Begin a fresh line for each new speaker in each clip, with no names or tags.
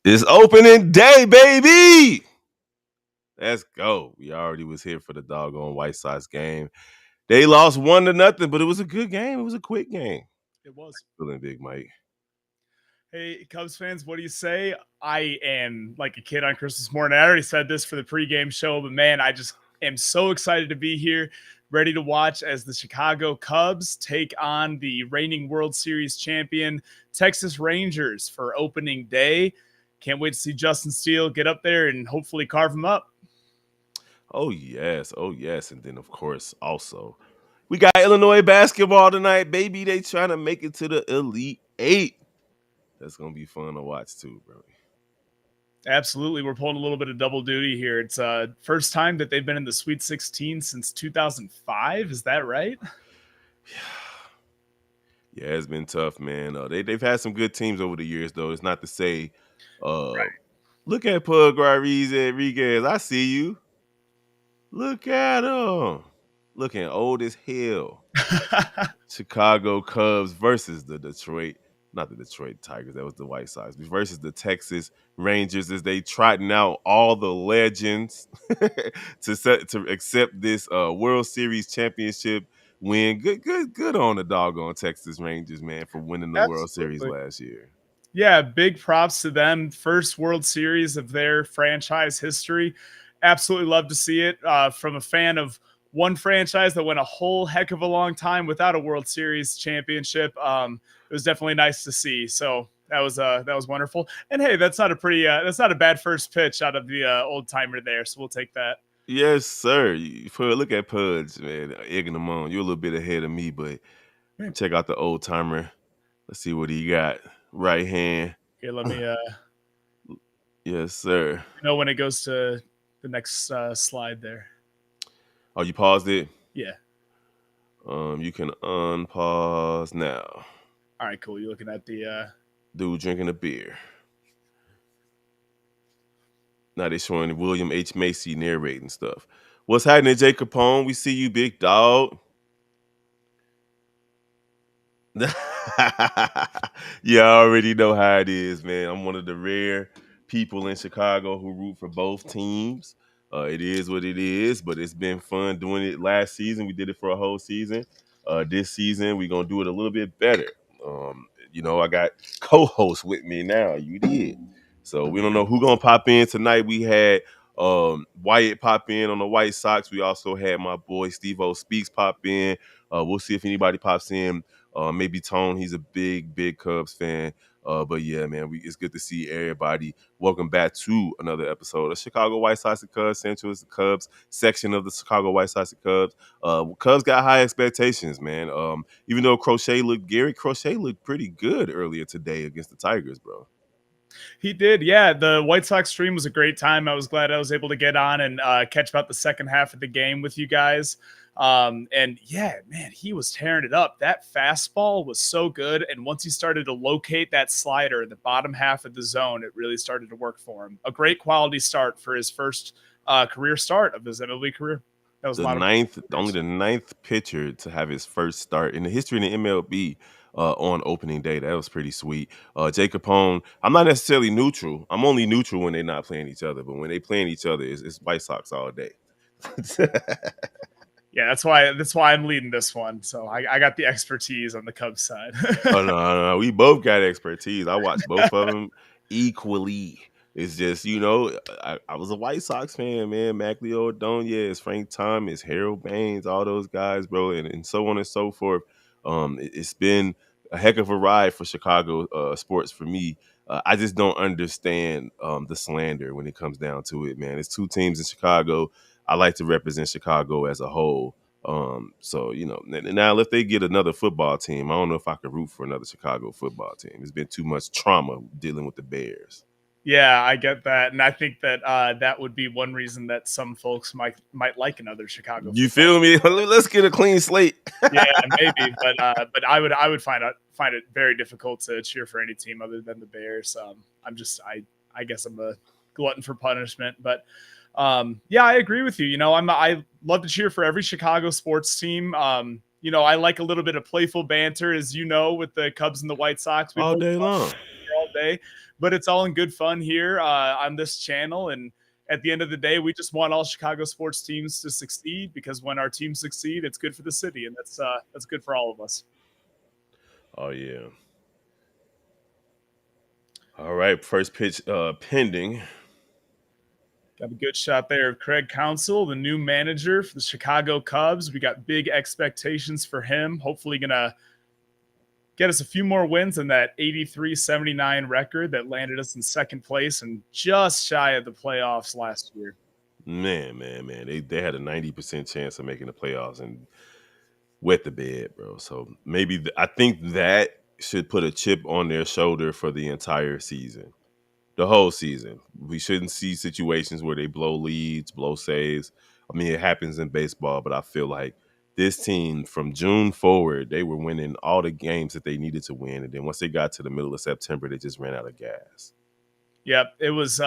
It's opening day, baby. Let's go. We already was here for the doggone White Sox game. They lost 1-0, but it was a good game. It was a quick game.
It was.
Feeling big, Mike.
Hey, Cubs fans, what do you say? I am like a kid on Christmas morning. I already said this for the pregame show, but man, I just am so excited to be here, ready to watch as the Chicago Cubs take on the reigning World Series champion Texas Rangers for opening day. Can't wait to see Justin Steele get up there and hopefully carve him up.
Oh, yes. Oh, yes. And then, of course, also, we got Illinois basketball tonight, baby. They trying to make it to the Elite Eight. That's going to be fun to watch, too, bro.
Absolutely. We're pulling a little bit of double duty here. It's first time that they've been in the Sweet 16 since 2005. Is that right?
Yeah, it's been tough, man. They've had some good teams over the years, though. It's not to say,
Right.
look at Pug Rodriguez. I see you. Look at him. Looking old as hell. Chicago Cubs versus the not the Detroit Tigers, that was the White Sox, versus the Texas Rangers as they trotting out all the legends to accept this World Series championship win. Good on the doggone Texas Rangers, man, for winning the World Series
Absolutely.
last year.
Yeah, big props to them. First World Series of their franchise history. Absolutely love to see it from a fan of one franchise that went a whole heck of a long time without a World Series championship. It was definitely nice to see. So that was wonderful. And hey, that's not a bad first pitch out of the old timer there. So we'll take that.
Yes, sir. Look at Pudge, man, egging him on. You're a little bit ahead of me, but check out the old timer. Let's see what he got. Right hand.
Okay, let me
Yes, sir.
when it goes to the next slide there.
Oh, you paused it?
Yeah.
You can unpause now.
All right, cool. You're looking at the
dude drinking a beer. Now they're showing William H. Macy narrating stuff. What's happening, Jay Capone? We see you, big dog. Yeah, I already know how it is, man. I'm one of the rare people in Chicago who root for both teams. It is what it is, but it's been fun doing it last season. We did it for a whole season. This season, we're going to do it a little bit better. I got co-hosts with me now. You did. So we don't know who's going to pop in tonight. We had Wyatt pop in on the White Sox. We also had my boy Steve-O Speaks pop in. We'll see if anybody pops in. Maybe Tone, he's a big Cubs fan. But yeah, man, it's good to see everybody. Welcome back to another episode of Chicago White Sox and Cubs. Central is the Cubs section of the Chicago White Sox and Cubs. Cubs got high expectations, man. Even though Gary Crochet looked pretty good earlier today against the Tigers, bro.
He did, yeah. The White Sox stream was a great time. I was glad I was able to get on and catch about the second half of the game with you guys. And yeah, man, he was tearing it up. That fastball was so good. And once he started to locate that slider in the bottom half of the zone, it really started to work for him. A great quality start for his first career start of his MLB career. That was
only the ninth pitcher to have his first start in the history of the MLB on opening day. That was pretty sweet. Jay Capone, I'm not necessarily neutral. I'm only neutral when they're not playing each other. But when they playing each other, it's White Sox all day.
Yeah, that's why I'm leading this one. So I got the expertise on the Cubs side.
Oh no, we both got expertise. I watch both of them equally. It's just, I was a White Sox fan, man. Macleo Ordonez, Frank Thomas, Harold Baines, all those guys, bro, and so on and so forth. It's been a heck of a ride for Chicago sports for me. I just don't understand the slander when it comes down to it, man. It's two teams in Chicago. I like to represent Chicago as a whole. So, now if they get another football team, I don't know if I could root for another Chicago football team. It's been too much trauma dealing with the Bears.
Yeah, I get that, and I think that that would be one reason that some folks might like another Chicago.
You feel me? Let's get a clean slate.
Yeah, maybe, but I would find it very difficult to cheer for any team other than the Bears. I guess I'm a glutton for punishment, but yeah, I agree with you. I love to cheer for every Chicago sports team. I like a little bit of playful banter, as you know, with the Cubs and the White Sox.
All day long.
All today, but it's all in good fun here on this channel. And at the end of the day, we just want all Chicago sports teams to succeed, because when our teams succeed, it's good for the city, and that's good for all of us.
Oh yeah. All right. First pitch pending.
Got a good shot there of Craig Counsell, the new manager for the Chicago Cubs. We got big expectations for him. Hopefully, gonna get us a few more wins than that 83-79 record that landed us in second place and just shy of the playoffs last year.
Man. They had a 90% chance of making the playoffs and wet the bed, bro. So maybe I think that should put a chip on their shoulder for the entire season. The whole season. We shouldn't see situations where they blow leads, blow saves. I mean, it happens in baseball, but I feel like this team from June forward, they were winning all the games that they needed to win. And then once they got to the middle of September, they just ran out of gas.
Yep, it was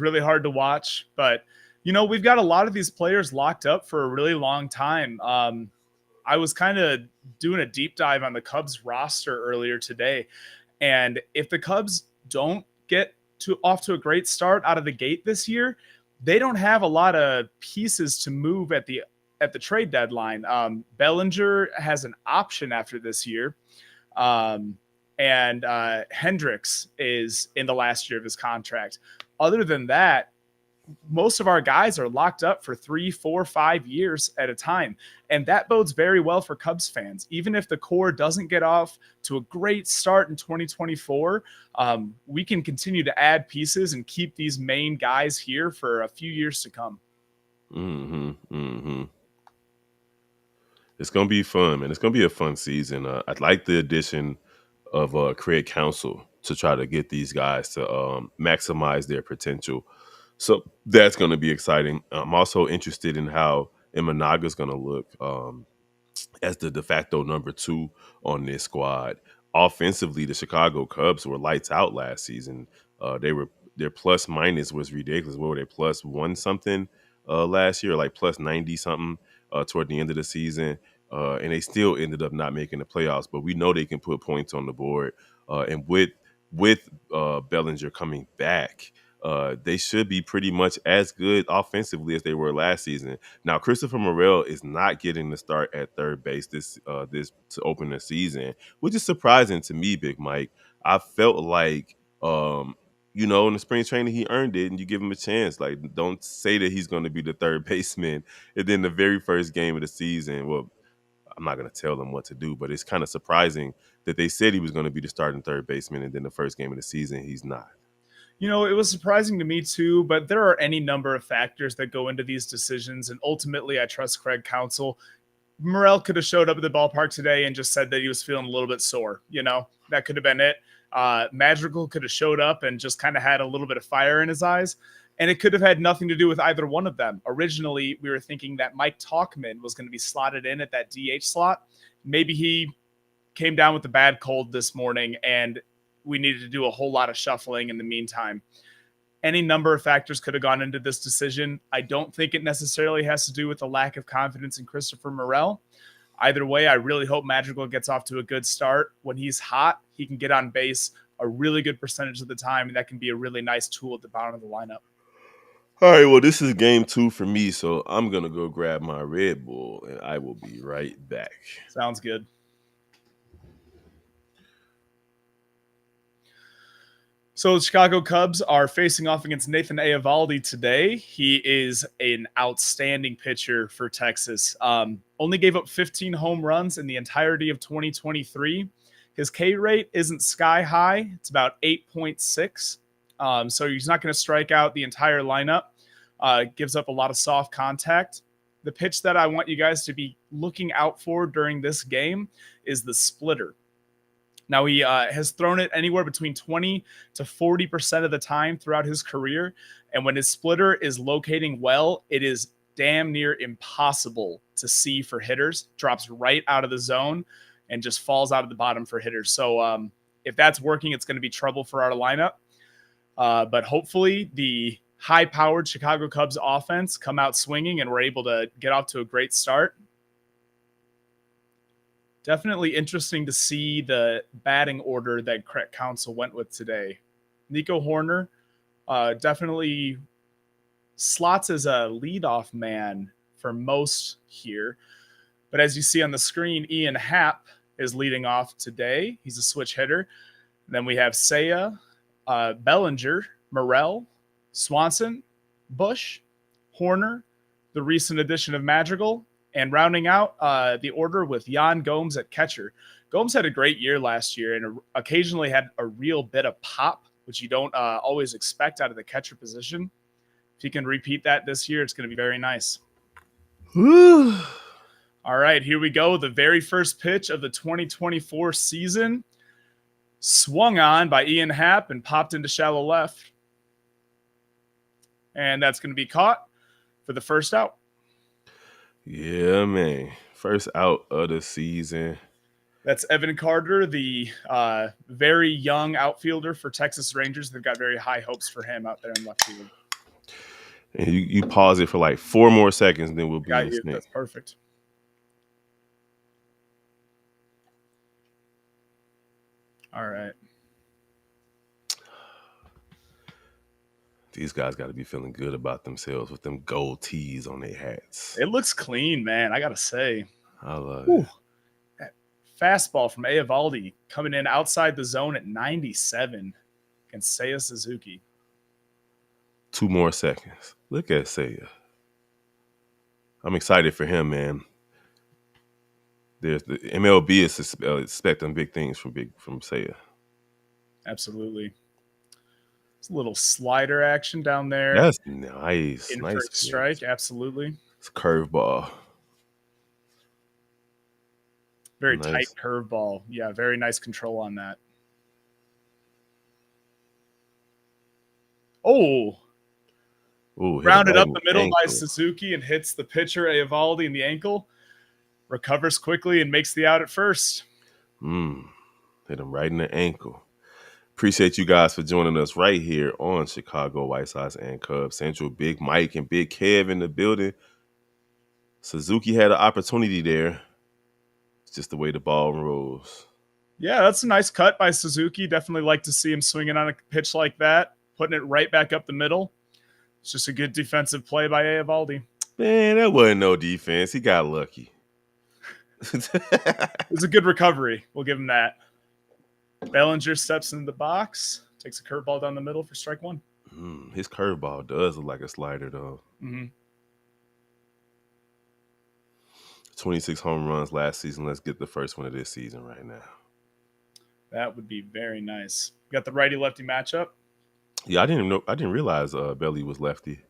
really hard to watch, but we've got a lot of these players locked up for a really long time. I was kind of doing a deep dive on the Cubs roster earlier today, and if the Cubs don't get off to a great start out of the gate this year, they don't have a lot of pieces to move at the trade deadline. Bellinger has an option after this year. And Hendricks is in the last year of his contract. Other than that, most of our guys are locked up for 3, 4, 5 years at a time. And that bodes very well for Cubs fans. Even if the core doesn't get off to a great start in 2024, we can continue to add pieces and keep these main guys here for a few years to come.
It's gonna be fun, man. It's gonna be a fun season. I'd like the addition of Craig Counsell to try to get these guys to maximize their potential. So that's going to be exciting. I'm also interested in how Imanaga's going to look. As the de facto number 2 on this squad. Offensively, the Chicago Cubs were lights out last season. Their plus minus was ridiculous. What were they, plus one something last year, like plus 90 something toward the end of the season. And they still ended up not making the playoffs, but we know they can put points on the board. And with Bellinger coming back, they should be pretty much as good offensively as they were last season. Now, Christopher Morel is not getting the start at third base this to open the season, which is surprising to me, Big Mike. I felt like in the spring training he earned it, and you give him a chance. Like, don't say that he's going to be the third baseman, and then the very first game of the season. Well, I'm not going to tell them what to do, but it's kind of surprising that they said he was going to be the starting third baseman, and then the first game of the season he's not.
It was surprising to me too, but there are any number of factors that go into these decisions. And ultimately, I trust Craig Counsell. Morel could have showed up at the ballpark today and just said that he was feeling a little bit sore. That could have been it. Madrigal could have showed up and just kind of had a little bit of fire in his eyes. And it could have had nothing to do with either one of them. Originally, we were thinking that Mike Talkman was going to be slotted in at that DH slot. Maybe he came down with a bad cold this morning, and we needed to do a whole lot of shuffling in the meantime. Any number of factors could have gone into this decision. I don't think it necessarily has to do with the lack of confidence in Christopher Morel. Either way, I really hope Madrigal gets off to a good start. When he's hot, he can get on base a really good percentage of the time, and that can be a really nice tool at the bottom of the lineup.
All right, well, this is game 2 for me, so I'm going to go grab my Red Bull, and I will be right back.
Sounds good. So the Chicago Cubs are facing off against Nathan Eovaldi today. He is an outstanding pitcher for Texas. Only gave up 15 home runs in the entirety of 2023. His K rate isn't sky high. It's about 8.6. So he's not going to strike out the entire lineup. Gives up a lot of soft contact. The pitch that I want you guys to be looking out for during this game is the splitter. Now, he has thrown it anywhere between 20 to 40% of the time throughout his career. And when his splitter is locating well, it is damn near impossible to see for hitters. Drops right out of the zone and just falls out of the bottom for hitters. So if that's working, it's going to be trouble for our lineup. But hopefully the high-powered Chicago Cubs offense come out swinging and we're able to get off to a great start. Definitely interesting to see the batting order that Craig Counsell went with today. Nico Horner definitely slots as a leadoff man for most here. But as you see on the screen, Ian Happ is leading off today. He's a switch hitter. Then we have Seiya, Bellinger, Morel, Swanson, Bush, Horner, the recent addition of Madrigal, and rounding out the order with Jan Gomes at catcher. Gomes had a great year last year and occasionally had a real bit of pop, which you don't always expect out of the catcher position. If he can repeat that this year, it's going to be very nice.
Woo.
All right, here we go. The very first pitch of the 2024 season. Swung on by Ian Happ and popped into shallow left. And that's going to be caught for the first out.
Yeah, man. First out of the season.
That's Evan Carter, the very young outfielder for Texas Rangers. They've got very high hopes for him out there in left field.
And you pause it for like 4 more seconds, and then we'll be in the snake.
That's perfect. All right.
These guys got to be feeling good about themselves with them gold tees on their hats.
It looks clean, man. I got to say.
I love it.
That fastball from Eovaldi coming in outside the zone at 97 against Seiya Suzuki. 2
more seconds. Look at Seiya. I'm excited for him, man. There's the MLB is expecting big things from Seiya.
Absolutely. It's a little slider action down there.
That's nice.
In
nice
for a strike, absolutely.
It's a curveball.
Very tight curveball. Yeah, very nice control on that. Oh. Rounded up the middle by Suzuki and hits the pitcher, Eovaldi, in the ankle. Recovers quickly and makes the out at first.
Hit him right in the ankle. Appreciate you guys for joining us right here on Chicago White Sox and Cubs Central. Big Mike and Big Kev in the building. Suzuki had an opportunity there. It's just the way the ball rolls.
Yeah, that's a nice cut by Suzuki. Definitely like to see him swinging on a pitch like that, putting it right back up the middle. It's just a good defensive play by Eovaldi.
Man, that wasn't no defense. He got lucky.
It was a good recovery. We'll give him that. Bellinger steps into the box, takes a curveball down the middle for strike 1.
His curveball does look like a slider, though. 26 home runs last season. Let's get the first one of this season right now.
That would be very nice. We got the righty-lefty matchup.
Yeah, I didn't realize Belly was lefty.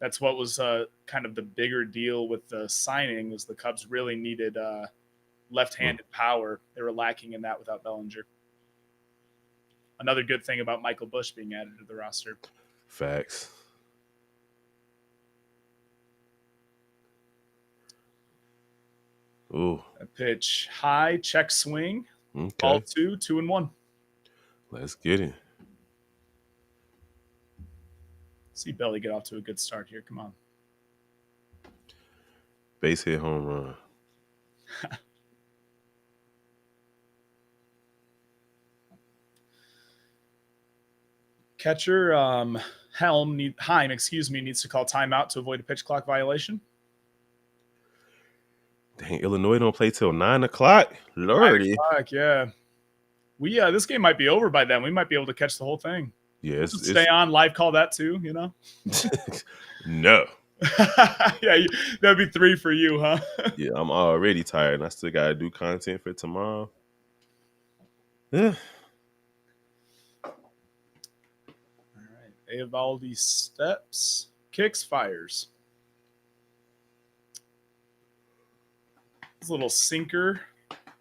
That's what was kind of the bigger deal with the signing, was the Cubs really needed left-handed power. They were lacking in that without Bellinger. Another good thing about Michael Bush being added to the roster.
Facts. Ooh.
A pitch high, check swing. Okay. Ball 2, 2-1.
Let's get it.
See Belly get off to a good start here. Come on.
Base hit home run.
Catcher Heim needs to call timeout to avoid a pitch clock violation.
Dang, Illinois don't play till 9 o'clock. Lordy.
9 o'clock, yeah. This game might be over by then. We might be able to catch the whole thing.
Yeah,
stay on, live call that too, you know?
No.
Yeah, that'd be 3 for you, huh?
Yeah, I'm already tired, and I still got to do content for tomorrow. Yeah.
All right, Eovaldi steps, kicks, fires. This little sinker,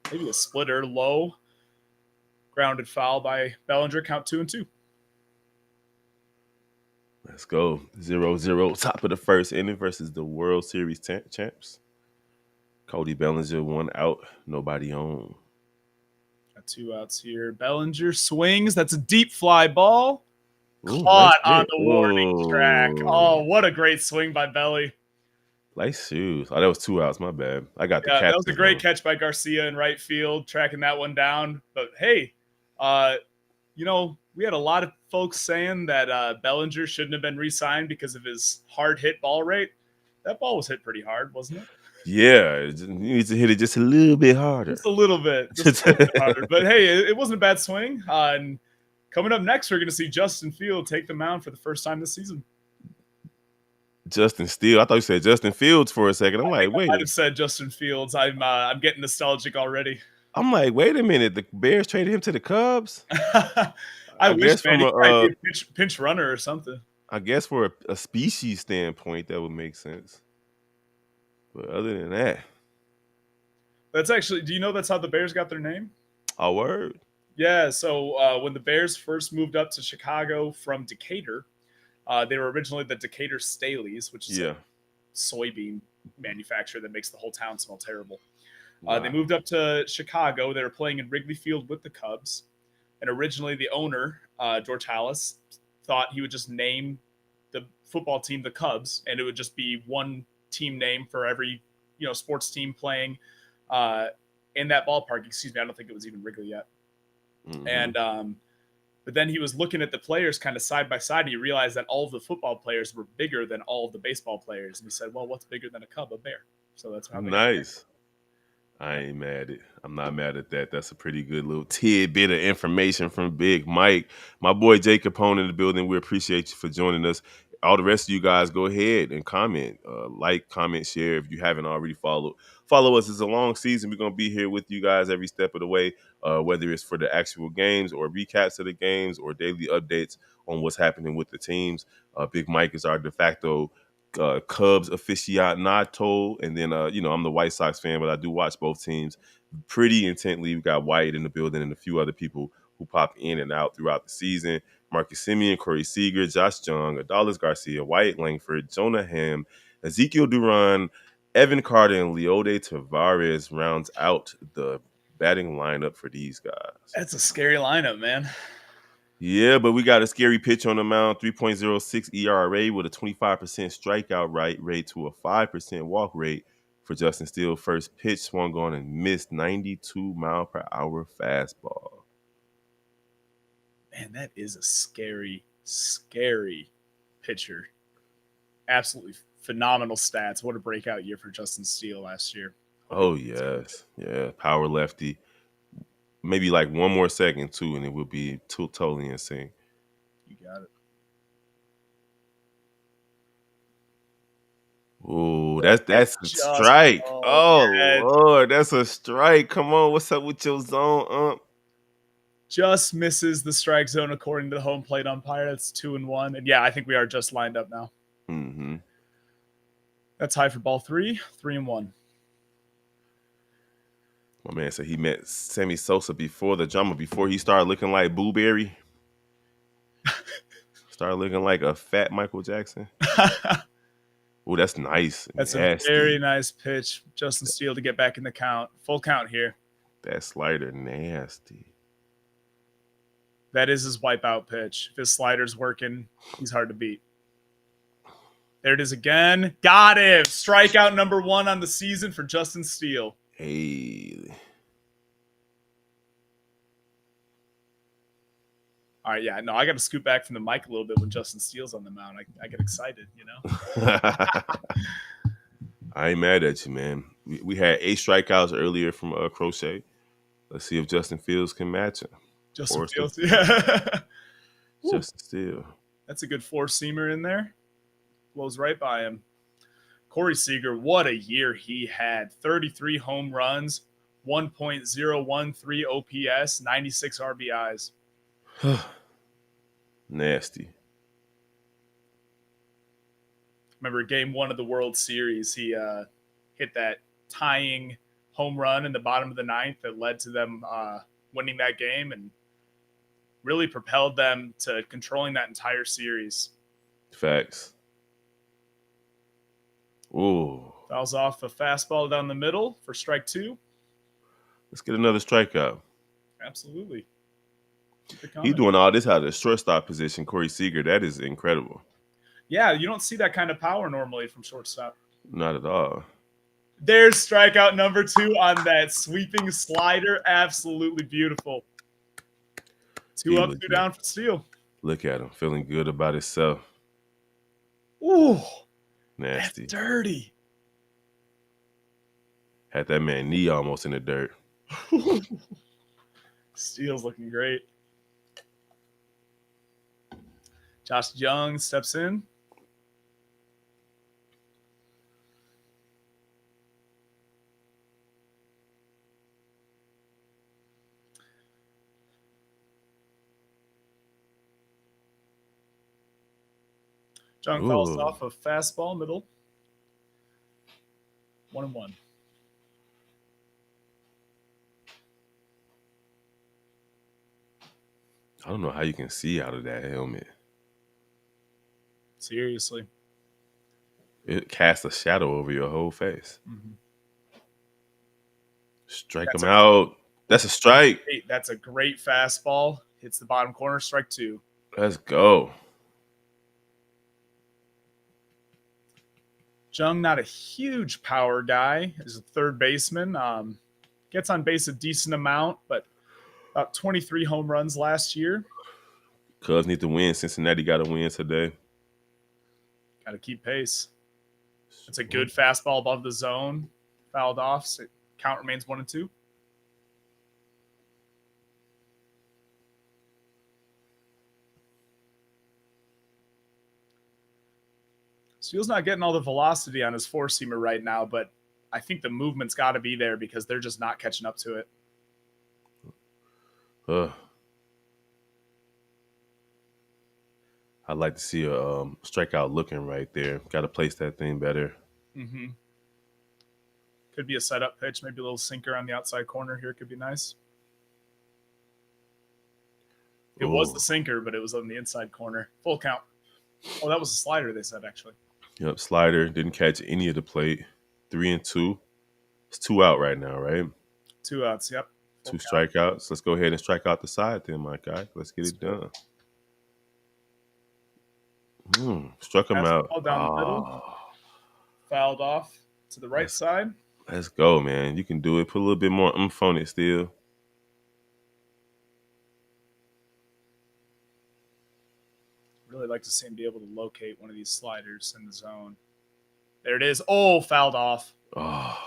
maybe a splitter, low. Grounded foul by Bellinger, count 2-2.
Let's go. 0-0, top of the first inning versus the World Series champs. Cody Bellinger, 1 out, nobody on.
Got 2 outs here. Bellinger swings. That's a deep fly ball. Caught on the warning track. Oh, what a great swing by Belly.
Nice shoes. Oh, that was 2 outs. My bad. I got the catch.
That was a great catch by Garcia in right field, tracking that one down. But hey, We had a lot of folks saying that Bellinger shouldn't have been re-signed because of his hard hit ball rate. That ball was hit pretty hard, wasn't it?
Yeah, you need to hit it just a little bit harder.
Just a little bit harder. But hey, it wasn't a bad swing. And coming up next, we're going to see Justin Field take the mound for the first time this season.
Justin Steele. I thought you said Justin Fields for a second. I'm
I think
like,
I
wait
might
a
have said Justin Fields. I'm getting nostalgic already.
wait a minute. The Bears traded him to the Cubs.
I
I
wish,
guess
man,
from
he could probably be a pinch runner or something.
I guess for a species standpoint, that would make sense. But other than that,
That's actually. Do you know that's how the Bears got their name?
a word.
Yeah. So when the Bears first moved up to Chicago from Decatur, they were originally the Decatur Staleys, which is a
Yeah.
soybean manufacturer that makes the whole town smell terrible. They
Wow.
moved up to Chicago. They were playing in Wrigley Field with the Cubs. And originally, the owner, George Halas, thought he would just name the football team the Cubs, and it would just be one team name for every sports team playing uh, in that ballpark. Excuse me, I don't think it was even Wrigley yet.
Mm-hmm.
And but then he was looking at the players kind of side by side, and he realized that all of the football players were bigger than all of the baseball players. And he said, "Well, what's bigger than a Cub? A bear." So that's how they got there.
Nice. I ain't mad at. I'm not mad at that. That's a pretty good little tidbit of information from Big Mike. My boy Jake Capone in the building. We appreciate you for joining us. All the rest of you guys, go ahead and comment, like, comment, share if you haven't already followed. Follow us. It's a long season. We're gonna be here with you guys every step of the way, whether it's for the actual games or recaps of the games or daily updates on what's happening with the teams. Big Mike is our de facto Cubs aficionado, and then I'm the White Sox fan, but I do watch both teams pretty intently. We got Wyatt in the building and a few other people who pop in and out throughout the season. Marcus Simeon, Corey Seager, Josh Jung, Adalis Garcia, Wyatt Langford, Jonah Ham, Ezekiel Duran, Evan Carter, and Leode Tavares rounds out the batting lineup for these guys.
That's a scary lineup, man.
Yeah, but we got a scary pitch on the mound, 3.06 ERA with a 25% strikeout rate to a 5% walk rate for Justin Steele. First pitch swung on and missed 92-mile-per-hour fastball.
Man, that is a scary, scary pitcher. Absolutely phenomenal stats. What a breakout year for Justin Steele last year.
Oh, yes. Yeah, power lefty. Maybe like one more second, too, and it would be totally insane.
You got it.
Oh, that's a
Just,
strike.
oh,
Oh
man.
Lord, that's a strike. Come on, what's up with your zone?
Just misses the strike zone according to the home plate umpire. That's 2-1. And yeah, I think we are just lined up now.
Mm-hmm.
That's high for ball 3-1.
My man said he met Sammy Sosa before the drama, before he started looking like Blueberry. Started looking like a fat Michael Jackson. Oh, that's nice.
That's
Nasty.
a very nice pitch. Justin Steele to get back in the count. Full count here.
That slider nasty.
That is his wipeout pitch. If his slider's working, he's hard to beat. There it is again. Got him. Strikeout number 1 on the season for Justin Steele.
Hey.
All right, yeah, no, I got to scoot back from the mic a little bit when Justin Steele's on the mound. I get excited,
I ain't mad at you, man. We had 8 strikeouts earlier from Crochet. Let's see if Justin Fields can match him.
Justin Fields, yeah.
Justin Steele.
That's a good 4-seamer in there. Blows right by him. Corey Seager, what a year he had. 33 home runs, 1.013 OPS, 96 RBIs.
Nasty.
Remember game 1 of the World Series, he hit that tying home run in the bottom of the 9th that led to them winning that game and really propelled them to controlling that entire series.
Facts. Ooh.
Fouls off a fastball down the middle for strike 2.
Let's get another strikeout.
Absolutely.
He's doing all this out of the shortstop position, Corey Seager. That is incredible.
Yeah, you don't see that kind of power normally from shortstop.
Not at all.
There's strikeout number 2 on that sweeping slider. Absolutely beautiful. Two
He
up, two
legit.
down for Steele.
Look at him, feeling good about himself.
Ooh, that's
Nasty.
dirty.
Had that man knee almost in the dirt.
Steele's looking great. Josh Young steps in. Jung fouls
Ooh.
off a fastball middle. 1-1.
I don't know how you can see out of that helmet.
Seriously.
It casts a shadow over your whole face.
Mm-hmm.
Strike him out. That's a strike.
That's a great fastball. Hits the bottom corner, strike 2.
Let's go.
Jung, not a huge power guy, is a third baseman. Gets on base a decent amount, but about 23 home runs last year.
Cubs need to win. Cincinnati got to win today.
Got to keep pace. It's a good fastball above the zone. Fouled off. So count remains 1-2. Steele's not getting all the velocity on his four-seamer right now, but I think the movement's got to be there because they're just not catching up to it.
I'd like to see a strikeout looking right there. Got to place that thing better.
Mm-hmm. Could be a setup pitch, maybe a little sinker on the outside corner here. Could be nice. It was the sinker, but it was on the inside corner. Full count. Oh, that was a slider, they said, actually.
Yep, slider. Didn't catch any of the plate. 3-2. It's 2 out right now, right?
2 outs, yep.
Full 2 strikeouts. Let's go ahead and strike out the side then, my guy. Let's get it done. Struck him out.
Down the middle. Fouled off to the right side.
Let's go, man. You can do it. Put a little bit more oomph on it still.
Really like to see him be able to locate one of these sliders in the zone. There it is. Oh, fouled off.
Oh.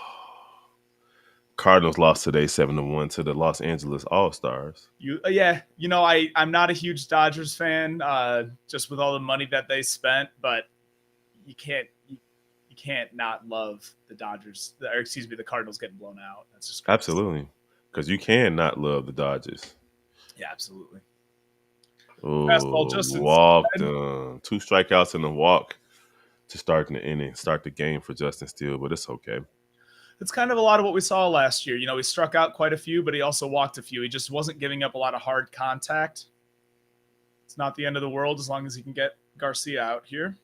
Cardinals lost today 7-1 to the Los Angeles All-Stars.
I'm not a huge Dodgers fan, just with all the money that they spent, but you can't not love the Dodgers, the Cardinals getting blown out. That's just crazy.
Absolutely, because you can not love the Dodgers.
Yeah, absolutely.
Oh, walked 2 strikeouts and a walk to start the inning, start the game for Justin Steele, but it's okay.
It's kind of a lot of what we saw last year. He struck out quite a few, but he also walked a few. He just wasn't giving up a lot of hard contact. It's not the end of the world as long as he can get Garcia out here.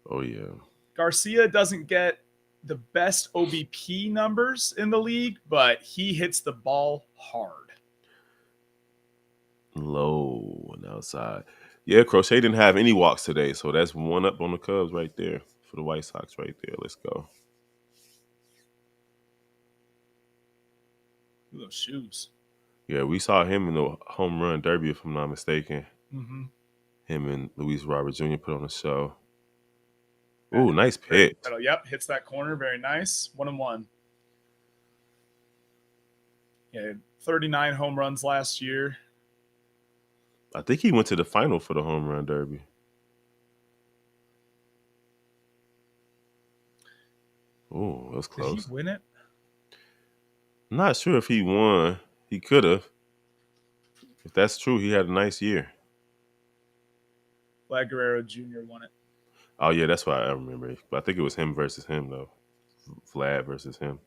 Oh, yeah.
Garcia doesn't get the best OBP numbers in the league, but he hits the ball hard.
Low and outside. Yeah, Crochet didn't have any walks today, so that's 1 up on the Cubs right there for the White Sox right there. Let's go.
Those shoes.
Yeah, we saw him in the home run derby, if I'm not mistaken.
Mm-hmm.
Him and Luis Robert Jr. put on the show. Ooh, nice pitch.
Yep, hits that corner. Very nice. 1-1. Yeah, 39 home runs last year.
I think he went to the final for the home run derby. Oh, that was close.
Did he win it?
I'm not sure if he won. He could have. If that's true, he had a nice year.
Vlad Guerrero Jr. won it.
Oh, yeah, that's why I remember. But I think it was him versus him, though. Vlad versus him.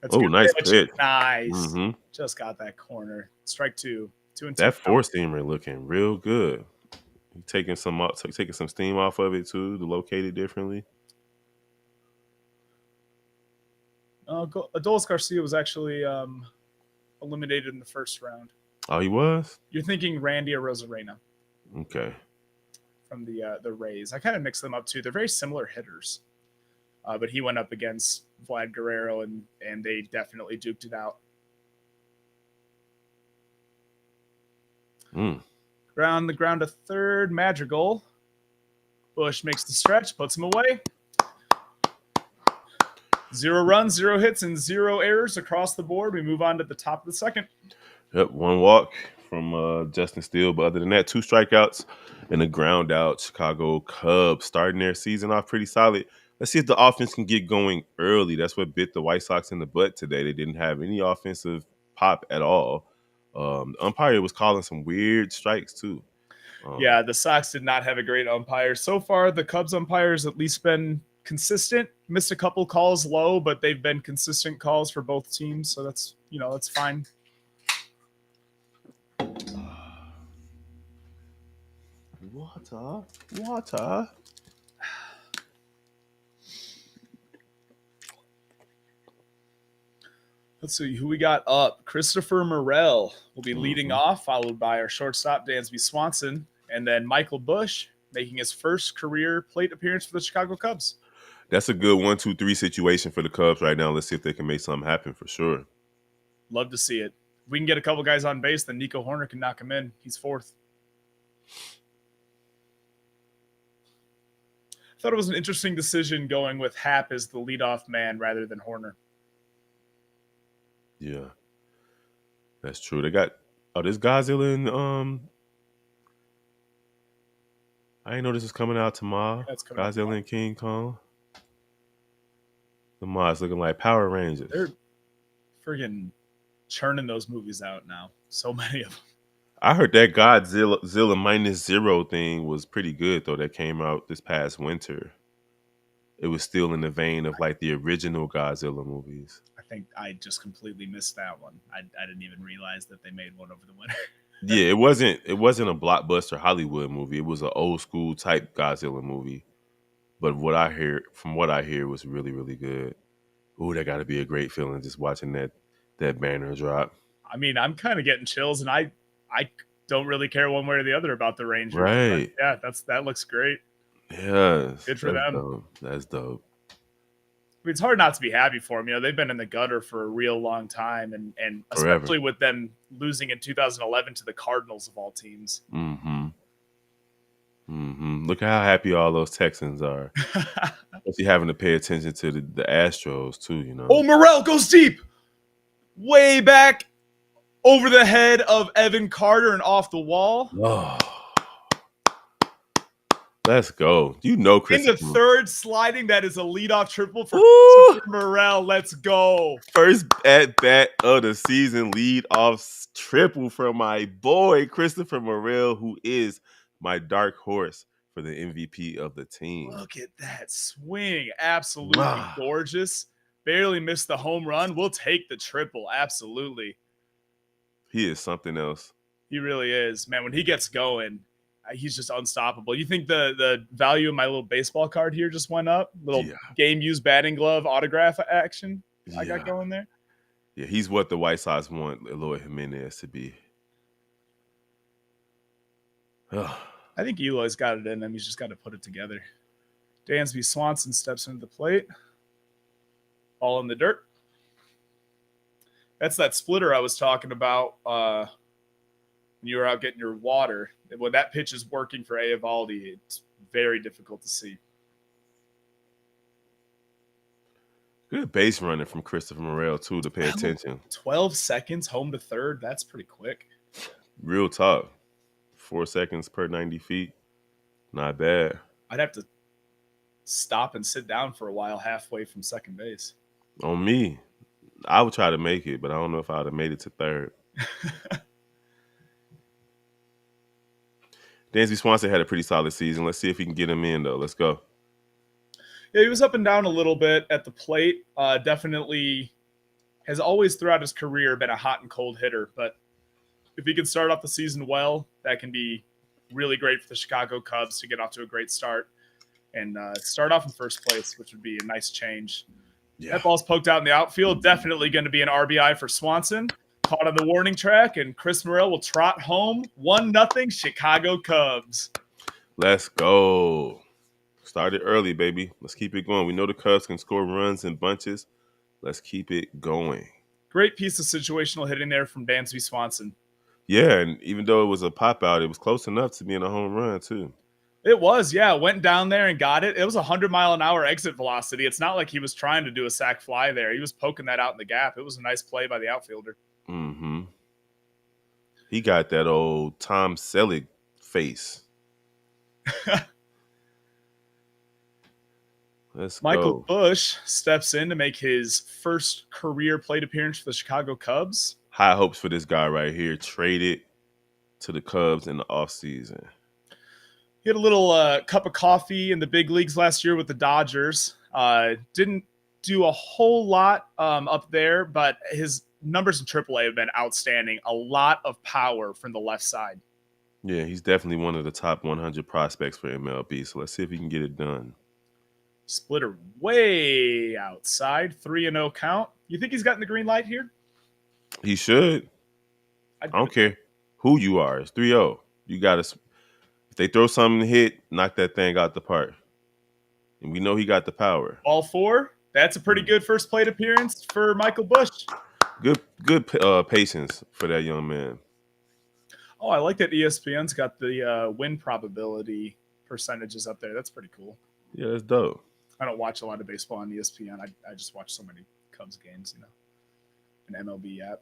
That's
nice pitch.
Nice.
Mm-hmm.
Just got that corner. Strike 2. 2-2.
That four-seamer looking real good. Taking some steam off of it, too, to locate it differently.
Adolis Garcia was actually eliminated in the first round.
Oh, he was?
You're thinking Randy Arozarena.
Okay.
From the Rays. I kind of mix them up, too. They're very similar hitters. But he went up against Vlad Guerrero, and they definitely duked it out.
Mm.
Ground the ground to third. Madrigal. Bush makes the stretch, puts him away. 0 runs, 0 hits, and 0 errors across the board. We move on to the top of the second.
Yep, one walk from Justin Steele, but other than that, 2 strikeouts and a ground out. Chicago Cubs starting their season off pretty solid. Let's see if the offense can get going early. That's what bit the White Sox in the butt today. They didn't have any offensive pop at all. The umpire was calling some weird strikes too.
Yeah, the Sox did not have a great umpire. So far, the Cubs umpires at least been consistent. Missed a couple calls low, but they've been consistent calls for both teams. So that's fine.
Water.
Let's see who we got up. Christopher Morel will be leading off, followed by our shortstop, Dansby Swanson, and then Michael Bush making his first career plate appearance for the Chicago Cubs.
That's a good 1-2-3 situation for the Cubs right now. Let's see if they can make something happen for sure.
Love to see it. If we can get a couple guys on base, then Nico Horner can knock him in. He's fourth. I thought it was an interesting decision going with Happ as the leadoff man rather than Horner.
Yeah, that's true. They got this Godzilla and I didn't know this was coming out tomorrow.
That's coming out
Godzilla
tomorrow.
and King Kong. The mods looking like Power Rangers.
They're friggin' churning those movies out now. So many of them.
I heard that Godzilla -0 thing was pretty good though. That came out this past winter. It was still in the vein of like the original Godzilla movies.
I think I just completely missed that one. I didn't even realize that they made one over the winter.
Yeah, it wasn't a blockbuster Hollywood movie. It was an old school type Godzilla movie. But what I hear was really, really good. Ooh, that gotta be a great feeling just watching that banner drop.
I mean, I'm kind of getting chills, and I don't really care one way or the other about the Rangers. But
Right.
yeah, that looks great.
Yes.
Good for them.
Dope. That's dope.
I mean, it's hard not to be happy for them. You know, they've been in the gutter for a real long time, and
Forever.
especially with them losing in 2011 to the Cardinals of all teams.
Look how happy all those Texans are. Especially having to pay attention to the Astros too, you know.
Oh, Morel goes deep, way back over the head of Evan Carter and off the wall.
Oh. Let's go. You know, Chris.
In the third sliding, that is a leadoff triple for Morel. Let's go.
First at bat of the season, lead off triple from my boy Christopher Morel, who is my dark horse for the MVP of the team.
Look at that swing. Absolutely gorgeous. Barely missed the home run. We'll take the triple. Absolutely.
He is something else.
He really is. Man, when he gets going, he's just unstoppable. You think the value of my little baseball card here just went up? Little game used batting glove autograph action I got going there.
Yeah, he's what the White Sox want Eloy Jimenez to be.
I think Eloy's got it in him. He's just got to put it together. Dansby Swanson steps into the plate. All in the dirt. That's that splitter I was talking about when you were out getting your water. When that pitch is working for Eovaldi, it's very difficult to see.
Good base running from Christopher Morel, too, to pay attention.
12 seconds home to third. That's pretty quick.
Real talk. 4 seconds per 90 feet. Not bad.
I'd have to stop and sit down for a while halfway from second base.
On me. I would try to make it, but I don't know if I would have made it to third. Dansby Swanson had a pretty solid season. Let's see if he can get him in, though. Let's go.
Yeah, he was up and down a little bit at the plate. Definitely has always throughout his career been a hot and cold hitter. But if he can start off the season well, that can be really great for the Chicago Cubs to get off to a great start and start off in first place, which would be a nice change. Yeah. That ball's poked out in the outfield. Definitely going to be an RBI for Swanson. Caught on the warning track, and Chris Morel will trot home 1-0 Chicago Cubs.
Let's go. Started early, baby. Let's keep it going. We know the Cubs can score runs in bunches. Let's keep it going.
Great piece of situational hitting there from Dansby Swanson.
Yeah, and even though it was a pop out, it was close enough to being a home run too.
It was, yeah. Went down there and got it. It was 100-mile-an-hour exit velocity. It's not like he was trying to do a sac fly there. He was poking that out in the gap. It was a nice play by the outfielder.
Mm-hmm. He got that old Tom Selleck face. Let's
Michael
go.
Busch steps in to make his first career plate appearance for the Chicago Cubs.
High hopes for this guy right here. Traded to the Cubs in the offseason.
He had a little cup of coffee in the big leagues last year with the Dodgers. Didn't do a whole lot up there, but his numbers in AAA have been outstanding. A lot of power from the left side.
Yeah, he's definitely one of the top 100 prospects for MLB. So let's see if he can get it done.
Splitter way outside, 3-0 count. You think he's gotten the green light here?
He should. I don't care who you are. It's 3-0. You got to. If they throw something to hit, knock that thing out the park. And we know he got the power.
All four. That's a pretty good first plate appearance for Michael Busch.
Good patience for that young man.
Oh, I like that ESPN's got the win probability percentages up there. That's pretty cool.
Yeah, that's dope.
I don't watch a lot of baseball on ESPN. I just watch so many Cubs games, an MLB app.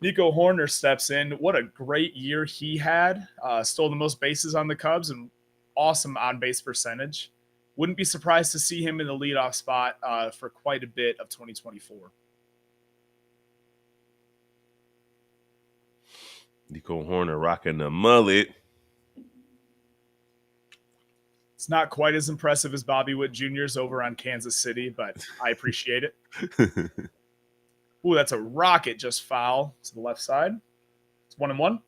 Nico Horner steps in. What a great year he had. Stole the most bases on the Cubs and awesome on-base percentage. Wouldn't be surprised to see him in the leadoff spot for quite a bit of 2024.
Nico Horner rocking the mullet.
It's not quite as impressive as Bobby Witt Jr.'s over on Kansas City, but I appreciate it. Ooh, that's a rocket just foul to the left side. It's 1-1.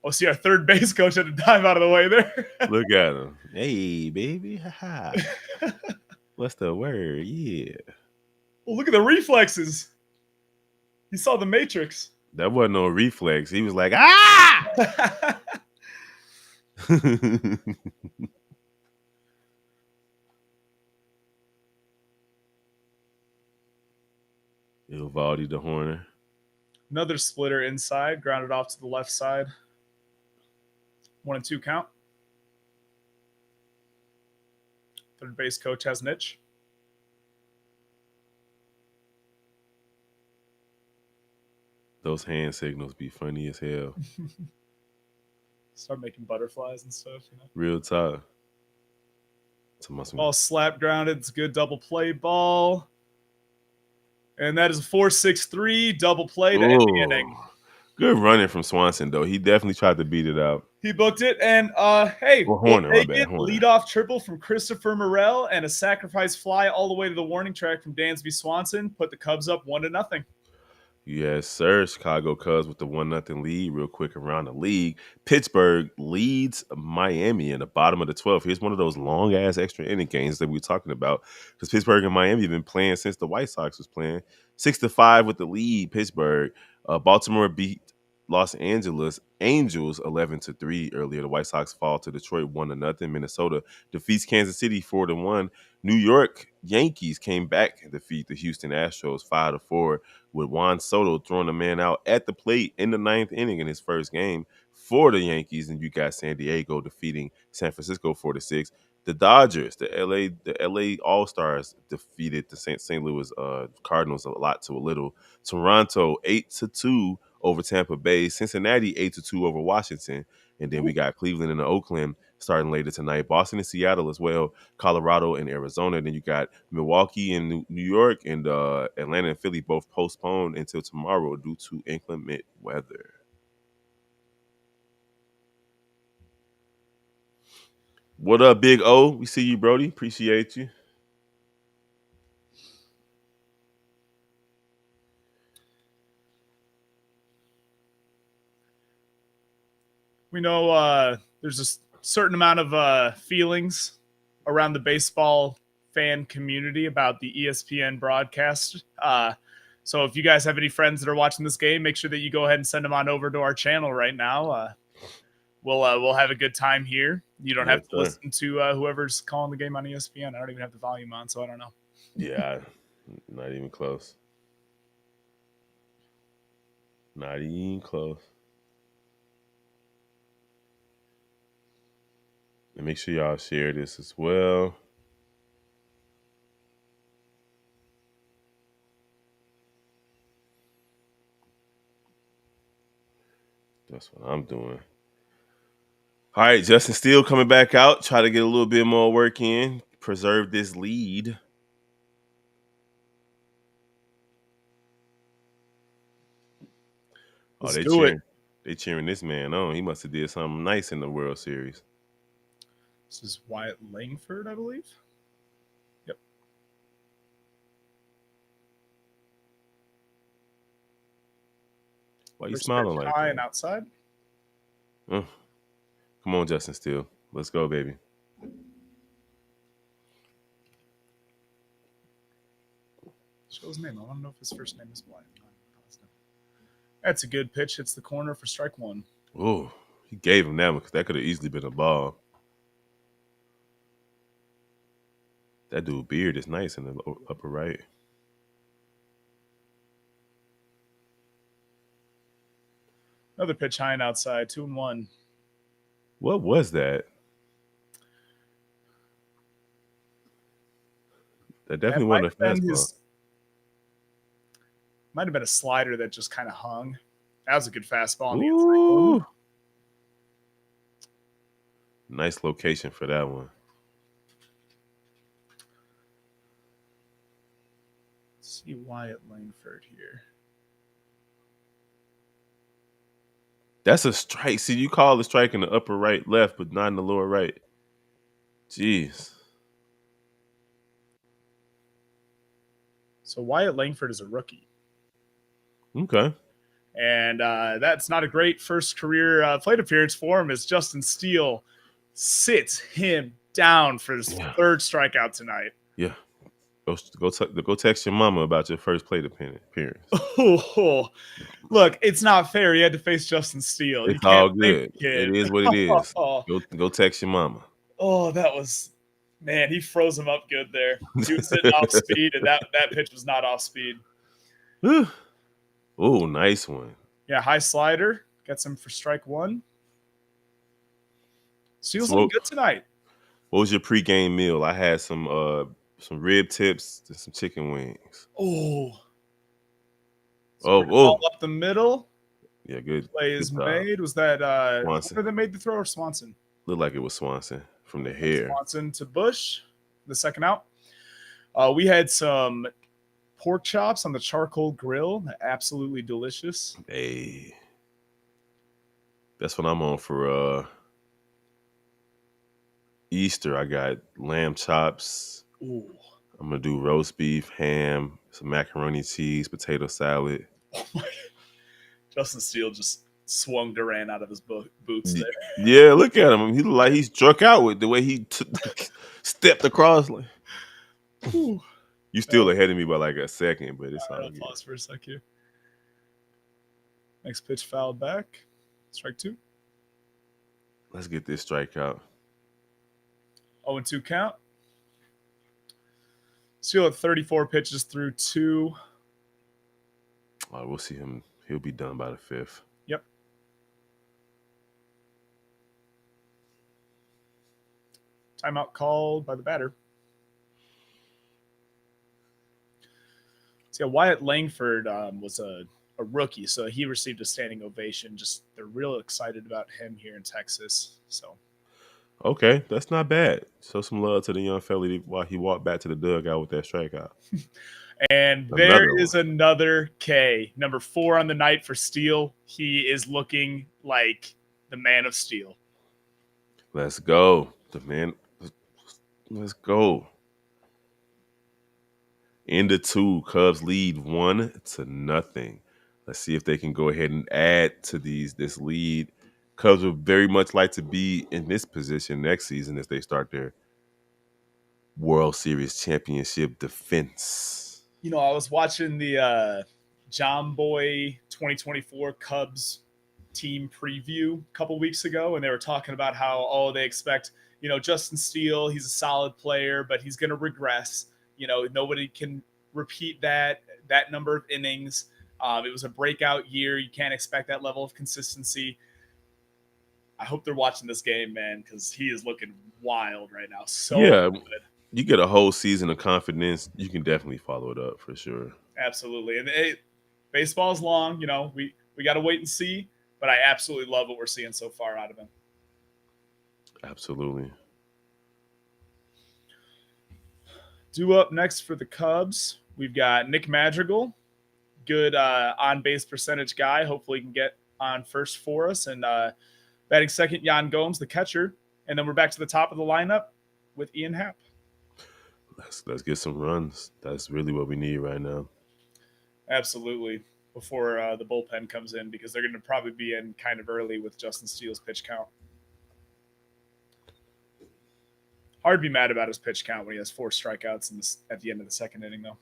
Oh, see, our third base coach had to dive out of the way there.
Look at him. Hey, baby. Ha-ha. What's the word? Yeah.
Oh, look at the reflexes. He saw the Matrix.
That wasn't no reflex. He was like, ah! Eovaldi to Horner.
Another splitter inside, grounded off to the left side. 1-2 count. Third base coach has an itch.
Those hand signals be funny as hell.
Start making butterflies and stuff.
Real talk.
Ball slap grounded. It's a good double play ball. And that is a 4-6-3 double play to end the inning.
Good running from Swanson, though. He definitely tried to beat it out.
He booked it. And, hey,
Horner,
we'll take it. Leadoff triple from Christopher Morel and a sacrifice fly all the way to the warning track from Dansby Swanson. Put the Cubs up 1-0.
Yes, sir. Chicago Cubs with the 1-0 lead. Real quick around the league. Pittsburgh leads Miami in the bottom of the 12th. Here's one of those long-ass extra inning games that we were talking about because Pittsburgh and Miami have been playing since the White Sox was playing. 6-5 with the lead, Pittsburgh. Baltimore beat Los Angeles Angels 11-3 earlier. The White Sox fall to Detroit 1-0. Minnesota defeats Kansas City 4-1. New York Yankees came back and defeat the Houston Astros 5-4 with Juan Soto throwing a man out at the plate in the 9th inning in his first game for the Yankees. And you got San Diego defeating San Francisco 4-6. The Dodgers, the LA All-Stars defeated the St. Louis Cardinals a lot to a little. Toronto 8-2 over Tampa Bay. Cincinnati 8-2 over Washington. And then we got Cleveland and Oakland starting later tonight. Boston and Seattle as well. Colorado and Arizona. Then you got Milwaukee and New York and Atlanta and Philly both postponed until tomorrow due to inclement weather. What up, Big O? We see you, Brody. Appreciate you.
We know there's a certain amount of feelings around the baseball fan community about the ESPN broadcast. So if you guys have any friends that are watching this game, make sure that you go ahead and send them on over to our channel right now. We'll have a good time here. You don't have to listen to whoever's calling the game on ESPN. I don't even have the volume on, so I don't know.
Yeah, not even close. Not even close. And make sure y'all share this as well. That's what I'm doing. All right, Justin Steele coming back out. Try to get a little bit more work in. Preserve this lead. Oh,
Let's do it.
They cheering this man on. He must have did something nice in the World Series.
This is Wyatt Langford, I believe. Yep.
Why you
First pitch
smiling like
high and
that?
outside.
Uh, come on, Justin Steele. Let's go, baby.
Show his name. I want to know if his first name is Wyatt. That's a good pitch. Hits the corner for strike one.
Oh, he gave him that one because that could have easily been a ball. That dude beard is nice in the upper right.
Another pitch high and outside. 2-1.
What was that? That
That
definitely
might
wasn't a
have been
fastball.
his. Might have been a slider that just kind of hung. That was a good fastball on the inside corner.
Ooh, nice location for that one.
Let's see Wyatt Langford here.
That's a strike. See, you call the strike in the upper right, left, but not in the lower right. Jeez.
So Wyatt Langford is a rookie.
Okay.
And that's not a great first career plate appearance for him as Justin Steele sits him down for his
Yeah.
third strikeout tonight.
Yeah. Go text your mama about your first plate appearance.
Oh, look, it's not fair. He had to face Justin Steele. You
It's
can't
all
blame
good.
the kid.
It is what it is.
Oh,
Go text your mama.
oh, that was man. He froze him up good there. He was sitting off speed, and that pitch was not off speed.
Oh, nice one.
Yeah, high slider gets him for strike one. Steele's
So
looking good tonight.
what was your pregame meal? I had some rib tips and some chicken wings.
Oh,
Oh,
ball
oh.
up the middle.
Yeah, good
Play
good
is
job.
made. Was that
Swanson.
Hunter that made the throw or Swanson?
Looked like it was Swanson from the hair.
Swanson to Bush, the second out. We had some pork chops on the charcoal grill. Absolutely delicious.
Hey. That's what I'm on for Easter. I got lamb chops.
Ooh.
I'm gonna do roast beef, ham, some macaroni cheese, potato salad.
Oh my. Justin Steele just swung Duran out of his boots there.
Yeah, look at him. He look like he's struck out with the way he stepped across. Like,
Ooh.
you still ahead of me by like a second, but it's
All right,
all
I'll
good.
pause for a sec here. Next pitch fouled back. Strike two.
Let's get this strikeout.
0-2 count. Steele at 34 pitches through two.
We'll see him. He'll be done by the fifth.
Yep. Timeout called by the batter. So yeah, Wyatt Langford was a rookie, so he received a standing ovation. Just they're real excited about him here in Texas. So
Okay, that's not bad. Show some love to the young fella while he walked back to the dugout with that strikeout.
and there
Another
is
one.
another K, number 4 on the night for Steele. He is looking like the man of steel.
Let's go. The man. Let's go. Into 2, Cubs lead 1-0. Let's see if they can go ahead and add to this lead. Cubs would very much like to be in this position next season as they start their World Series championship defense.
You know, I was watching the John Boy 2024 Cubs team preview a couple weeks ago, and they were talking about how they expect, Justin Steele, he's a solid player, but he's going to regress. Nobody can repeat that number of innings. It was a breakout year. You can't expect that level of consistency. I hope they're watching this game, man, because he is looking wild right now. So
Yeah,
good.
you get a whole season of confidence, you can definitely follow it up for sure.
Absolutely. And baseball is long. We got to wait and see. But I absolutely love what we're seeing so far out of him.
Absolutely.
Due up next for the Cubs, we've got Nick Madrigal, good on base percentage guy. Hopefully, he can get on first for us. And batting second, Jan Gomes, the catcher. And then we're back to the top of the lineup with Ian Happ.
Let's get some runs. That's really what we need right now.
Absolutely. Before the bullpen comes in, because they're going to probably be in kind of early with Justin Steele's pitch count. Hard to be mad about his pitch count when he has 4 strikeouts at the end of the second inning, though.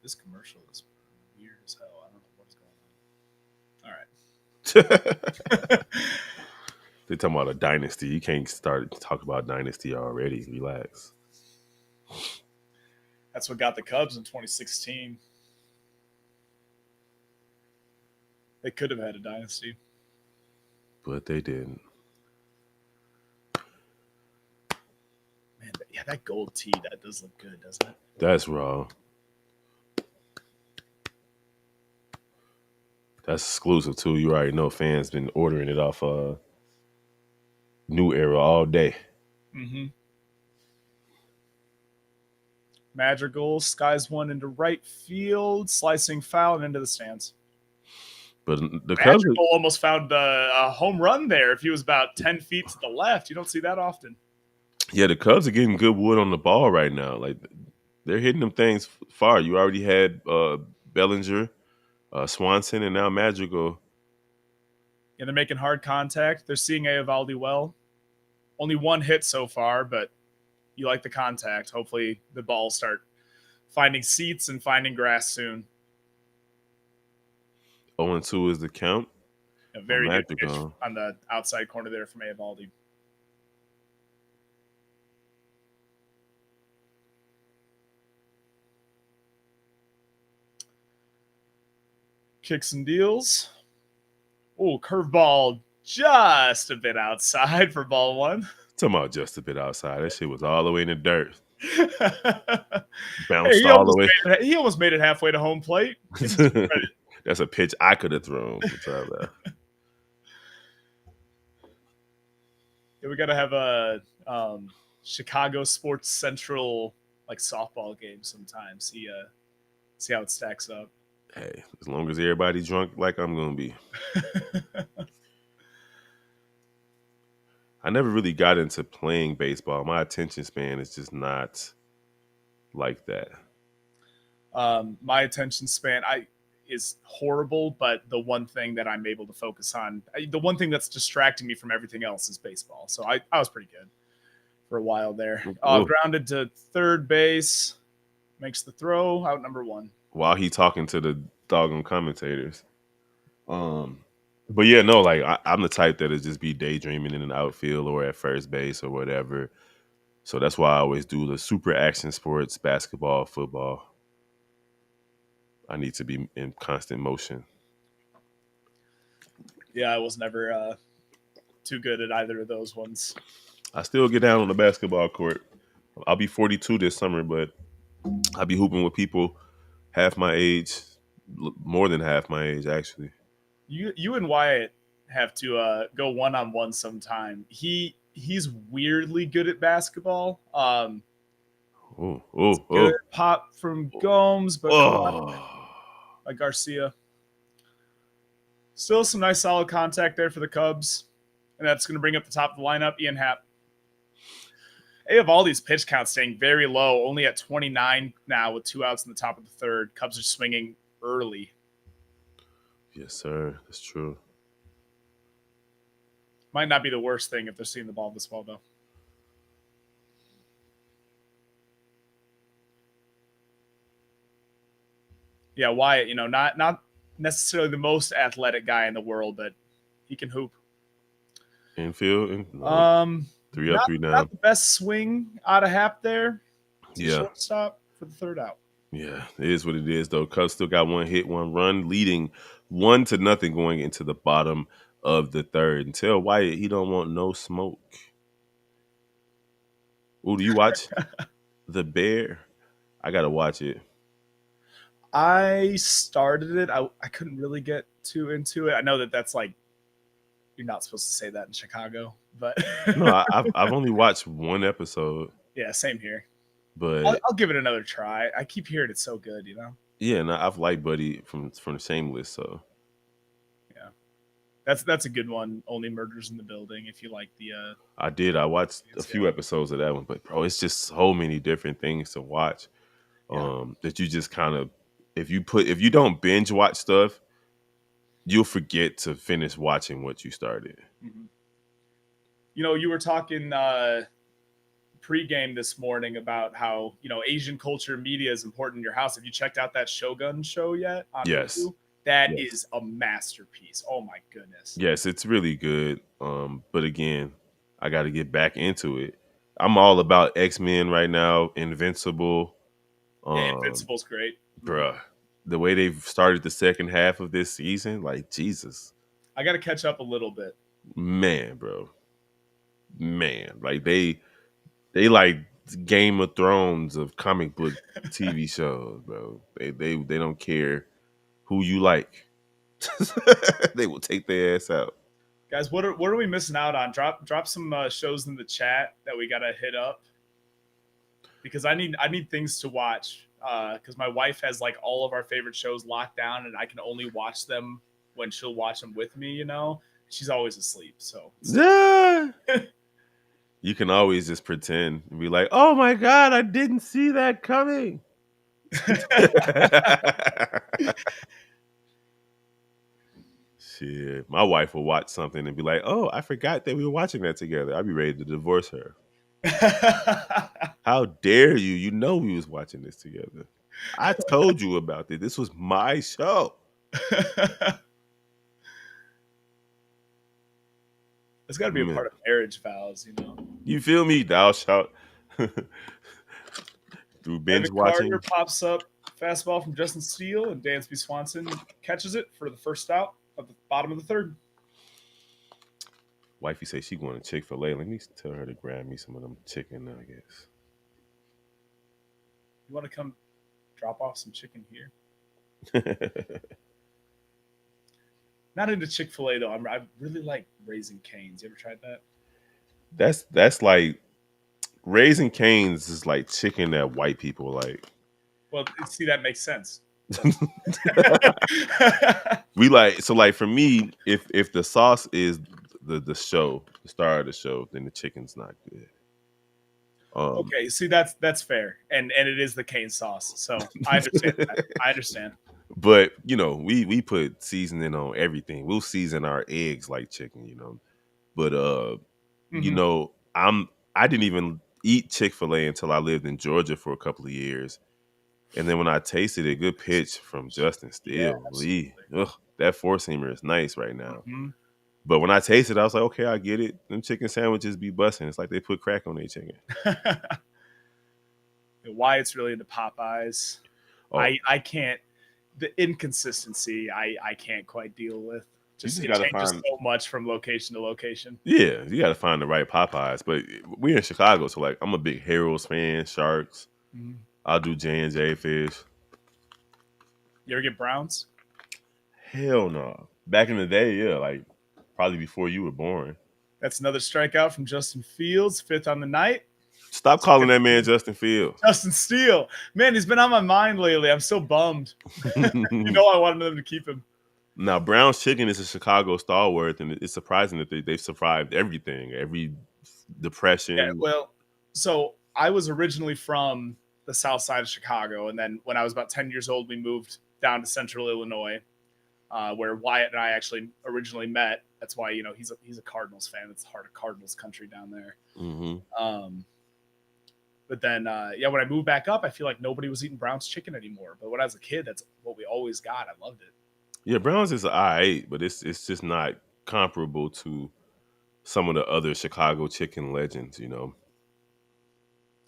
This commercial is weird as hell. I don't know what is going on. All right.
They're talking about a dynasty. You can't start to talk about dynasty already. Relax.
That's what got the Cubs in 2016. They could have had a dynasty.
But they didn't.
Man, yeah, that gold tee, that does look good, doesn't it?
That's raw. That's exclusive too. You already know fans been ordering it off New Era all day.
Mm-hmm. Madrigal skies one into right field, slicing foul and into the stands.
But the Cubs,
Madrigal almost found a home run there. If he was about 10 feet to the left, you don't see that often.
yeah, the Cubs are getting good wood on the ball right now. Like they're hitting them things far. You already had Bellinger, Swanson, and now Madrigal.
Yeah, they're making hard contact. They're seeing Eovaldi well. Only 1 hit so far, but you like the contact. Hopefully the balls start finding seats and finding grass soon.
0-2 is the count.
A very good pitch
Madrigal.
on the outside corner there from Eovaldi. Kicks and deals. Oh, curveball just a bit outside for ball 1.
Talking about just a bit outside. That shit was all the way in the dirt.
Hey,
Bounced all the way.
he almost made it halfway to home plate.
That's a pitch I could have thrown.
Yeah, we got to have a Chicago Sports Central like softball game sometime. See how it stacks up.
Hey, as long as everybody's drunk like I'm gonna be. I never really got into playing baseball. My attention span is just not like that.
My attention span is horrible, but the one thing that I'm able to focus on, the one thing that's distracting me from everything else is baseball. So I was pretty good for a while there. Grounded to third base, makes the throw, out number 1.
While he talking to the doggone commentators. But yeah, no, like I'm the type that'll just be daydreaming in an outfield or at first base or whatever. So that's why I always do the super action sports, basketball, football. I need to be in constant motion.
Yeah, I was never too good at either of those ones.
I still get down on the basketball court. I'll be 42 this summer, but I'll be hooping with people half my age, more than half my age, actually.
You and Wyatt have to go 1-on-1 sometime. He's weirdly good at basketball. Good pop from Gomes, but like Garcia. Still some nice solid contact there for the Cubs. And that's going to bring up the top of the lineup, Ian Happ. Eovaldi's pitch count staying very low, only at 29 now with 2 outs in the top of the third. Cubs are swinging early.
Yes, sir. That's true.
Might not be the worst thing if they're seeing the ball this well, though. Yeah, Wyatt, not necessarily the most athletic guy in the world, but he can hoop.
Infield, no,
Um,
three up,
not
three
not
down.
the best swing out of Hap there to
Yeah,
shortstop for the third out.
yeah, it is what it is though. Cubs still got one hit, one run, leading 1-0 going into the bottom of the third. And tell Wyatt he don't want no smoke. Oh, do you watch The Bear? I gotta watch it.
I started it. I couldn't really get too into it. I know that that's like you're not supposed to say that in Chicago, but
No, I've only watched one episode,
yeah, same here. I'll,
but
I'll give it another try. I keep hearing it's so good, you know.
yeah, and I've liked Buddy from the same list. So
Yeah, that's a good one. Only Murders in the Building. If you like the
I did. I watched a
yeah,
few episodes of that one, but bro, it's just so many different things to watch.
yeah.
That you just kind of if you don't binge watch stuff, you'll forget to finish watching what you started.
Mhm. You know, you were talking pregame this morning about how Asian culture media is important in your house. Have you checked out that Shogun show yet on
Yes.
Hulu? That
Yes.
is a masterpiece. Oh my goodness.
Yes, it's really good. But again, I got to get back into it. I'm all about X-Men right now, Invincible.
Yeah,
Um,
Invincible's great. Mhm.
bruh, the way they've started the second half of this season, like Jesus,
I got to catch up a little bit.
man, bro, man, like they like Game of Thrones of comic book TV shows, bro. They don't care who you like. They will take their ass out.
Guys, what are we missing out on? Drop some shows in the chat that we got to hit up because I need things to watch because my wife has like all of our favorite shows locked down and I can only watch them when she'll watch them with me. She's always asleep, so it's tough.
Yeah. You can always just pretend and be like, "Oh my god, I didn't see that coming." Shit, my wife will watch something and be like, "Oh, I forgot that we were watching that together." I'd be ready to divorce her. How dare you? You know we was watching this together. I told you about this. This was my show.
It's got to be a
Man,
part of marriage vows.
you feel me? Thou shalt through binge
Evan Carter
watching.
pops up fastball from Justin Steele, and Dansby Swanson catches it for the first out of the bottom of the third.
Wifey say she going to Chick-fil-A. Let me tell her to grab me some of them chicken nuggets.
You want to come drop off some chicken here? Not into Chick-fil-A though. I really like Raising Cane's. You ever tried that?
That's like Raising Cane's is like chicken that white people like.
Well, see, that makes sense.
We like so like for me, if the sauce is the star of the show, then the chicken's not good. Um,
Okay, see, that's fair, and it is the cane sauce, so I understand that. I understand.
but we put seasoning on everything. We'll season our eggs like chicken, But
Hmm.
I didn't even eat Chick-fil-A until I lived in Georgia for a couple of years. And then when I tasted it, good pitch from Justin
Yeah,
Steele.
absolutely.
Ugh, that four seamer is nice right now.
Hmm.
But when I tasted it, I was like, okay, I get it. Them chicken sandwiches be busting. It's like they put crack on their chicken.
Why it's really into Popeyes.
Oh,
I can't the inconsistency I can't quite deal with.
you
Just
just
it
gotta
changes
find
so much from location to location.
yeah, you gotta find the right Popeyes. But we're in Chicago, so like I'm a big Harold's fan, Sharks.
Mhm.
I'll do J&J fish.
You ever get Browns?
Hell no. Back in the day, yeah, like probably before you were born.
That's another strikeout from Justin Fields, fifth on the night.
Stop calling that man Justin Fields.
Justin Steele. Man, he's been on my mind lately. I'm so bummed. I wanted them to keep him.
Now, Brown's Chicken is a Chicago stalwart, and it's surprising that they've survived everything, every
Yeah,
depression.
well, so I was originally from the south side of Chicago, and then when I was about 10 years old, we moved down to central Illinois, where Wyatt and I actually originally met. That's why he's a Cardinals fan. It's the heart of Cardinals country down there.
Hmm.
Um, but then, when I moved back up, I feel like nobody was eating Brown's chicken anymore. But when I was a kid, that's what we always got. I loved it.
Yeah, Brown's is all right, but it's just not comparable to some of the other Chicago chicken legends. You know,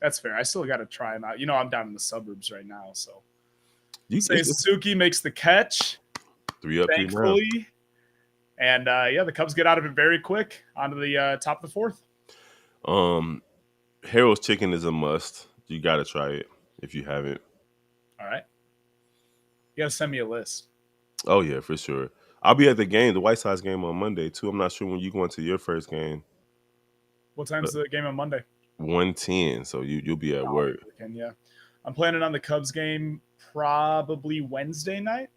That's fair. I still got to try them out. You know, I'm down in the suburbs right now, so say
it's
Suzuki makes the catch,
3 up, 3 down.
thankfully, and yeah, the Cubs get out of it very quick onto the top of the fourth.
Um, Harold's Chicken is a must. You got to try it if you haven't.
All right, you got to send me a list.
Oh yeah, for sure. I'll be at the game, the White Sox game on Monday too. I'm not sure when you going to your first game.
What time's
But
the game on Monday?
1:10, so you'll be at
Oh,
work.
weekend, yeah. I'm planning on the Cubs game probably Wednesday night.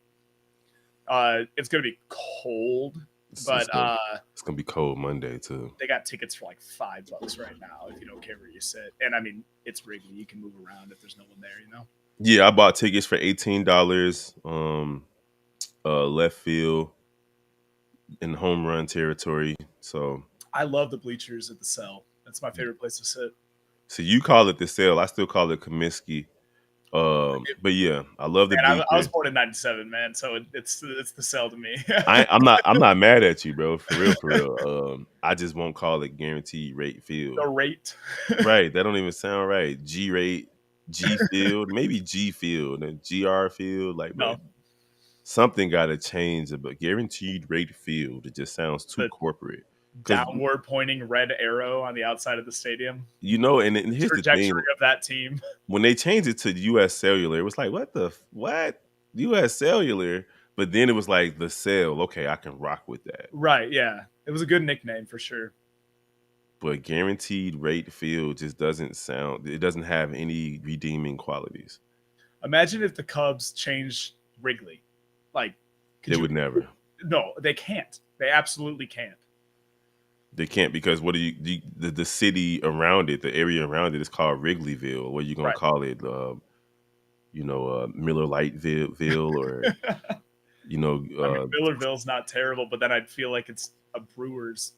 It's gonna be cold,
It's, it's
but
gonna it's gonna be cold Monday too.
they got tickets for like $5 right now if you don't care where you sit. And I mean, it's Wrigley; you can move around if there's no one there. You know.
Yeah, I bought tickets for $18. Left field in home run territory. So
I love the bleachers at the Cell. That's my favorite place to sit.
you call it the sale. I still call it Comiskey. But yeah, I love the
And I was
bleacher.
born in '97, man. So it's the Cell to me.
I'm not mad at you, bro. For real, for real. I just won't call it guaranteed rate
The
field.
rate.
Right. That don't even sound right. G rate, G field, maybe G field and GR field. Like, bro,
No,
something gotta change. But guaranteed rate field, it just sounds too
the
corporate. Because
downward pointing red arrow on the outside of the stadium.
and here's the
Trajectory
thing:
of that team.
when they changed it to US Cellular, it was like, what? US Cellular. But then it was like the cell. Okay, I can rock with that.
Right, yeah. It was a good nickname for sure.
But guaranteed rate field just doesn't sound. It doesn't have any redeeming qualities.
Imagine if the Cubs changed Wrigley. Like, could
They
you?
would never.
No, they can't. They absolutely can't.
They can't because what do the city around it, the area around it is called Wrigleyville. What are you gonna
Right.
call it? Miller Lightville or you know,
I mean, Millerville's not terrible, but then I'd feel like it's a Brewers,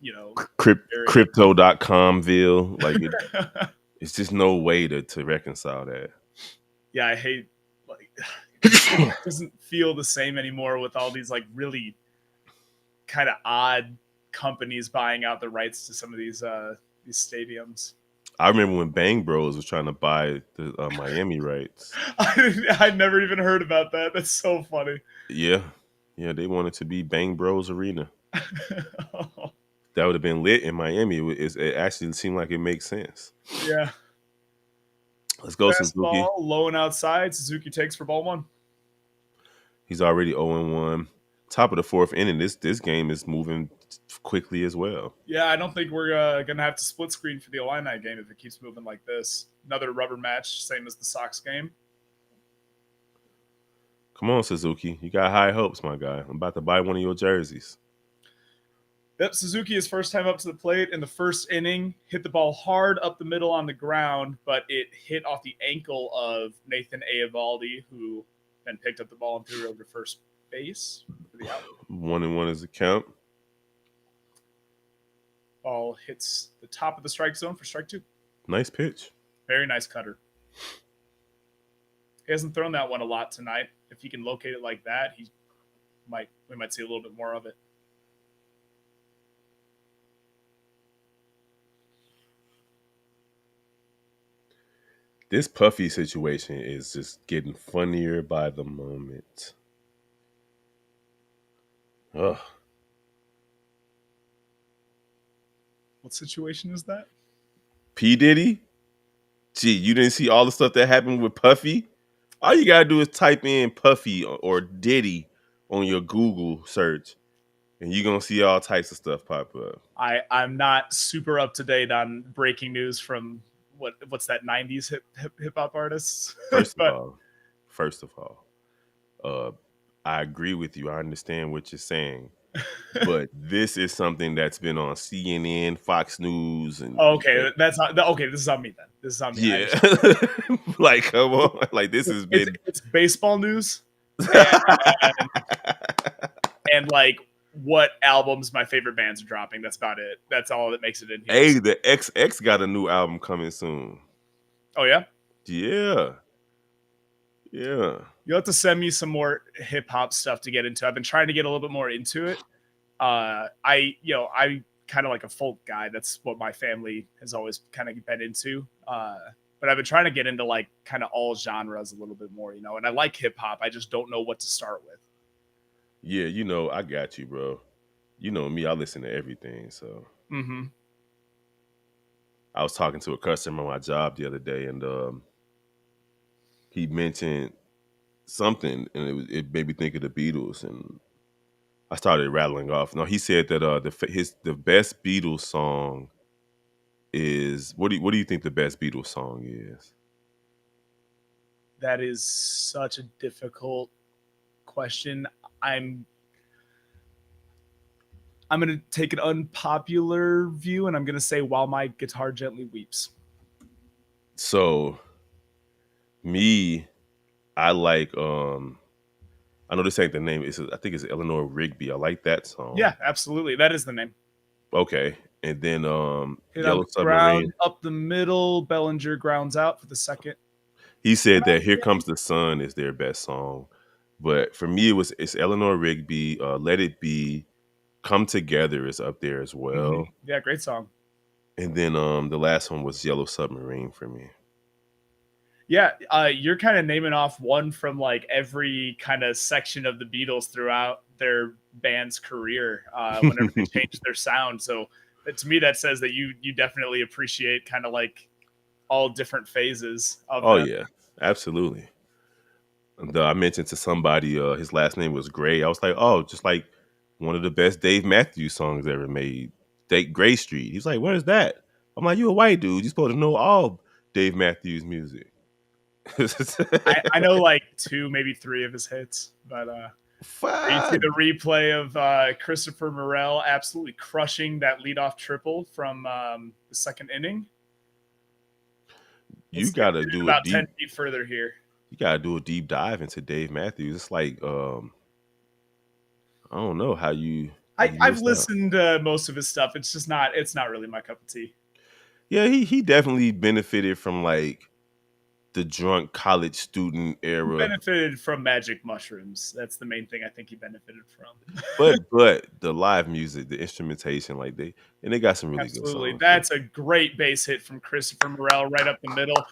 area.
crypto.comville. Like it's just no way to reconcile that.
Yeah, I hate like it doesn't feel the same anymore with all these like really kind of odd companies buying out the rights to some of these stadiums.
I remember when Bang Bros was trying to buy the Miami rights.
I never even heard about that. That's so funny.
Yeah, yeah, they wanted to be Bang Bros Arena. That would have been lit in Miami. It actually seemed like it makes sense.
Yeah.
Let's go, Suzuki.
Fastball, low and outside. Suzuki takes for ball one.
He's already 0-1. Top of the fourth inning. This game is moving quickly as well.
Yeah, I don't think we're gonna have to split screen for the Illini game if it keeps moving like this. Another rubber match, same as the Sox game.
Come on, Suzuki. You got high hopes, my guy. I'm about to buy one of your jerseys.
Yep, Suzuki is first time up to the plate in the first inning. Hit the ball hard up the middle on the ground, but it hit off the ankle of Nathan Eovaldi, who then picked up the ball and threw it over to first base for the out.
1-1 is the count.
Ball hits the top of the strike zone for strike two.
Nice pitch.
Very nice cutter. He hasn't thrown that one a lot tonight. If he can locate it like that, we might see a little bit more of it.
This Puffy situation is just getting funnier by the moment. Ugh.
What situation is that?
P. Diddy? Gee, you didn't see all the stuff that happened with Puffy? All you gotta do is type in Puffy or Diddy on your Google search, and you're gonna see all types of stuff pop up.
I'm not super up to date on breaking news from what's that 90s hip hop artists.
First of
But
all, first of all, I agree with you. I understand what you're saying, but this is something that's been on CNN, Fox News, and
okay, that's not okay. This is on me then. This is on me.
yeah, like come on, like this has been.
It's baseball news, and, and like what albums my favorite bands are dropping. That's about it. That's all that makes it in here.
Hey, the XX got a new album coming soon.
Oh yeah,
Yeah, yeah.
you'll have to send me some more hip hop stuff to get into. I've been trying to get a little bit more into it. I kind of like a folk guy. That's what my family has always kind of been into. But I've been trying to get into like kind of all genres a little bit more, you know. And I like hip hop. I just don't know what to start with.
Yeah, I got you, bro. You know me, I listen to everything. So
Mm-hmm.
I was talking to a customer on my job the other day, and he mentioned something, and it made me think of the Beatles, and I started rattling off. No, he said that the best Beatles song is what do you think the best Beatles song is?
That is such a difficult question. I'm I'm gonna take an unpopular view, and I'm gonna say "While My Guitar Gently Weeps."
So me, I like I know this ain't the name. I think it's Eleanor Rigby. I like that song.
Yeah, absolutely. That is the name.
Okay, and then
Hit on
Yellow
the ground,
Submarine.
up the middle. Bellinger grounds out for the second.
He said that Here Comes the Sun is their best song. But for me, it's Eleanor Rigby, Let It Be, Come Together is up there as
Mm-hmm.
well.
Yeah, great song.
And then the last one was Yellow Submarine for me.
Yeah, you're kind of naming off one from like every kind of section of the Beatles throughout their band's career. Whenever they changed their sound, so to me that says that you definitely appreciate kind of like all different phases of
Oh
them.
yeah, absolutely. And I mentioned to somebody his last name was Gray. I was like, oh, just like one of the best Dave Matthews songs ever made. Gray Street. He's like, what is that? I'm like, you a white dude. You're supposed to know all Dave Matthews music.
I know like two, maybe three of his hits, but you see
Fuck.
the replay of Christopher Morel absolutely crushing that leadoff triple from the second inning.
You
Let's
gotta
get it
do a
about 10
deep
feet further here.
you gotta do a deep dive into Dave Matthews. It's like I don't know how you
I've
missed out.
listened most of his stuff. It's just not it's not really my cup of tea.
Yeah, he definitely benefited from like the drunk college student
He
era.
benefited from magic mushrooms. That's the main thing I think he benefited from.
But the live music, the instrumentation, like they got some really good
Absolutely.
songs too.
That's a great base hit from Christopher Morel right up the middle.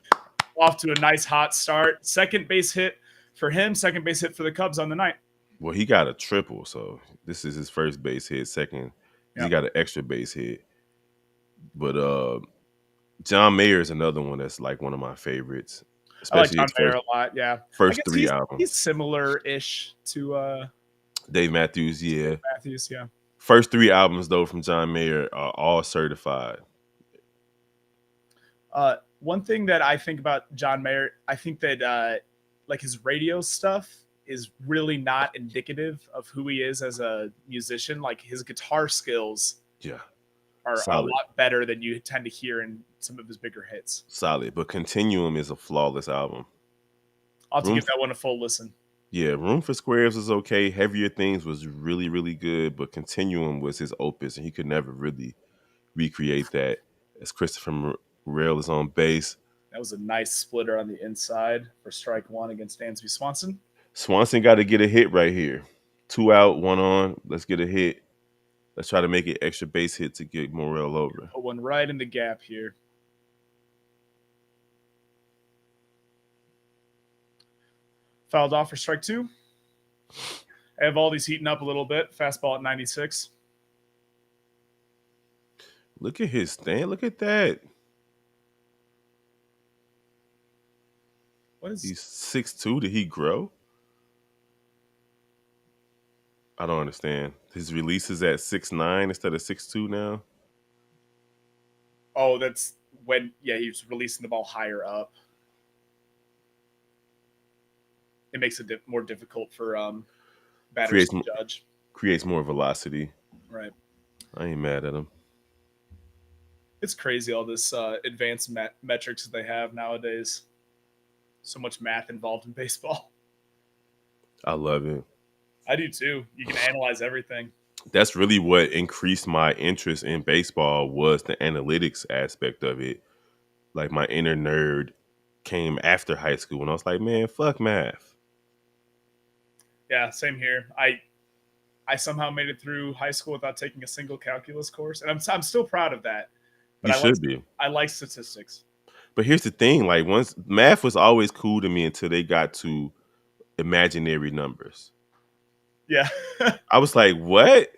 Off to a nice hot start. Second base hit for him, second base hit for the Cubs on the night.
Well, he got a triple, so this is his first base hit. Second, he
Yeah.
got an extra base hit. But John Mayer is another one that's like one of my favorites,
I like
especially
John
his
Mayer a lot. Yeah. I
first
guess
three
he's
albums.
similar-ish to
Dave Matthews, yeah.
Matthews, yeah.
First three albums though from John Mayer are all certified.
One thing that I think about John Mayer, I think that like his radio stuff is really not indicative of who he is as a musician. Like his guitar skills
Yeah,
are a
solid,
lot better than you tend to hear in some of his bigger hits.
solid. But Continuum is a flawless album.
I'll have to
Room,
give that one a full listen.
yeah, Room for Squares was okay. Heavier Things was really, really good, but Continuum was his opus, and he could never really recreate that. As Christopher Rail is on bass,
That was a nice splitter on the inside for strike one against Dansby Swanson.
Swanson got to get a hit right here. 2 out, 1 on. Let's get a hit. Let's try to make it extra base hit to get Morel over.
Put one right in the gap here. Fouled off for strike two. I have all these heating up a little bit. Fastball at 96.
Look at his stand. Look at that.
What is
He's 6'2". Did he grow? I don't understand. His release is at 6'9" instead of 6'2" now.
Oh, that's when he was releasing the ball higher up. It makes it more difficult for batters
Creates
to judge.
creates more velocity.
Right.
I ain't mad at him.
It's crazy all this advanced metrics that they have nowadays. So much math involved in baseball.
I love it.
I do too. You can analyze everything.
That's really what increased my interest in baseball was the analytics aspect of it. Like my inner nerd came after high school and I was like, man, fuck math.
Yeah, same here. I somehow made it through high school without taking a single calculus course, and I'm still proud of that. But
You should be.
I like statistics.
But here's the thing: like once math was always cool to me until they got to imaginary numbers.
Yeah.
I was like, what?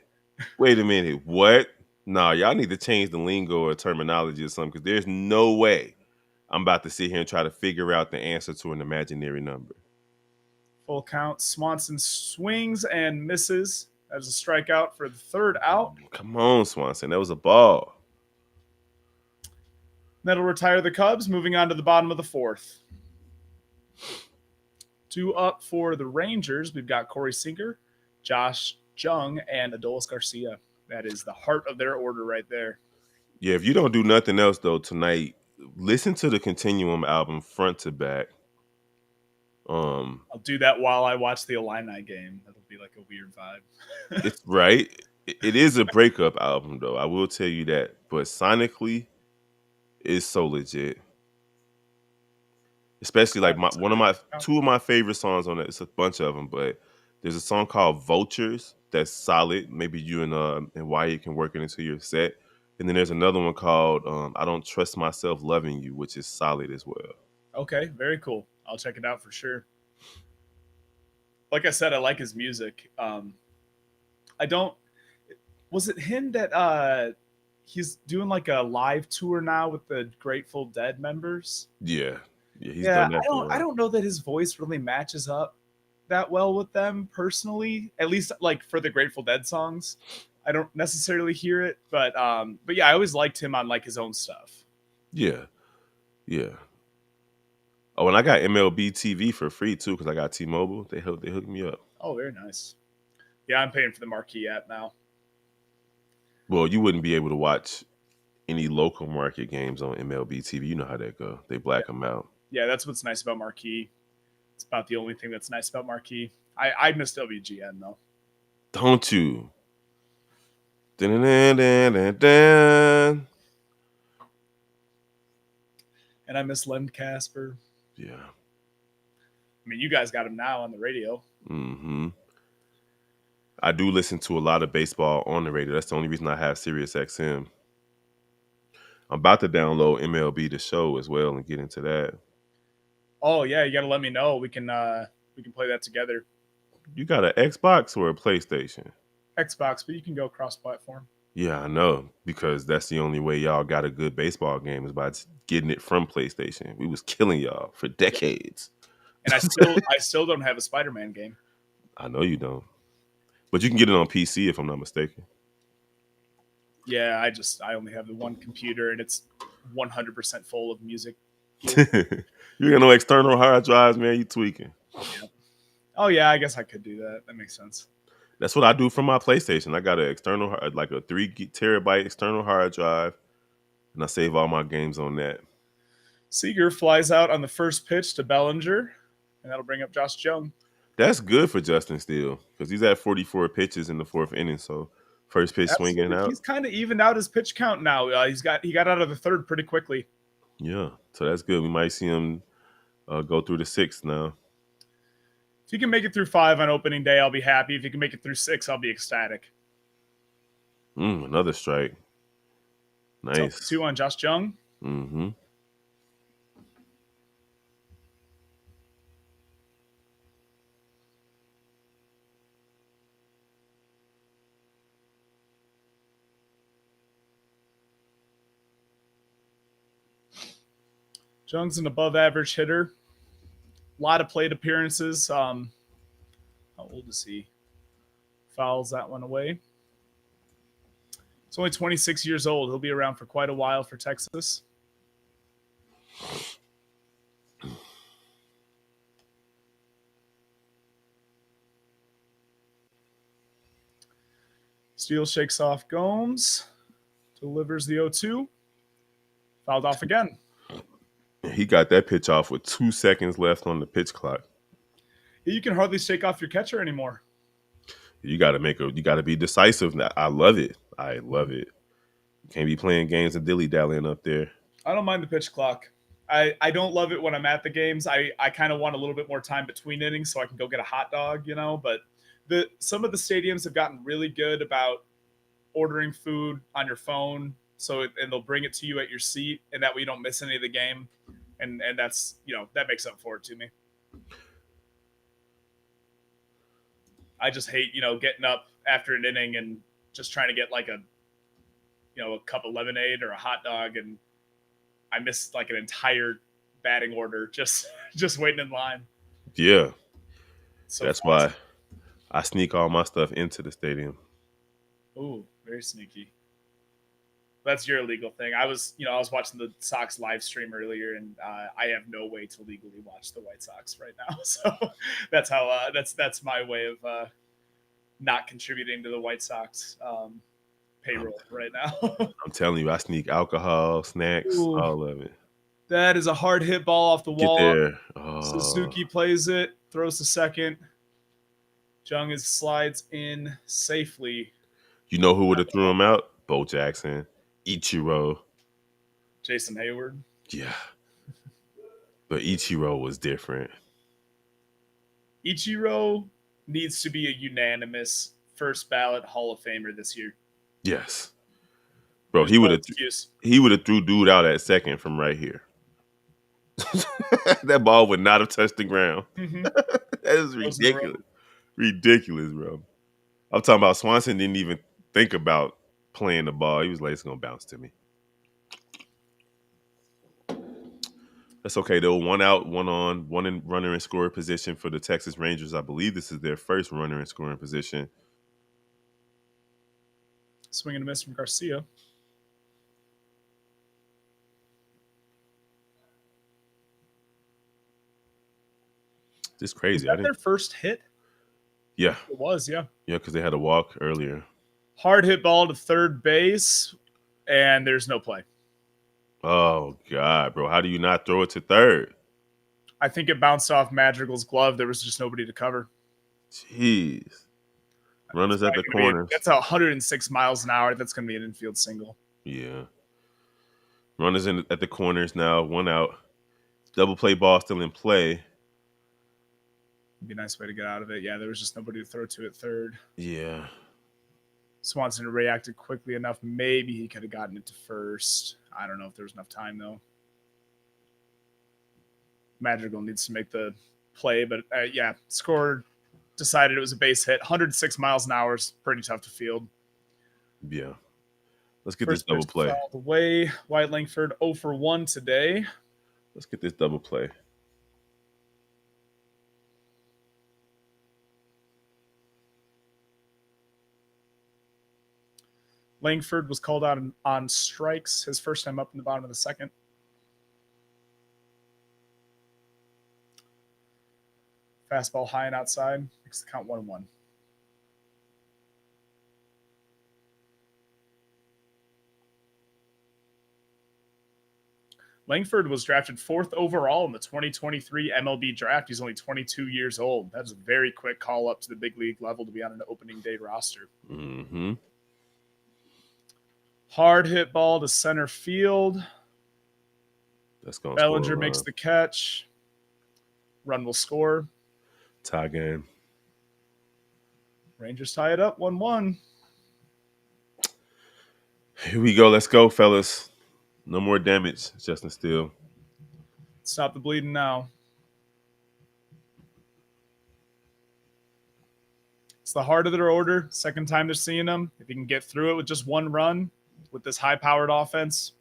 Wait a minute, what? Nah, y'all need to change the lingo or terminology or something because there's no way I'm about to sit here and try to figure out the answer to an imaginary number.
Full count. Swanson swings and misses. That is a strikeout for the third out.
Come on, Swanson. That was a ball.
That'll retire the Cubs. Moving on to the bottom of the fourth. Two up for the Rangers. We've got Corey Sinker, Josh Jung, and Adolis Garcia. That is the heart of their order right there.
Yeah, if you don't do nothing else though tonight, listen to the Continuum album front to back.
I'll do that while I watch the Illini game. That'll be like a weird vibe.
It's right. It is a breakup album though. I will tell you that. But sonically, it's so legit. Especially like two of my favorite songs on it. It's a bunch of them, but there's a song called Vultures that's solid. Maybe you and Wyatt can work it into your set. And then there's another one called I Don't Trust Myself Loving You, which is solid as well.
Okay, very cool. I'll check it out for sure. Like I said, I like his music. I don't. Was it him that he's doing like a live tour now with the Grateful Dead members?
Yeah, he's done that.
I don't know that his voice really matches up that well with them personally. At least like for the Grateful Dead songs, I don't necessarily hear it, but yeah, I always liked him on like his own stuff.
Yeah. Oh, and I got MLB TV for free too because I got T-Mobile. They hooked me up.
Oh, very nice. Yeah, I'm paying for the Marquee app now.
Well, you wouldn't be able to watch any local market games on MLB TV. You know how that go. They black them out.
Yeah, that's what's nice about Marquee. It's about the only thing that's nice about Marquee. I miss WGN though.
Don't you? Dun-dun-dun-dun-dun.
And I miss Len Casper.
Yeah.
I mean, you guys got him now on the radio.
Mm-hmm. I do listen to a lot of baseball on the radio. That's the only reason I have Sirius XM. I'm about to download MLB The Show as well and get into that.
Oh yeah, you got to let me know. We can play that together.
You got an Xbox or a PlayStation?
Xbox, but you can go cross-platform.
Yeah, I know, because that's the only way y'all got a good baseball game is by getting it from PlayStation. We was killing y'all for decades.
And I still don't have a Spider-Man game.
I know you don't. But you can get it on PC if I'm not mistaken.
Yeah, I only have the one computer and it's 100% full of music.
You got no external hard drives, man. You tweaking.
Yeah. Oh yeah, I guess I could do that. That makes sense.
That's what I do from my PlayStation. I got an external, like a 3 terabyte external hard drive, and I save all my games on that.
Seager flies out on the first pitch to Bellinger, and that'll bring up Josh Jung.
That's good for Justin Steele because he's at 44 pitches in the fourth inning. So first pitch swinging out.
He's kind of evened out his pitch count now. He got out of the third pretty quickly.
Yeah, so that's good. We might see him go through the sixth now.
If you can make it through 5 on opening day, I'll be happy. If you can make it through 6, I'll be ecstatic.
Another strike. Nice.
2 on Josh Jung.
Mm-hmm.
Jung's an above-average hitter. A lot of plate appearances. How old is he? Fouls that one away. He's only 26 years old. He'll be around for quite a while for Texas. Steele shakes off Gomes. Delivers the 0-2. Fouled off again.
He got that pitch off with 2 seconds left on the pitch clock.
You can hardly shake off your catcher anymore.
You got to be decisive. I love it. You can't be playing games and dilly-dallying up there.
I don't mind the pitch clock. I don't love it when I'm at the games. I kind of want a little bit more time between innings so I can go get a hot dog, but some of the stadiums have gotten really good about ordering food on your phone, and they'll bring it to you at your seat, and that way you don't miss any of the game, and that's that makes up for it to me. I just hate getting up after an inning and just trying to get like a cup of lemonade or a hot dog, and I missed like an entire batting order just waiting in line.
Yeah,
So
that's
fast.
why I sneak all my stuff into the stadium.
Ooh, very sneaky. That's your illegal thing. I was watching the Sox live stream earlier, and I have no way to legally watch the White Sox right now. So that's how that's my way of not contributing to the White Sox
I'm,
payroll right now.
I'm telling you, I sneak alcohol, snacks,
Ooh,
all of it.
that is a hard hit ball off the
Get
wall.
there.
Suzuki plays it, throws to second. Jung is slides in safely.
You know who would have threw him out? Bo Jackson, Ichiro.
Jason Hayward.
Yeah, but Ichiro was different.
Ichiro needs to be a unanimous first ballot Hall of Famer this year.
Yes, bro.
There's no excuse.
He would have threw dude out at second from right here. That ball would not have touched the ground.
Mm-hmm.
That is ridiculous. Ridiculous, bro. I'm talking about Swanson didn't even think about playing the ball. He was like, it's gonna bounce to me. That's okay though. One out, one on, one in runner in scoring position for the Texas Rangers. I believe this is their first runner in scoring position.
Swing and a miss from Garcia.
Just crazy.
Was that their first hit?
Yeah.
It was, yeah.
Yeah, because they had a walk earlier.
Hard hit ball to third base, and there's no play.
Oh God, bro. How do you not throw it to third?
I think it bounced off Madrigal's glove. There was just nobody to cover.
Jeez. Runners at the corners.
That's 106 miles an hour. That's going to be an infield single.
Yeah. Runners at the corners now. One out. Double play ball still in play.
It'd be a nice way to get out of it. Yeah, there was just nobody to throw to at third.
Yeah.
Swanson reacted quickly enough. Maybe he could have gotten it to first. I don't know if there was enough time, though. Madrigal needs to make the play, but yeah, scored, decided it was a base hit. 106 miles an hour is pretty tough to field.
Yeah. Let's get
First
this double play.
Fouled away. Wyatt Langford 0 for 1 today.
Let's get this double play.
Langford was called out on strikes his first time up in the bottom of the second. Fastball high and outside. Makes the count 1-1. Langford was drafted 4th overall in the 2023 MLB draft. He's only 22 years old. That's a very quick call up to the big league level to be on an opening day roster.
Mm-hmm.
Hard hit ball to center field.
That's going.
Bellinger makes the catch. Run will score.
Tie game.
Rangers tie it up 1-1.
Here we go. Let's go, fellas. No more damage, Justin Steele.
Stop the bleeding now. It's the heart of their order. Second time they're seeing them. If you can get through it with just one run with this high-powered offense,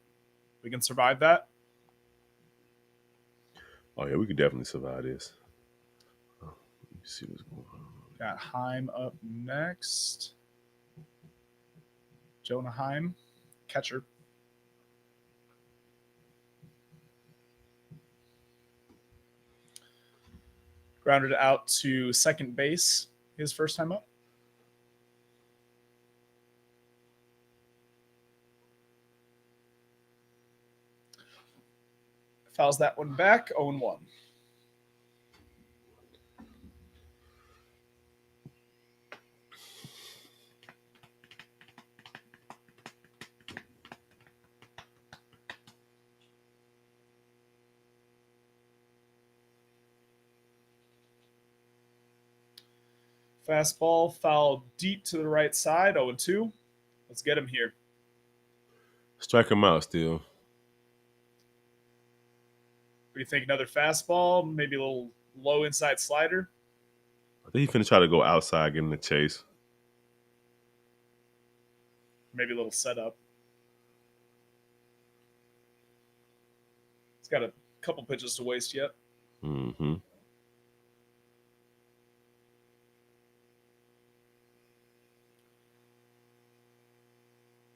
we can survive that.
Oh, yeah, we could definitely survive this. Let me see what's going on.
Got Heim up next. Jonah Heim, catcher. Grounded out to second base his first time up. Fouls that one back, 0-1. Fastball fouled deep to the right side, 0-2. Let's get him here.
Strike him out still.
What do you think? Another fastball, maybe a little low inside slider,
I think he's finna try to go outside, get in the chase.
maybe a little setup. He's got a couple pitches to waste yet.
Mm-hmm.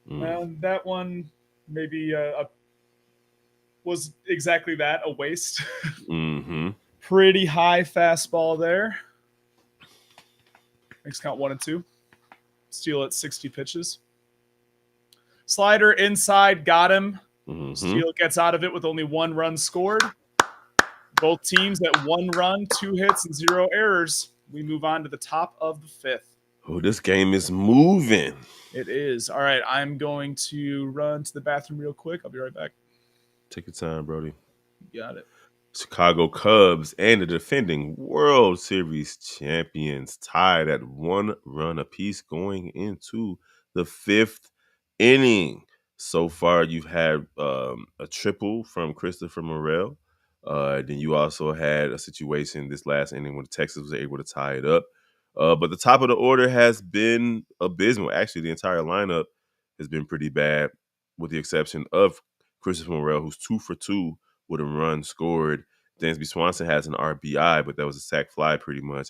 And that one maybe was exactly that, a waste.
Mm-hmm.
Pretty high fastball there. Makes count 1-2. Steal at 60 pitches. Slider inside, got him.
Mm-hmm.
Steele gets out of it with only 1 run scored. Both teams at 1 run, 2 hits, and 0 errors. We move on to the top of the 5th.
Oh, this game is moving.
It is. All right, I'm going to run to the bathroom real quick. I'll be right back.
Take your time, Brody.
You got it.
Chicago Cubs and the defending World Series champions tied at 1 run apiece going into the 5th inning. So far, you've had a triple from Christopher Morel. Then you also had a situation this last inning when Texas was able to tie it up. But the top of the order has been abysmal. Actually, the entire lineup has been pretty bad, with the exception of Christopher Morel, who's 2 for 2 with a run scored. Dansby Swanson has an RBI, but that was a sac fly pretty much.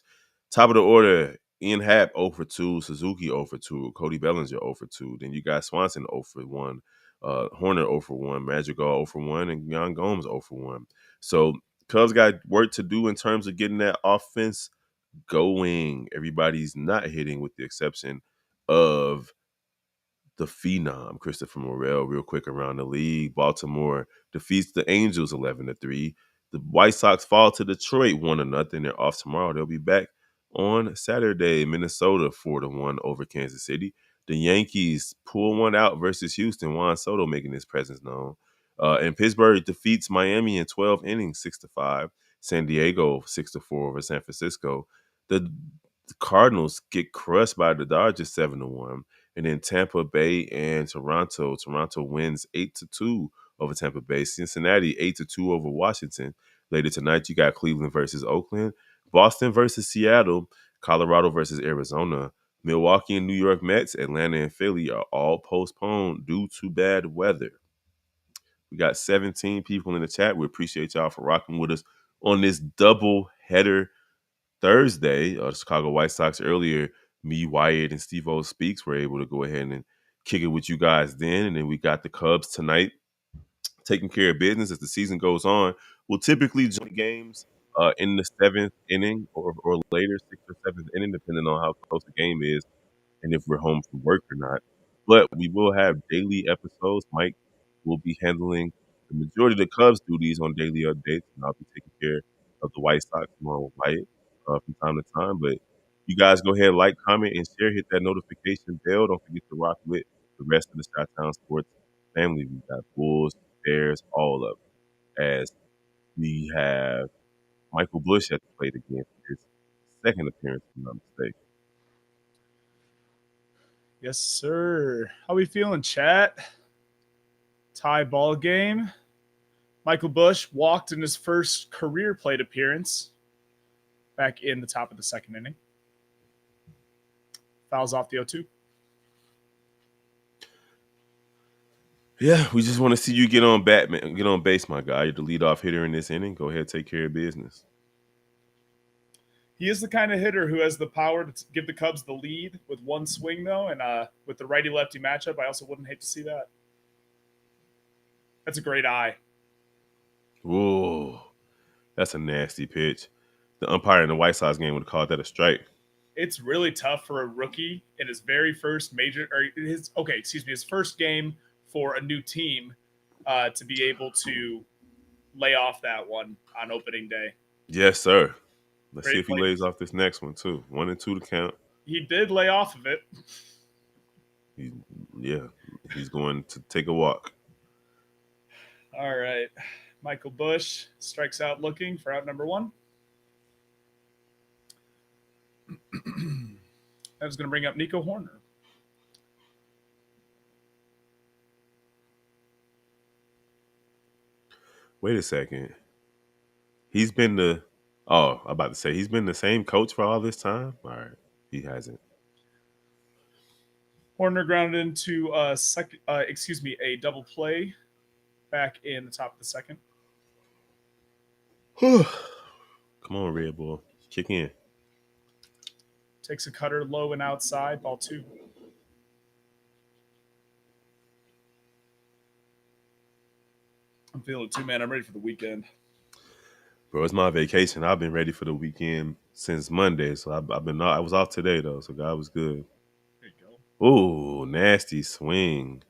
Top of the order, Ian Happ 0 for 2, Suzuki 0 for 2, Cody Bellinger 0 for 2. Then you got Swanson 0 for 1, Horner 0 for 1, Madrigal 0 for 1, and Yan Gomes 0 for 1. So Cubs got work to do in terms of getting that offense going. Everybody's not hitting with the exception of the phenom Christopher Morel real quick around the league. Baltimore defeats the Angels 11-3. The White Sox fall to Detroit 1-0. They're off tomorrow. They'll be back on Saturday. Minnesota 4-1 over Kansas City. The Yankees pull one out versus Houston. Juan Soto making his presence known. And Pittsburgh defeats Miami in 12 innings 6-5. San Diego 6-4 over San Francisco. The Cardinals get crushed by the Dodgers 7-1. And then Tampa Bay and Toronto. Toronto wins 8-2 over Tampa Bay. Cincinnati 8-2 over Washington. Later tonight, you got Cleveland versus Oakland, Boston versus Seattle, Colorado versus Arizona, Milwaukee and New York Mets, Atlanta and Philly are all postponed due to bad weather. We got 17 people in the chat. We appreciate y'all for rocking with us on this double header Thursday. The Chicago White Sox earlier, me, Wyatt, and Steve-O Speaks were able to go ahead and kick it with you guys then. And then we got the Cubs tonight taking care of business as the season goes on. We'll typically join games in the 7th inning or later, 6th or 7th inning, depending on how close the game is and if we're home from work or not. But we will have daily episodes. Mike will be handling the majority of the Cubs duties on daily updates, and I'll be taking care of the White Sox along with Wyatt from time to time. But you guys go ahead, like, comment, and share. Hit that notification bell. Don't forget to rock with the rest of the Chi-Town Sports family. We got Bulls, Bears, all of them. As we have Michael Bush at the plate again for his second appearance, if I'm not mistaken.
Yes, sir. How we feeling, chat? Tie ball game. Michael Bush walked in his first career plate appearance back in the top of the 2nd inning. Fouls off the 0-2.
Yeah, we just want to see you get on base, my guy. You're the leadoff hitter in this inning. Go ahead, take care of business.
He is the kind of hitter who has the power to give the Cubs the lead with one swing, though, and with the righty-lefty matchup, I also wouldn't hate to see that. That's a great eye.
Whoa, that's a nasty pitch. The umpire in the White Sox game would have called that a strike.
It's really tough for a rookie in his very first his first game for a new team to be able to lay off that one on opening day.
Yes, sir. Let's
Great
see if he
play.
lays off this next one too. 1-2 to count.
He did lay off of it.
He's going to take a walk.
All right. Michael Bush strikes out looking for out number 1. That was going to bring up Nico Horner.
Wait a second. He's been the oh, I'm about to say he's been the same coach for all this time. All right, he hasn't.
Horner grounded into a double play back in the top of the second.
Come on, Red Bull, kick in.
Takes a cutter low and outside, ball two. I'm feeling it too, man. I'm ready for the weekend.
Bro, it's my vacation. I've been ready for the weekend since Monday, so I've been. I was off today though, so God was good.
There you go.
Ooh, nasty swing.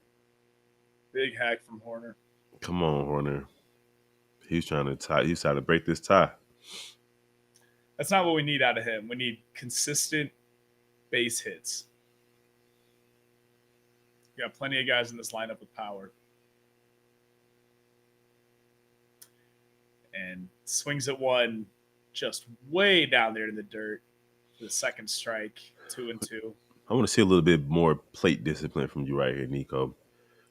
Big hack from Horner.
Come on, Horner. He's trying to tie. He's trying to break this tie.
That's not what we need out of him. We need consistent base hits. We got plenty of guys in this lineup with power. And swings at one just way down there in the dirt for the second strike, 2-2.
I want to see a little bit more plate discipline from you right here, Nico.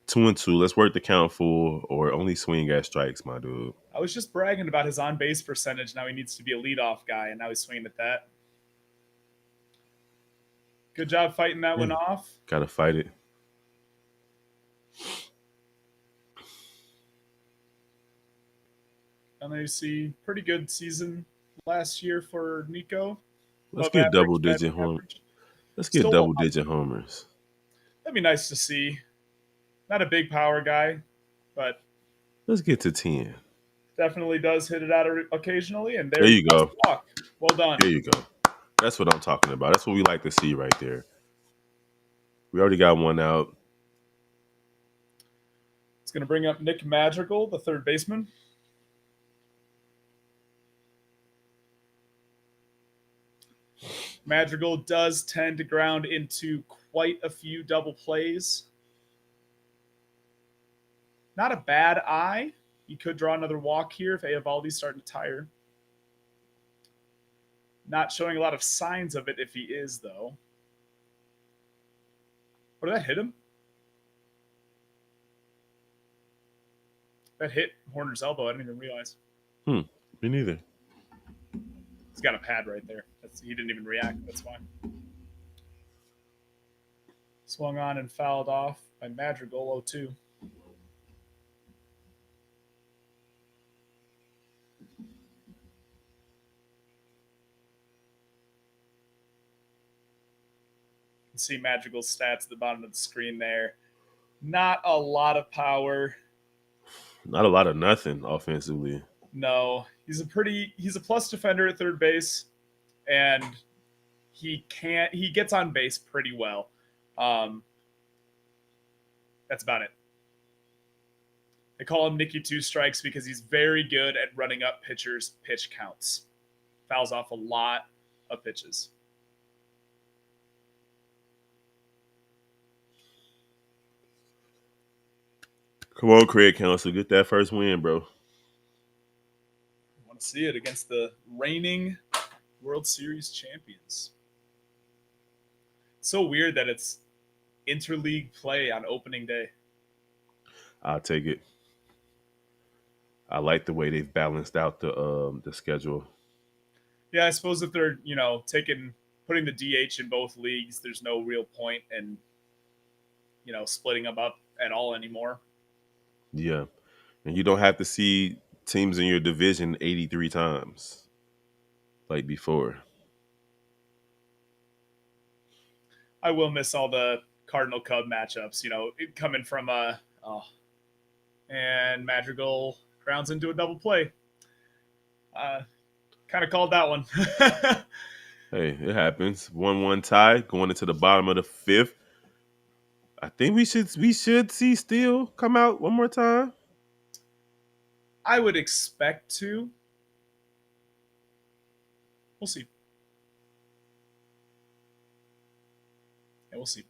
2-2. Let's work the count full or only swing at strikes, my dude.
I was just bragging about his on base percentage. Now he needs to be a leadoff guy, and now he's swinging at that. Good job fighting that one off.
Gotta fight it.
And then you see pretty good season last year for Nico.
Let's
Above
get
average,
double digit
batting
home.
average.
Let's get
Still
double digit homers.
That'd be nice to see. Not a big power guy, but
Let's get to 10.
definitely does hit it out occasionally. And
There you go.
Walk. Well done.
There you go. That's what I'm talking about. That's what we like to see right there. We already got one out.
It's going to bring up Nick Madrigal, the third baseman. Madrigal does tend to ground into quite a few double plays. Not a bad eye. He could draw another walk here if Eovaldi's starting to tire. Not showing a lot of signs of it if he is, though. What did that hit him? That hit Horner's elbow. I didn't even realize.
Me neither.
He's got a pad right there. He didn't even react. That's fine. Swung on and fouled off by Madrigal 0-2. You can see Madrigal's stats at the bottom of the screen there. Not a lot of power.
Not a lot of nothing offensively.
No, he's a plus defender at third base, and he gets on base pretty well. That's about it. They call him Nicky Two Strikes because he's very good at running up pitchers' pitch counts. Fouls off a lot of pitches.
Come on, Craig Council. Get that first win, bro.
I want to see it against the reigning World Series champions. It's so weird that it's interleague play on opening day.
I'll take it. I like the way they've balanced out the schedule.
Yeah, I suppose if they're putting the DH in both leagues, there's no real point in splitting them up at all anymore.
Yeah, and you don't have to see teams in your division 83 times like before.
I will miss all the Cardinal Cub matchups. Coming from and Madrigal grounds into a double play. Kind of called that one.
Hey, it happens. 1-1 tie going into the bottom of the fifth. I think we should see Steele come out one more time.
I would expect to. We'll see. Yeah, we'll see.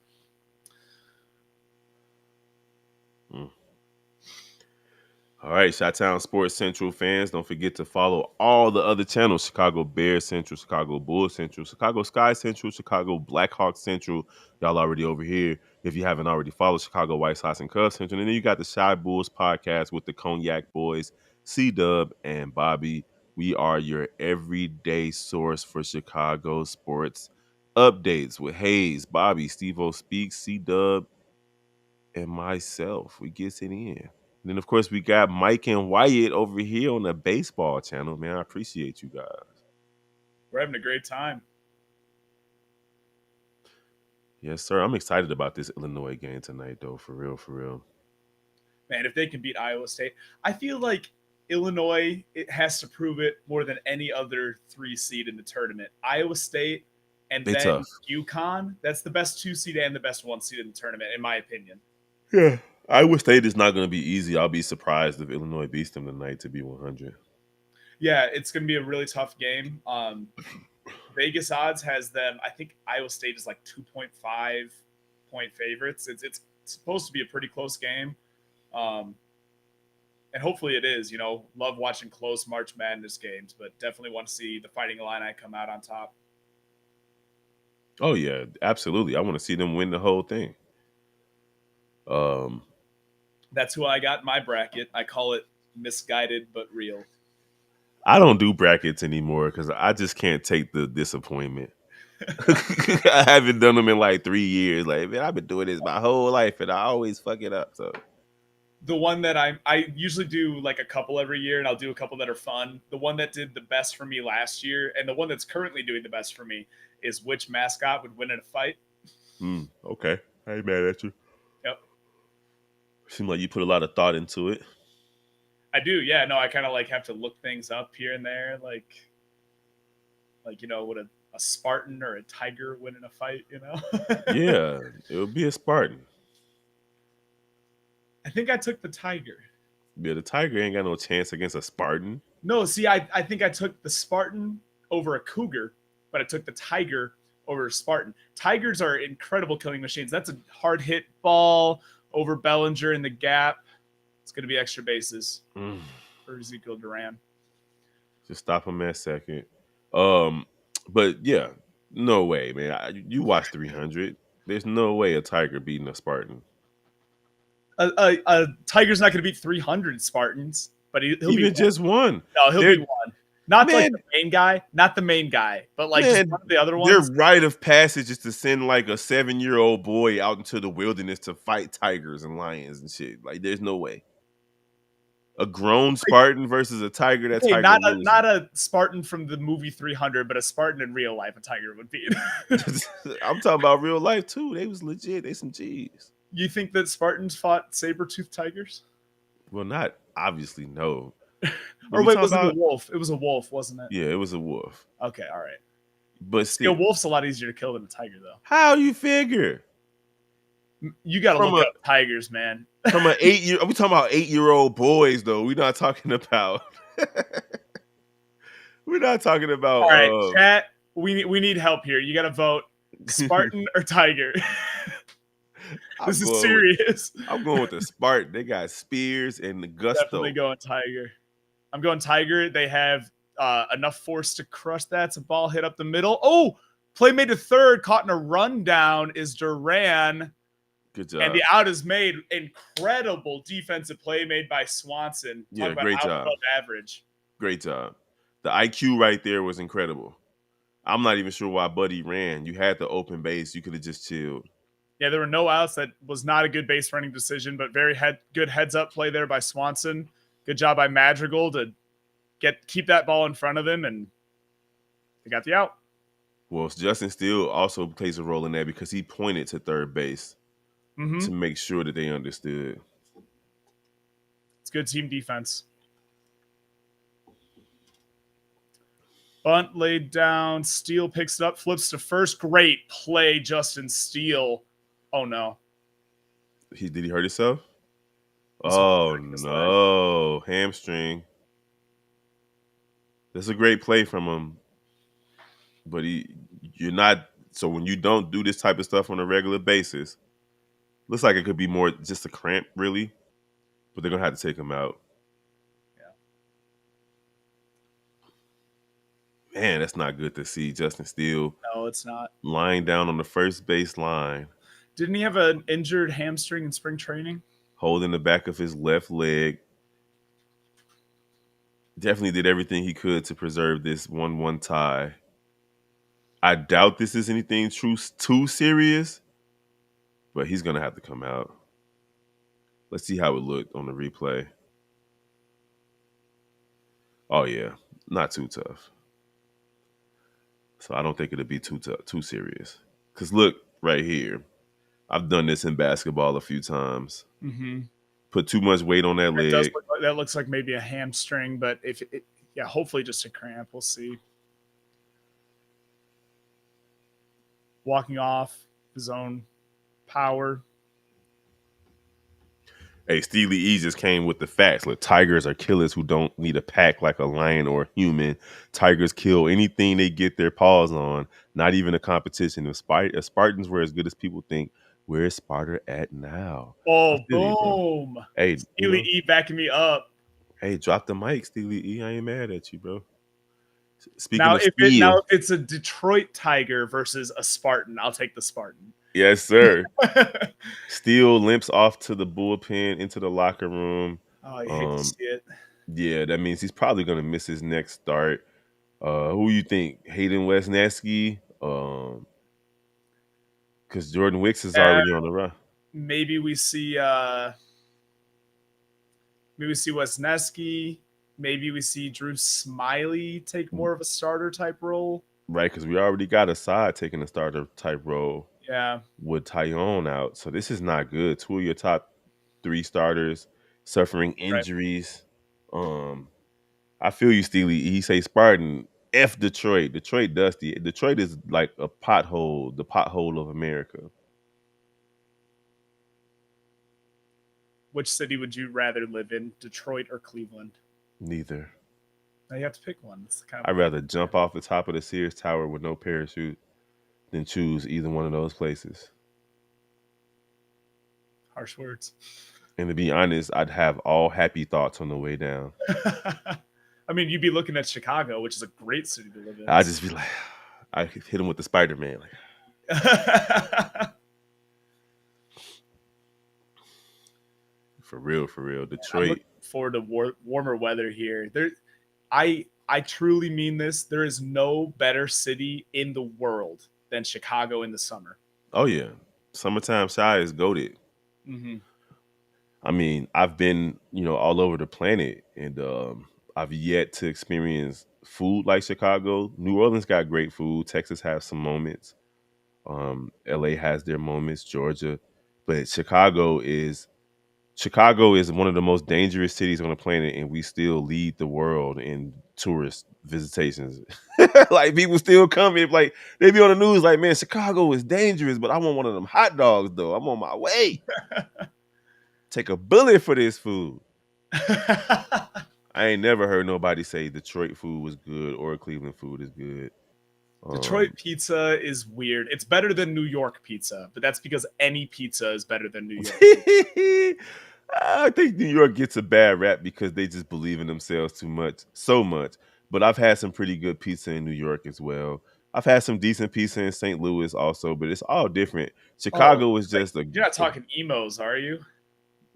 All right, Chi-Town Sports Central fans, don't forget to follow all the other channels: Chicago Bears Central, Chicago Bulls Central, Chicago Sky Central, Chicago Blackhawks Central. Y'all already over here. If you haven't already followed Chicago White Sox and Cubs Central, and then you got the Shy Bulls podcast with the Cognac Boys, C Dub and Bobby. We are your everyday source for Chicago sports updates with Hayes, Bobby, Steve O Speaks, C Dub, and myself. We gets it in. And then, of course, we got Mike and Wyatt over here on the baseball channel. Man, I appreciate you guys.
We're having a great time.
Yes, sir. I'm excited about this Illinois game tonight, though. For real, for real.
Man, if they can beat Iowa State, I feel like Illinois it has to prove it more than any other 3 seed in the tournament. Iowa State and
They
then
tough.
UConn. That's the best 2 seed and the best 1 seed in the tournament, in my opinion.
Yeah. Iowa State is not going to be easy. I'll be surprised if Illinois beats them tonight to be 100.
Yeah, it's going to be a really tough game. Vegas odds has them. I think Iowa State is like 2.5 point favorites. It's supposed to be a pretty close game. Um, and hopefully it is. Love watching close March Madness games, but definitely want to see the Fighting Illini come out on top.
Oh, yeah, absolutely. I want to see them win the whole thing.
That's who I got in my bracket. I call it misguided but real.
I don't do brackets anymore because I just can't take the disappointment. I haven't done them in like 3 years. Like, man, I've been doing this my whole life and I always fuck it up. So
The one that I usually do like a couple every year, and I'll do a couple that are fun. The one that did the best for me last year, and the one that's currently doing the best for me, is which mascot would win in a fight.
okay. I ain't mad at you.
Yep.
Seems like you put a lot of thought into it.
I do, yeah. No, I kind of like have to look things up here and there, would a Spartan or a tiger win in a fight?
Yeah, it would be a Spartan.
I think I took the tiger.
Yeah, the Tiger ain't got no chance against a Spartan.
No, see, I think I took the Spartan over a cougar, but I took the tiger over a Spartan. Tigers are incredible killing machines. That's a hard hit ball over Bellinger in the gap. It's going to be extra bases for Ezekiel Duran.
Just stop him at second. But yeah, no way, man. You watch 300. There's no way a Tiger beating a Spartan.
A Tiger's not going to beat 300 Spartans, but he'll be
Even just one.
No, he'll be one. Not
Man.
like the main guy, not the main guy, but like
Man,
just one of the other
their
ones.
rite of passage is to send like a 7-year-old boy out into the wilderness to fight tigers and lions and shit. Like, there's no way. A grown Spartan versus a tiger. That
Hey,
tiger loses.
not a Spartan from the movie 300, but a Spartan in real life. A tiger would beat.
I'm talking about real life too. They was legit. They some G's.
You think that Spartans fought saber-toothed tigers?
Well, not obviously, no.
Or wait, was it a wolf? It was a wolf, wasn't it?
Yeah, it was a wolf.
Okay, all right.
But still,
a wolf's a lot easier to kill than a tiger, though.
How you figure?
You got to look up tigers, man.
From an 8-year, we talking about 8-year-old boys, though. We're not talking about. We're not talking about.
All right, chat. We need help here. You got to vote Spartan or tiger. This is serious.
I'm going with the Spartan. They got spears and the gusto.
Definitely going tiger. I'm going tiger. They have enough force to crush that. It's a ball hit up the middle. Oh, play made to third. Caught in a rundown is Duran.
Good job.
And the out is made. Incredible defensive play made by Swanson.
Yeah, great job.
Above average.
Great job. The IQ right there was incredible. I'm not even sure why Buddy ran. You had the open base. You could have just chilled.
Yeah, there were no outs. That was not a good base running decision, but very good heads up play there by Swanson. Good job by Madrigal to keep that ball in front of him, and they got the out.
Well, Justin Steele also plays a role in that because he pointed to third base to make sure that they understood.
It's good team defense. Bunt laid down. Steele picks it up, flips to first. Great play, Justin Steele. Oh, no.
Did he hurt himself? Oh, no. Hamstring. That's a great play from him. But you're not. So when you don't do this type of stuff on a regular basis, looks like it could be more just a cramp, really. But they're going to have to take him out. Man, that's not good to see. Justin Steele
No, it's not.
lying down on the first base line,
Didn't he have an injured hamstring in spring training?
holding the back of his left leg. Definitely did everything he could to preserve this 1-1 tie. I doubt this is anything too serious, but he's gonna have to come out. Let's see how it looked on the replay. Oh yeah, not too tough. So I don't think it'll be too serious. Cause look right here, I've done this in basketball a few times.
Mm-hmm.
Put too much weight on that
That does
leg.
look like, that looks like maybe a hamstring, but if it, yeah, hopefully just a cramp. We'll see. Walking off his own power.
Hey, Steely E just came with the facts. Look, tigers are killers who don't need a pack like a lion or a human. Tigers kill anything they get their paws on, not even a competition. If Spartans were as good as people think, where is Sparta at now? I
Oh,
feel you, bro.
boom!
Hey,
Steely E backing me up.
hey, drop the mic, Steely E. I ain't mad at you, bro. Speaking
Now,
of
now
steel,
if it's a Detroit Tiger versus a Spartan, I'll take the Spartan.
yes, sir. Steel limps off to the bullpen into the locker room.
Oh, you hate to
Um,
see it.
yeah, that means he's probably gonna miss his next start. Who you think? Hayden Wesneski? Because Jordan Wicks is
Uh,
already on the run.
maybe we see Wesneski. Maybe we see Drew Smiley take more of a starter type role.
Right, because we already got a side taking a starter type role
Yeah,
with Tyone out. So this is not good. Two of your top three starters suffering
right.
injuries. I feel you, Steely. He say Spartan. F Detroit. Detroit dusty. Detroit is like a pothole, the pothole of America.
Which city would you rather live in, Detroit or Cleveland?
Neither.
Now you have to pick one. It's kind of
I'd rather jump off the top of the Sears Tower with no parachute than choose either one of those places.
harsh words.
And to be honest, I'd have all happy thoughts on the way down.
I mean, you'd be looking at Chicago, which is a great city to live in.
I just be like, I hit him with the Spider Man. Like, for real, for real.
I'm
Detroit.
looking forward to warmer weather here. I truly mean this. There is no better city in the world than Chicago in the summer.
Oh yeah, summertime shy is goaded.
Mm-hmm.
I mean, I've been all over the planet, and I've yet to experience food like Chicago. New Orleans got great food. Texas has some moments. LA has their moments. Georgia, but Chicago is one of the most dangerous cities on the planet, and we still lead the world in tourist visitations. Like people still come here, like they be on the news, like, man, Chicago is dangerous, but I want one of them hot dogs though. I'm on my way. Take a bullet for this food. I ain't never heard nobody say Detroit food was good or Cleveland food is good.
Detroit
Um,
pizza is weird. It's better than New York pizza, but that's because any pizza is better than New York.
I think New York gets a bad rap because they just believe in themselves too much, so much. But I've had some pretty good pizza in New York as well. I've had some decent pizza in St. Louis also, but it's all different.
Oh,
Chicago is
wait,
just
you're not talking emos, are you?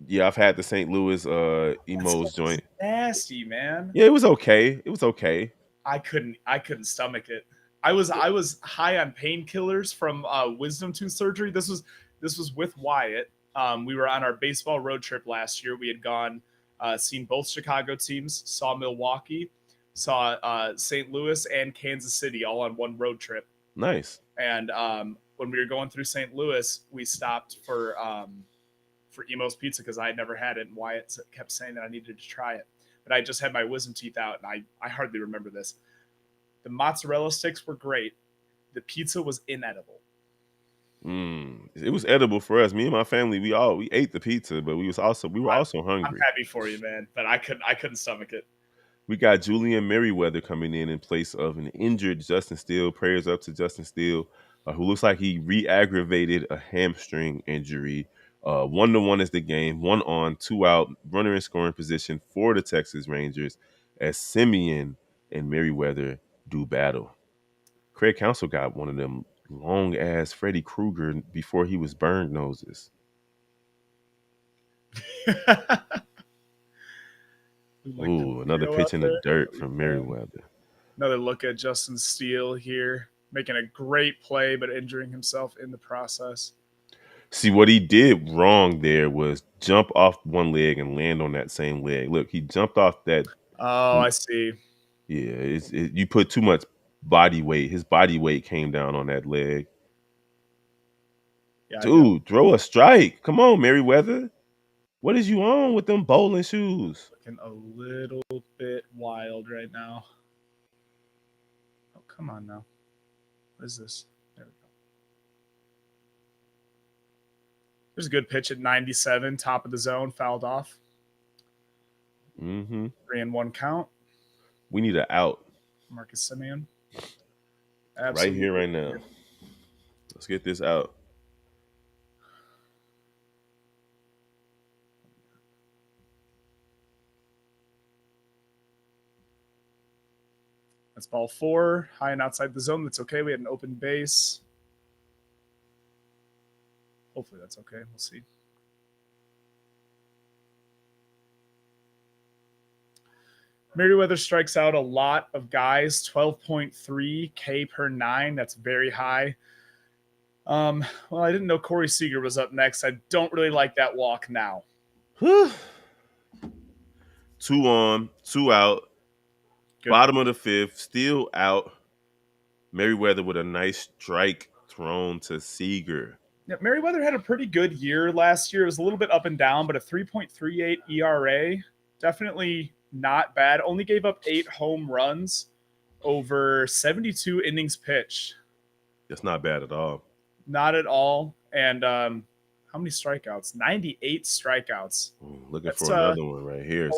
yeah. I've had the St. Louis
That
Emos
stuff is
joint.
nasty, man.
Yeah, it was okay. It was okay.
I couldn't stomach it. I was high on painkillers from wisdom tooth surgery. This was with Wyatt. We were on our baseball road trip last year. We had gone seen both Chicago teams, saw Milwaukee, saw St. Louis and Kansas City all on one road trip.
Nice.
And when we were going through St. Louis, we stopped for Emo's Pizza because I had never had it, and Wyatt kept saying that I needed to try it. But I just had my wisdom teeth out, and I hardly remember this. The mozzarella sticks were great. The pizza was inedible.
It was edible for us. Me and my family, we ate the pizza, but we were
I'm,
also
I'm
hungry.
happy for you, man, but I couldn't stomach it.
We got Julian Merriweather coming in place of an injured Justin Steele. Prayers up to Justin Steele, who looks like he re-aggravated a hamstring injury. 1-1 is the game. 1 on, 2 out. Runner in scoring position for the Texas Rangers as Simeon and Merriweather do battle. Craig Counsell got one of them long ass Freddy Krueger before he was burned noses.
Like the
Ooh, another
video out
pitch in the
there.
dirt from Merriweather.
Another look at Justin Steele here, making a great play, but injuring himself in the process.
See, what he did wrong there was jump off one leg and land on that same leg. Look, he jumped off that.
Oh, I see.
Yeah, you put too much body weight. His body weight came down on that leg.
Yeah, I definitely
Dude, throw a strike. Come on, Merriweather. What is you on with them bowling shoes?
looking a little bit wild right now. Oh, come on now. What is this? There we go. There's a good pitch at 97, top of the zone, fouled off.
Mm-hmm.
3-1 count.
We need an out
Marcus Simeon.
right
Absolutely.
here, right now. Let's get this out.
That's ball 4, high and outside the zone. That's okay. We had an open base. Hopefully that's okay. We'll see. Merriweather strikes out a lot of guys, 12.3 K per 9. That's very high. Well, I didn't know Corey Seager was up next. I don't really like that walk now.
2 on, 2 out. Good. Bottom of the 5th, still out. Merriweather with a nice strike thrown to Seager.
Yeah, Merriweather had a pretty good year last year. It was a little bit up and down, but a 3.38 ERA, definitely not bad. Only gave up 8 home runs over 72 innings pitched.
That's not bad at all.
Not at all. And how many strikeouts? 98 strikeouts.
Looking for another one right here.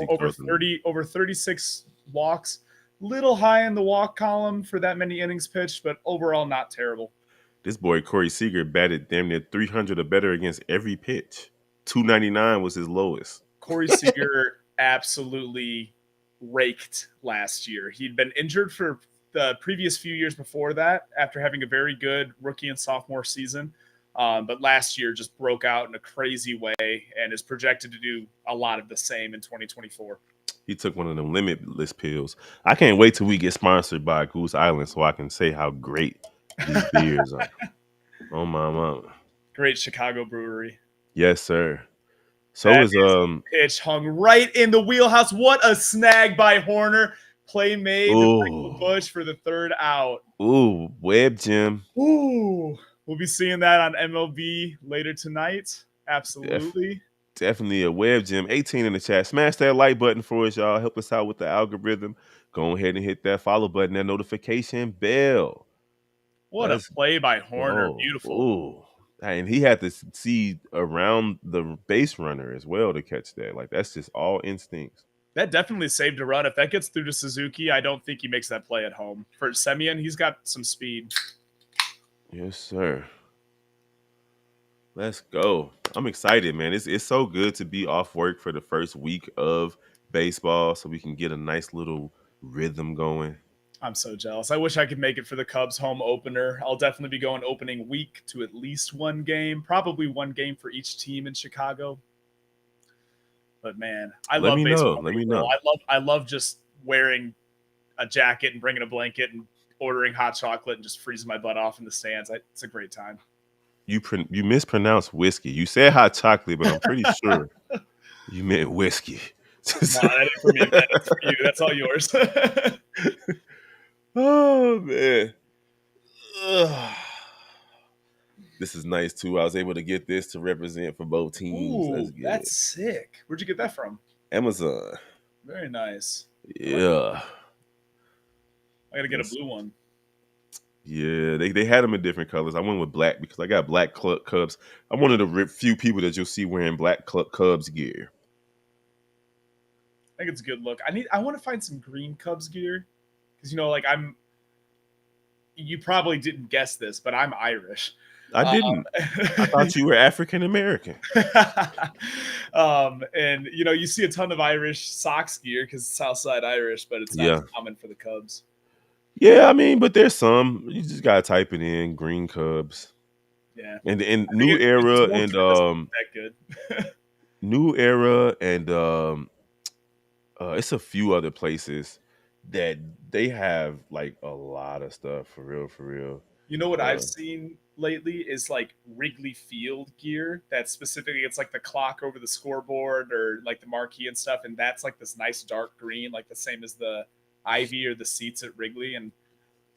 Over 36 walks. Little high in the walk column for that many innings pitched, but overall not terrible.
This boy Corey Seager batted damn near 300 or better against every pitch. 299 was his lowest.
Corey Seager absolutely raked last year. He'd been injured for the previous few years before that after having a very good rookie and sophomore season. But last year just broke out in a crazy way and is projected to do a lot of the same in 2024.
He took one of them limitless pills. I can't wait till we get sponsored by Goose Island so I can say how great these beers are. Oh my mama.
Great Chicago brewery.
Yes, sir. So that is
pitch hung right in the wheelhouse. What a snag by Horner. Play made to bring the Bush for the 3rd out.
Ooh, web gem.
Ooh. We'll be seeing that on MLB later tonight. Absolutely.
Definitely a web gem. 18 in the chat. Smash that like button for us, y'all. Help us out with the algorithm. Go ahead and hit that follow button, that notification bell.
What a play by Horner. Beautiful.
Ooh. And he had to see around the base runner as well to catch that. Like, that's just all instincts.
That definitely saved a run. If that gets through to Suzuki, I don't think he makes that play at home. For Semien, he's got some speed.
Yes, sir. Let's go. I'm excited, man. It's so good to be off work for the first week of baseball so we can get a nice little rhythm going.
I'm so jealous. I wish I could make it for the Cubs home opener. I'll definitely be going opening week to at least one game, probably one game for each team in Chicago. But man, I love baseball.
Let me know.
I love just wearing a jacket and bringing a blanket and ordering hot chocolate and just freezing my butt off in the stands. It's a great time.
You mispronounced whiskey. You said hot chocolate, but I'm pretty sure you meant whiskey.
No, that ain't for me. That's for you. That's all yours.
Oh man. Ugh. This is nice too. I was able to get this to represent for both teams.
Ooh, that's sick. Where'd you get that from?
Amazon.
Very nice.
Yeah.
I gotta get a blue one.
Yeah, they had them in different colors. I went with black because I got black Cubs. I'm one of the few people that you'll see wearing black Cubs gear.
I think it's a good look. I want to find some green Cubs gear because you probably didn't guess this, but I'm Irish.
I didn't. I thought you were African American.
And you see a ton of Irish Sox gear because it's Southside Irish, but it's not as common for the Cubs.
Yeah, I mean, but there's some. You just gotta type it in. Green Cubs
Yeah,
and
I think it's
Era
most
and
of it doesn't look that good.
New Era and it's a few other places that they have like a lot of stuff for real, for real.
You know what I've
Uh,
seen lately is like Wrigley Field gear that specifically it's like the clock over the scoreboard or like the marquee and stuff, and that's like this nice dark green, like the same as the ivy or the seats at Wrigley, and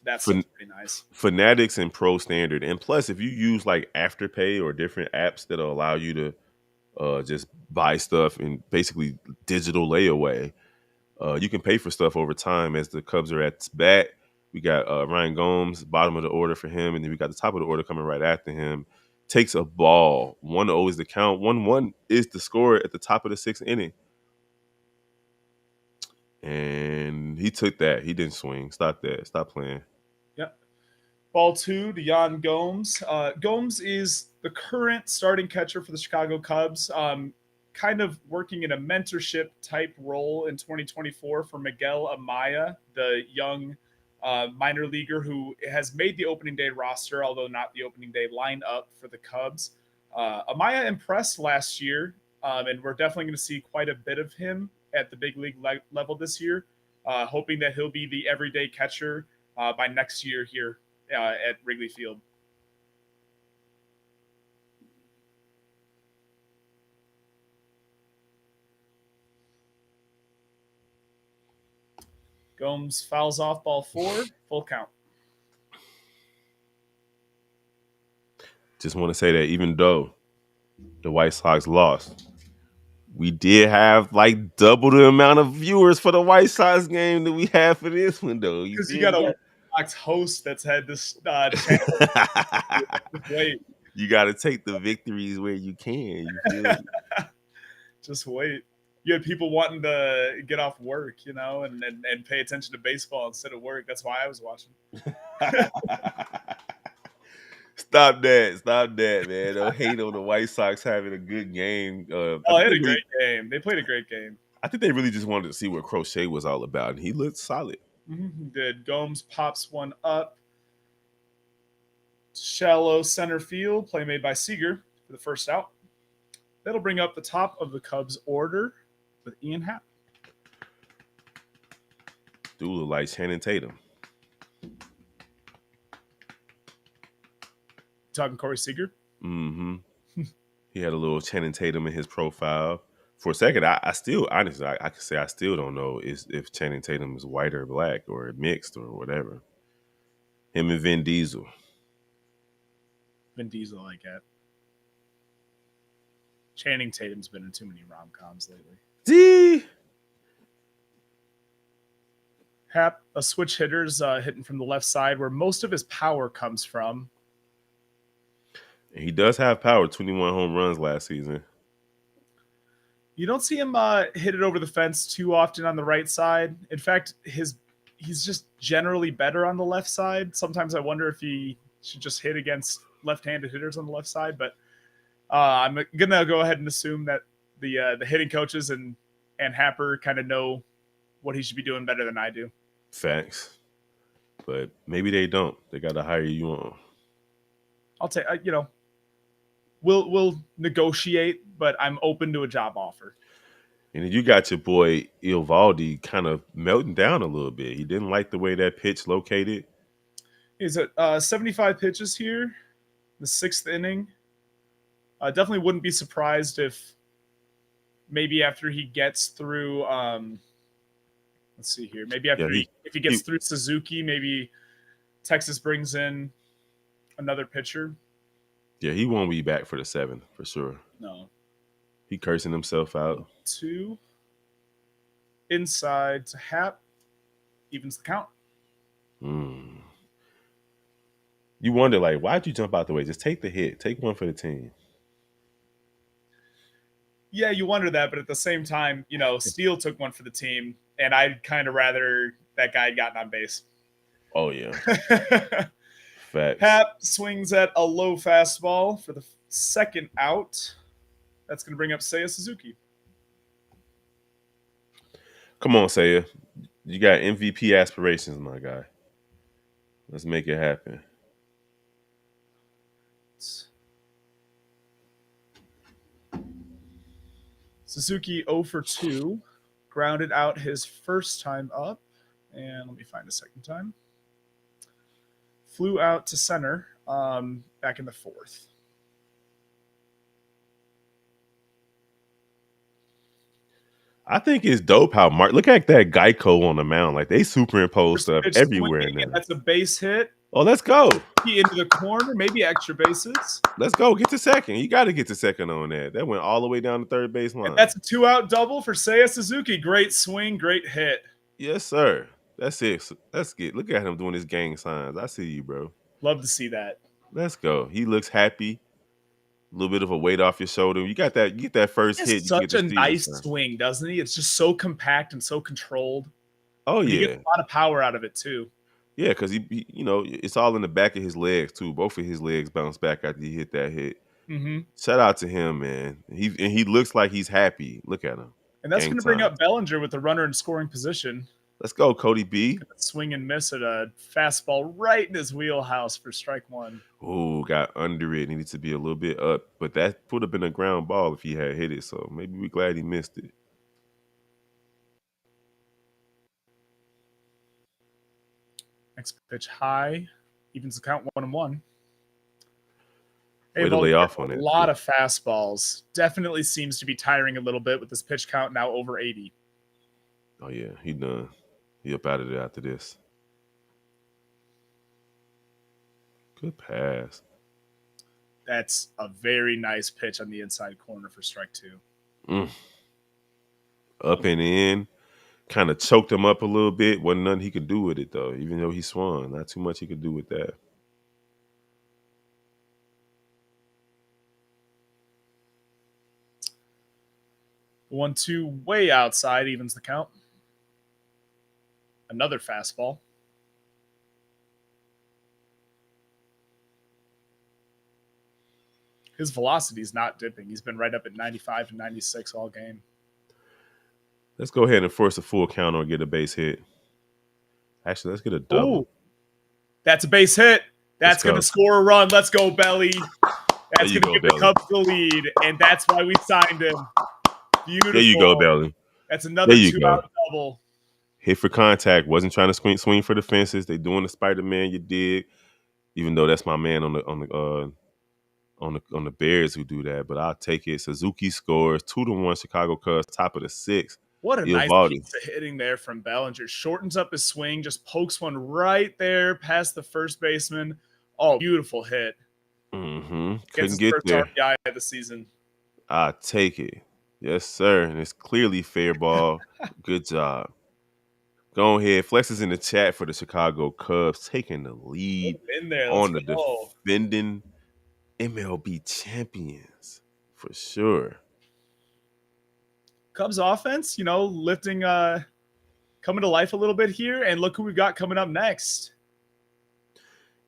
that
Fan-
stuff's pretty nice.
Fanatics and Pro Standard, and plus, if you use like Afterpay or different apps that'll allow you to just buy stuff and basically digital layaway. You can pay for stuff over time as the Cubs are at bat. We got Ryan Gomes, bottom of the order for him, and then we got the top of the order coming right after him. Takes a ball. 1-0 is the count. 1-1 is the score at the top of the sixth inning. And he took that. He didn't swing. Stop that. Stop playing.
Yep. Ball two to Jan Gomes. Gomes is the current starting catcher for the Chicago Cubs, kind of working in a mentorship type role in 2024 for Miguel Amaya, the young minor leaguer who has made the opening day roster, although not the opening day lineup for the Cubs. Amaya impressed last year, and we're definitely going to see quite a bit of him at the big league level this year, hoping that he'll be the everyday catcher by next year here at Wrigley Field. Gomes fouls off ball four, full count.
Just want to say that even though the White Sox lost, we did have like double the amount of viewers for the White Sox game that we had for this one, though. You
Because you
feel
got a
me?
White Sox host that's had this channel. Just wait,
You got to take the victories where you can. You feel me?
just wait. You had people wanting to get off work, and pay attention to baseball instead of work. That's why I was watching.
Stop that! Stop that, man! Don't hate on the White Sox having a good game.
Oh, they had a great game. They played a great game.
I think they really just wanted to see what Crochet was all about, and he looked solid.
Mm-hmm. Did Gomes pops one up, shallow center field, play made by Seager for the first out. That'll bring up the top of the Cubs order with Ian Happ.
Dude look like Channing Tatum.
Talking Corey Seager.
Mm-hmm. He had a little Channing Tatum in his profile. For a second, I still honestly I can say I still don't know if Channing Tatum is white or black or mixed or whatever. Him and Vin Diesel.
Vin Diesel, I get. Channing Tatum's been in too many rom coms lately.
See?
Hap, a switch hitter's hitting from the left side where most of his power comes from.
He does have power. 21 home runs last season.
You don't see him hit it over the fence too often on the right side. In fact, he's just generally better on the left side. Sometimes I wonder if he should just hit against left-handed hitters on the left side, but I'm gonna go ahead and assume that the hitting coaches and Happer kind of know what he should be doing better than I do.
Facts. But maybe they don't. They got to hire you on.
I'll take we'll negotiate, but I'm open to a job offer.
And then you got your boy Ilvaldi kind of melting down a little bit. He didn't like the way that pitch located.
He's at 75 pitches here, the sixth inning. Definitely wouldn't be surprised if maybe after he gets through. Let's see here. Maybe
Yeah,
after if he gets through Suzuki, maybe Texas brings in another pitcher.
Yeah, he won't be back for the seventh for sure.
No.
He cursing himself out.
Two inside to Hap, evens the count.
Mm. You wonder, like, why'd you jump out the way? Just take the hit. Take one for the team.
Yeah, you wonder that, but at the same time, Steele took one for the team, and I'd kind of rather that guy had gotten on base.
Oh, yeah. Facts.
Hap swings at a low fastball for the second out. That's going to bring up Seiya Suzuki.
Come on, Seiya. You got MVP aspirations, my guy. Let's make it happen.
Suzuki 0 for 2. Grounded out his first time up. And let me find a second time. Flew out to center back in the fourth.
I think it's dope how Mark. Look at that Geico on the mound. Like they superimpose
First
stuff
pitch
everywhere
swinging, and
now.
that's a base hit.
Oh, let's go.
Into the corner, maybe extra bases.
Let's go. Get to second. You got to get to second on that. That went all the way down the third base line.
And that's a 2-out double for Seiya Suzuki. Great swing, great hit.
Yes, sir. That's it. Let's get. Look at him doing his gang signs. I see you, bro.
Love to see that.
Let's go. He looks happy. A little bit of a weight off your shoulder. You got that. You get that first hit. You get
Such
the
a nice
sign.
swing, doesn't he? It's just so compact and so controlled.
Oh
But
yeah,
he gets a lot of power out of it too.
yeah. Because he, it's all in the back of his legs too. Both of his legs bounce back after he hit that hit.
Mm-hmm.
Shout out to him, man. He looks like he's happy. Look at him.
And that's
Gang
going to bring
time.
up Bellinger with the runner in scoring position.
Let's go, Cody B.
Swing and miss at a fastball right in his wheelhouse for strike one.
Oh, got under it. Needed to be a little bit up, but that would have been a ground ball if he had hit it. So maybe we're glad he missed it.
Next pitch high, evens the count 1-1.
Way to lay off on it.
A lot of fastballs. Definitely seems to be tiring a little bit with this pitch count now over 80.
Oh yeah, he done. He up out of there after this. Good pass.
That's a very nice pitch on the inside corner for strike two.
Up and in. Kind of choked him up a little bit. Wasn't nothing he could do with it though. Even though he swung, not too much he could do with that.
1-2 way outside evens the count. Another fastball. His velocity is not dipping. He's been right up at 95 and 96 all game.
Let's go ahead and force a full count or get a base hit. Actually, let's get a double.
Ooh, that's a base hit. That's going to score a run. Let's go, Belly. That's going to give the Cubs the lead, and that's why we signed him. Beautiful.
There you go, Belly.
That's another 2-out double.
Hit for contact. Wasn't trying to swing for the fences. They doing the Spider-Man. You dig? Even though that's my man on the Bears who do that, but I'll take it. Suzuki scores 2-1. Chicago Cubs top of the sixth.
What a nice piece of hitting there from Bellinger. Shortens up his swing, just pokes one right there past the first baseman. Oh, beautiful hit.
Mm-hmm.
Couldn't get there. RBI of the season.
I'll take it. Yes, sir. And it's clearly fair ball. Good job. Go ahead. Flex is in the chat for the Chicago Cubs, taking the lead on the defending MLB champions for sure.
Cubs offense, lifting, coming to life a little bit here. And look who we've got coming up next.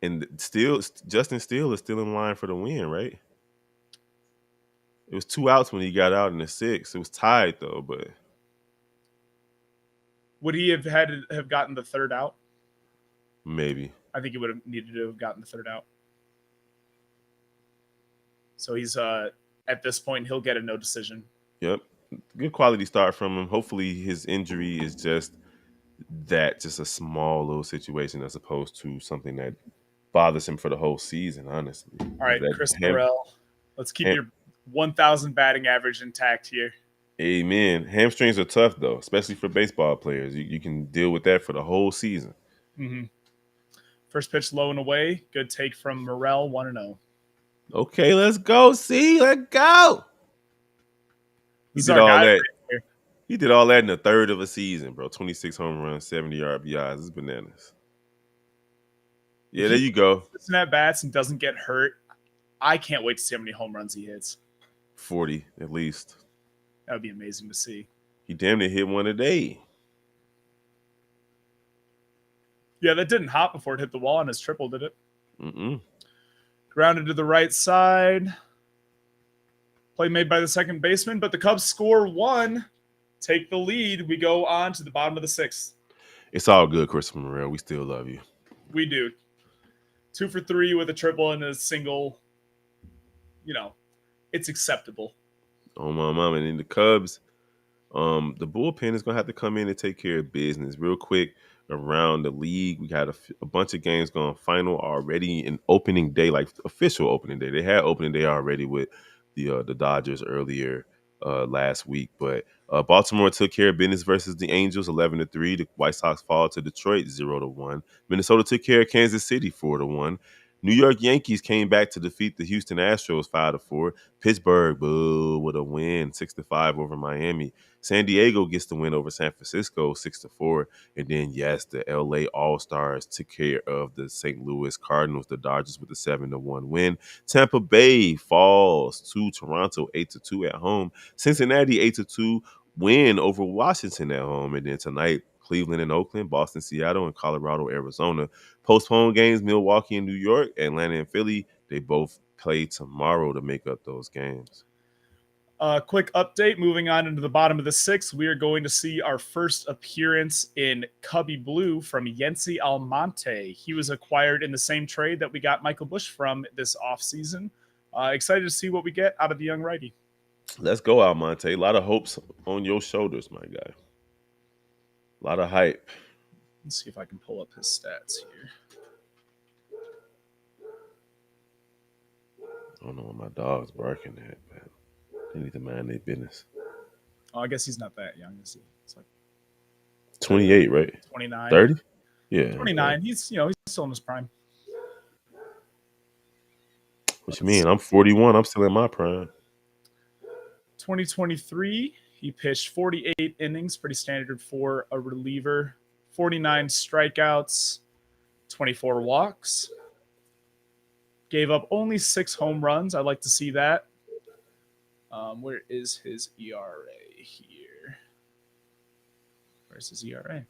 And still, Justin Steele is still in line for the win, right? It was 2 outs when he got out in the sixth. It was tied though, but
would he have had to have gotten the third out?
Maybe.
I think he would have needed to have gotten the third out. So he's at this point he'll get a no decision.
Yep. Good quality start from him. Hopefully his injury is just a small little situation as opposed to something that bothers him for the whole season, honestly.
All right, Chris Morrell. Let's keep your 1,000 batting average intact here.
Amen. Hamstrings are tough, though, especially for baseball players. You can deal with that for the whole season.
Mm-hmm. First pitch low and away. Good take from Morrell, 1-0.
Okay, let's go. Let's go. He did all that. Right, he did all that in a third of a season, bro. 26 home runs, 70 RBIs. It's bananas. Yeah, there you go.
If at bats and doesn't get hurt, I can't wait to see how many home runs he hits.
40 at least.
That would be amazing to see.
He damn near hit one a day.
Yeah, that didn't hop before it hit the wall on his triple, did it?
Mm-mm.
Grounded to the right side. Play made by the second baseman, but the Cubs score 1, take the lead. We go on to the bottom of the sixth.
It's all good, Christopher Morrell. We still love you.
We do. 2 for 3 with a triple and a single. You know, it's acceptable.
Oh my mom, and then the Cubs. The bullpen is gonna have to come in and take care of business real quick around the league. We got a bunch of games going final already in opening day, like official opening day. They had opening day already with the Dodgers earlier last week, but Baltimore took care of business versus the Angels 11-3. The White Sox fall to Detroit 0-1. Minnesota took care of Kansas City 4-1. New York Yankees came back to defeat the Houston Astros 5-4. Pittsburgh, boo, with a win 6-5 over Miami. San Diego gets the win over San Francisco 6-4. And then, yes, the LA All Stars took care of the St. Louis Cardinals, the Dodgers, with a 7-1 win. Tampa Bay falls to Toronto 8-2 at home. Cincinnati 8-2 win over Washington at home. And then tonight, Cleveland and Oakland, Boston, Seattle, and Colorado, Arizona. Postponed games, Milwaukee and New York, Atlanta and Philly. They both play tomorrow to make up those games.
Quick update moving on into the bottom of the sixth. We are going to see our first appearance in Cubby Blue from Yency Almonte. He was acquired in the same trade that we got Michael Busch from this offseason. Excited to see what we get out of the young righty.
Let's go, Almonte. A lot of hopes on your shoulders, my guy. A lot of hype.
Let's see if I can pull up his stats here.
I don't know what my dog's barking at, but they need to mind their business.
Oh, I guess he's not that young, is he? It's like
28, right?
29.
30? Yeah.
29.
Okay.
He's still in his prime.
What you mean? I'm 41. I'm still in my prime.
2023, he pitched 48 innings, pretty standard for a reliever. 49 strikeouts, 24 walks. Gave up only 6 home runs. I'd like to see that. Where is his ERA here? Where's his ERA?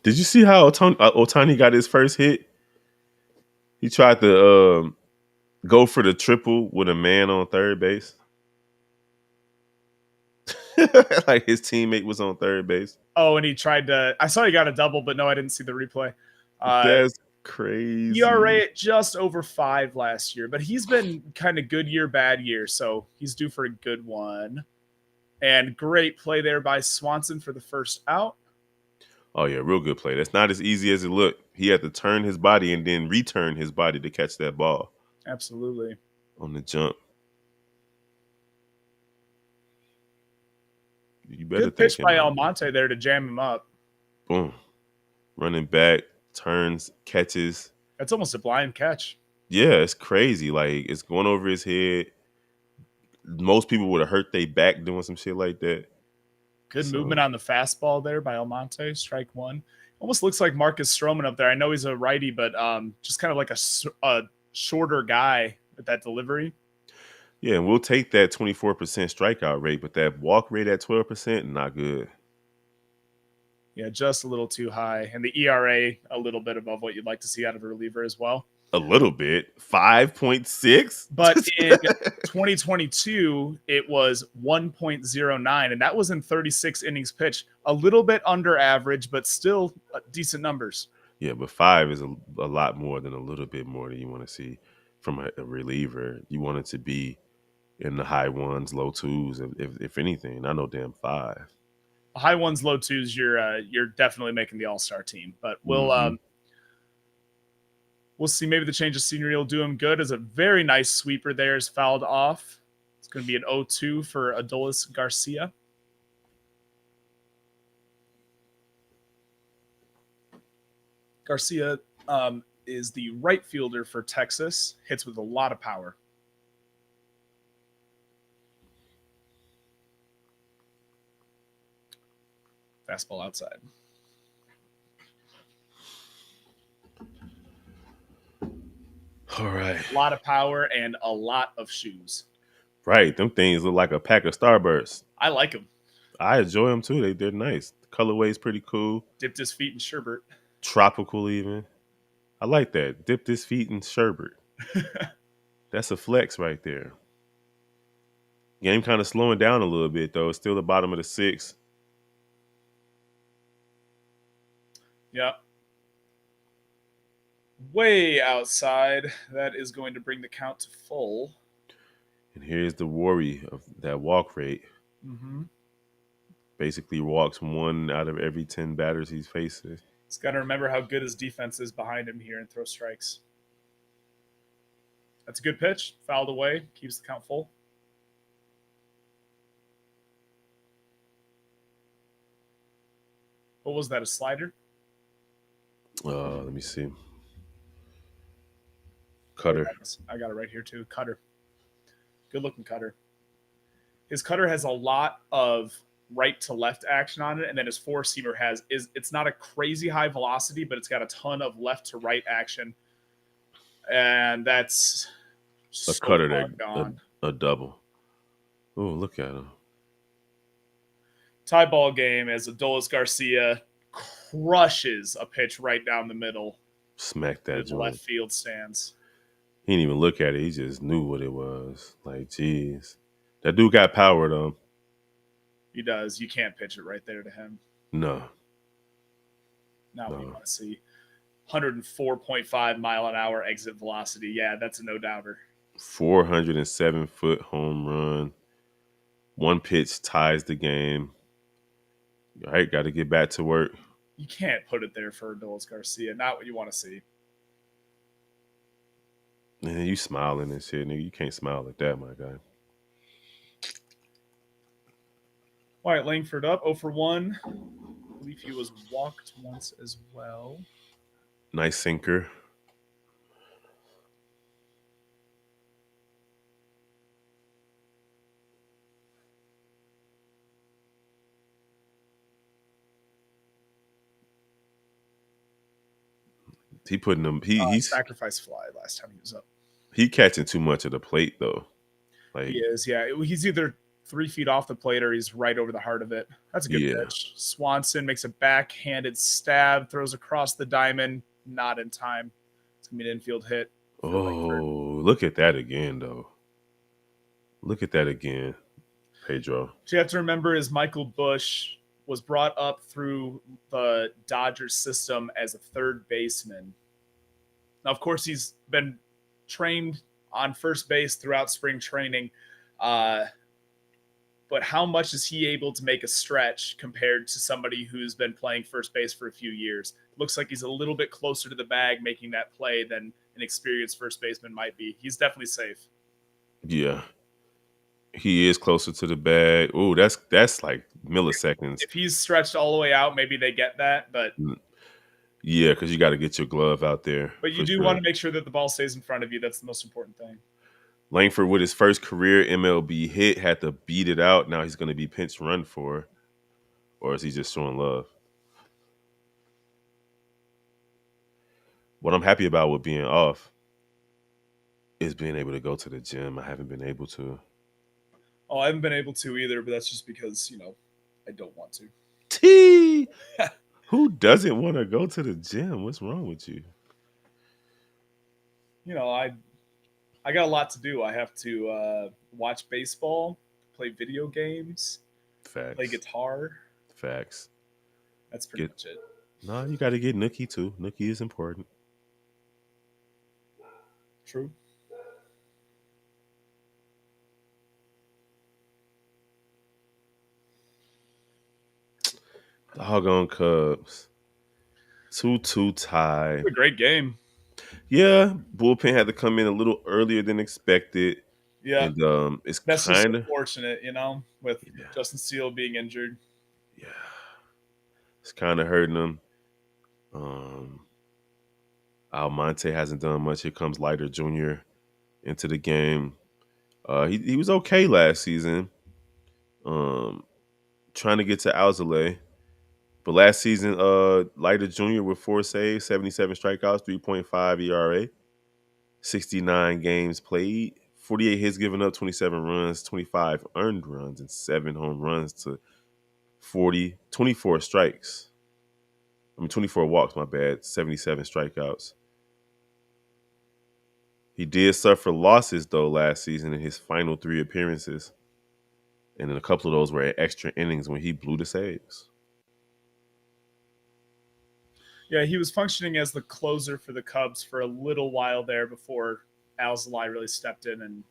Did you see how Otani got his first hit? He tried to go for the triple with a man on third base. Like his teammate was on third base.
Oh, and he tried to. I saw he got a double, but no, I didn't see the replay.
That's crazy.
ERA at just over 5 last year, but he's been kind of good year, bad year, so he's due for a good one. And great play there by Swanson for the first out.
Oh yeah, real good play. That's not as easy as it looked. He had to turn his body and then return his body to catch that ball.
Absolutely.
On the jump. You better
Good pitch
thank him.
by Almonte there to jam him up.
Boom. Running back, turns, catches.
That's almost a blind catch.
Yeah, it's crazy. Like, it's going over his head. Most people would have hurt their back doing some shit like that.
Good movement on the fastball there by Almonte. Strike one. Almost looks like Marcus Stroman up there. I know he's a righty, but just kind of like a shorter guy with that delivery.
Yeah, and we'll take that 24% strikeout rate, but that walk rate at 12%, not good.
Yeah, just a little too high. And the ERA, a little bit above what you'd like to see out of a reliever as well.
A little bit. 5.6?
But in 2022, it was 1.09, and that was in 36 innings pitched. A little bit under average, but still decent numbers.
Yeah, but 5 is a lot more than a little bit more than you want to see from a reliever. You want it to be in the high ones, low twos, if anything. Not no damn 5.
High ones, low twos. You're definitely making the All-Star team. But we'll see. Maybe the change of scenery will do him good. As a very nice sweeper there is fouled off. It's going to be an 0-2 for Adolis Garcia. Garcia is the right fielder for Texas. Hits with a lot of power. Fastball outside.
All right.
A lot of power and a lot of shoes.
Right. Them things look like a pack of Starbursts.
I like them.
I enjoy them too. They're nice. The colorway's pretty cool.
Dipped his feet in sherbet.
Tropical even. I like that. Dipped his feet in sherbet. That's a flex right there. Game kind of slowing down a little bit though. It's still the bottom of the 6th.
Yeah. way outside. That is going to bring the count to full.
And here's the worry of that walk rate.
Mm-hmm.
Basically walks 1 out of every 10 batters he's faces.
He's got to remember how good his defense is behind him here and throw strikes. That's a good pitch. Fouled away. Keeps the count full. What was that? A slider?
Let me see.
There it
Cutter.
is. I got it right here too. Cutter. Good looking cutter. His cutter has a lot of right to left action on it, and then his four seamer has is it's not a crazy high velocity, but it's got a ton of left to right action, and that's
A
so
cutter
far
that
gone.
a double. Oh, look at him.
Tie ball game as Adolis Garcia crushes a pitch right down the middle
Smack
into
that
the left
joint.
field stands.
He didn't even look at it. He just knew what it was. Like, jeez. That dude got power though.
He does. You can't pitch it right there to him.
No.
Not what you
No.
want to see. 104.5 mile an hour exit velocity. Yeah, that's a no doubter.
407-foot home run. One pitch ties the game. All right, got to get back to work.
You can't put it there for Adolis Garcia. Not what you want to see.
Man, you smiling and shit, nigga. You can't smile like that, my guy.
All right, Langford up 0 for 1. I believe he was walked once as well.
Nice sinker. He putting them.
Sacrifice fly last time he was up.
He catching too much of the plate though.
He
Like,
is, yeah. He's either 3 feet off the plate or he's right over the heart of it. That's a good
yeah.
pitch. Swanson makes a backhanded stab, throws across the diamond, not in time. It's gonna be an infield hit.
Oh, look at that again though. Look at that again, Pedro.
What you have to remember is Michael Bush was brought up through the Dodgers system as a third baseman. Now, of course, he's been trained on first base throughout spring training. But how much is he able to make a stretch compared to somebody who's been playing first base for a few years? Looks like he's a little bit closer to the bag making that play than an experienced first baseman might be. He's definitely safe.
Yeah, he is closer to the bag. Oh, that's like milliseconds.
If he's stretched all the way out, maybe they get that,
Yeah, because you got to get your glove out there
but you
for
do want
sure.
to make sure that the ball stays in front of you. That's the most important thing.
Langford, with his first career MLB hit, had to beat it out. Now he's going to be pinch run for, or is he just showing love? What I'm happy about with being off is being able to go to the gym. I haven't been able to.
Oh, I haven't been able to either, but that's just because, I don't want to.
T. Who doesn't want to go to the gym? What's wrong with you?
I got a lot to do. I have to watch baseball, play video games, play
Facts.
guitar.
Facts.
That's pretty much it.
No, you got to get Nookie too. Nookie is important.
True.
Doggone Cubs. 2-2 tie.
It's a great game.
Yeah, bullpen had to come in a little earlier than expected.
Yeah.
And it's
That's just
kind of
unfortunate, with
yeah,
Justin Steele being injured.
yeah. It's kind of hurting them. Um, Almonte hasn't done much. Here comes Leiter Jr. into the game. He was okay last season. Trying to get to Alzolay. But last season, Leiter Jr. with 4 saves, 77 strikeouts, 3.5 ERA, 69 games played, 48 hits given up, 27 runs, 25 earned runs, and 7 home runs to 24 strikes. 24 walks, my bad, 77 strikeouts. He did suffer losses, though, last season in his final 3 appearances. And then a couple of those were at extra innings when he blew the saves.
Yeah, he was functioning as the closer for the Cubs for a little while there before Alzolay really stepped in and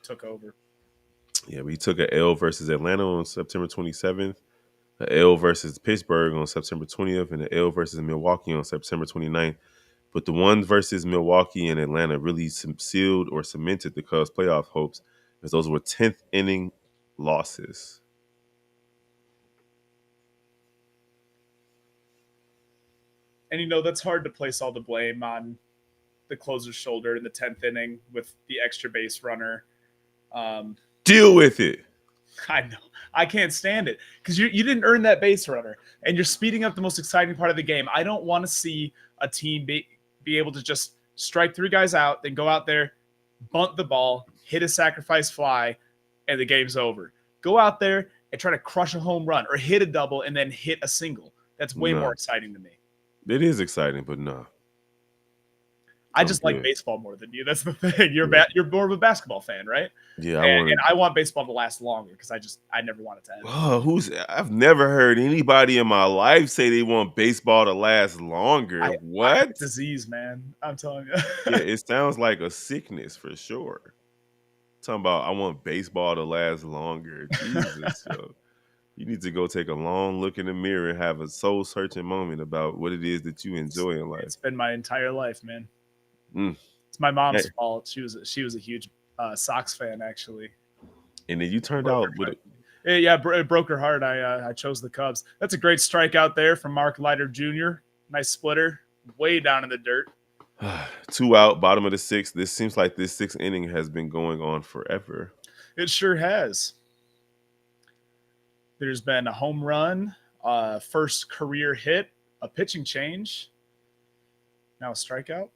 took over.
Yeah, we took a L versus Atlanta on September 27th, a L versus Pittsburgh on September 20th, and an L versus Milwaukee on September 29th. But the one versus Milwaukee and Atlanta really sealed or cemented the Cubs' playoff hopes, as those were 10th inning losses.
And that's hard to place all the blame on the closer's shoulder in the 10th inning with the extra base runner. Um,
Deal with it.
I know. I can't stand it because you didn't earn that base runner and you're speeding up the most exciting part of the game. I don't want to see a team be able to just strike three guys out, then go out there, bunt the ball, hit a sacrifice fly, and the game's over. Go out there and try to crush a home run or hit a double and then hit a single. That's way more
No,
exciting to me.
it is exciting, but no,
I
I'm
just like
good.
baseball more than you. That's the thing.
Yeah,
You're more of a basketball fan, right?
yeah. I
And
want
I want baseball to last longer because I never want it to end.
to. Oh, who's? I've never heard anybody in my life say they want baseball to last longer.
I have
What?
a disease, man. I'm telling
Yeah,
you.
it sounds like a sickness for sure. Talking about I want baseball to last longer. Jesus, yo. You need to go take a long look in the mirror and have a soul searching moment about what it is that you enjoy in life.
It's been my entire life, man.
Mm.
It's my mom's
Hey,
fault. She was a huge Sox fan, actually.
and then you turned
Broke her
out with
heart. Yeah, it broke her heart. I chose the Cubs. That's a great strikeout there from Mark Leiter Jr. Nice splitter, way down in the dirt.
two out, bottom of the sixth. This seems like this sixth inning has been going on forever.
It sure has. There's been a home run, first career hit, a pitching change, now a strikeout.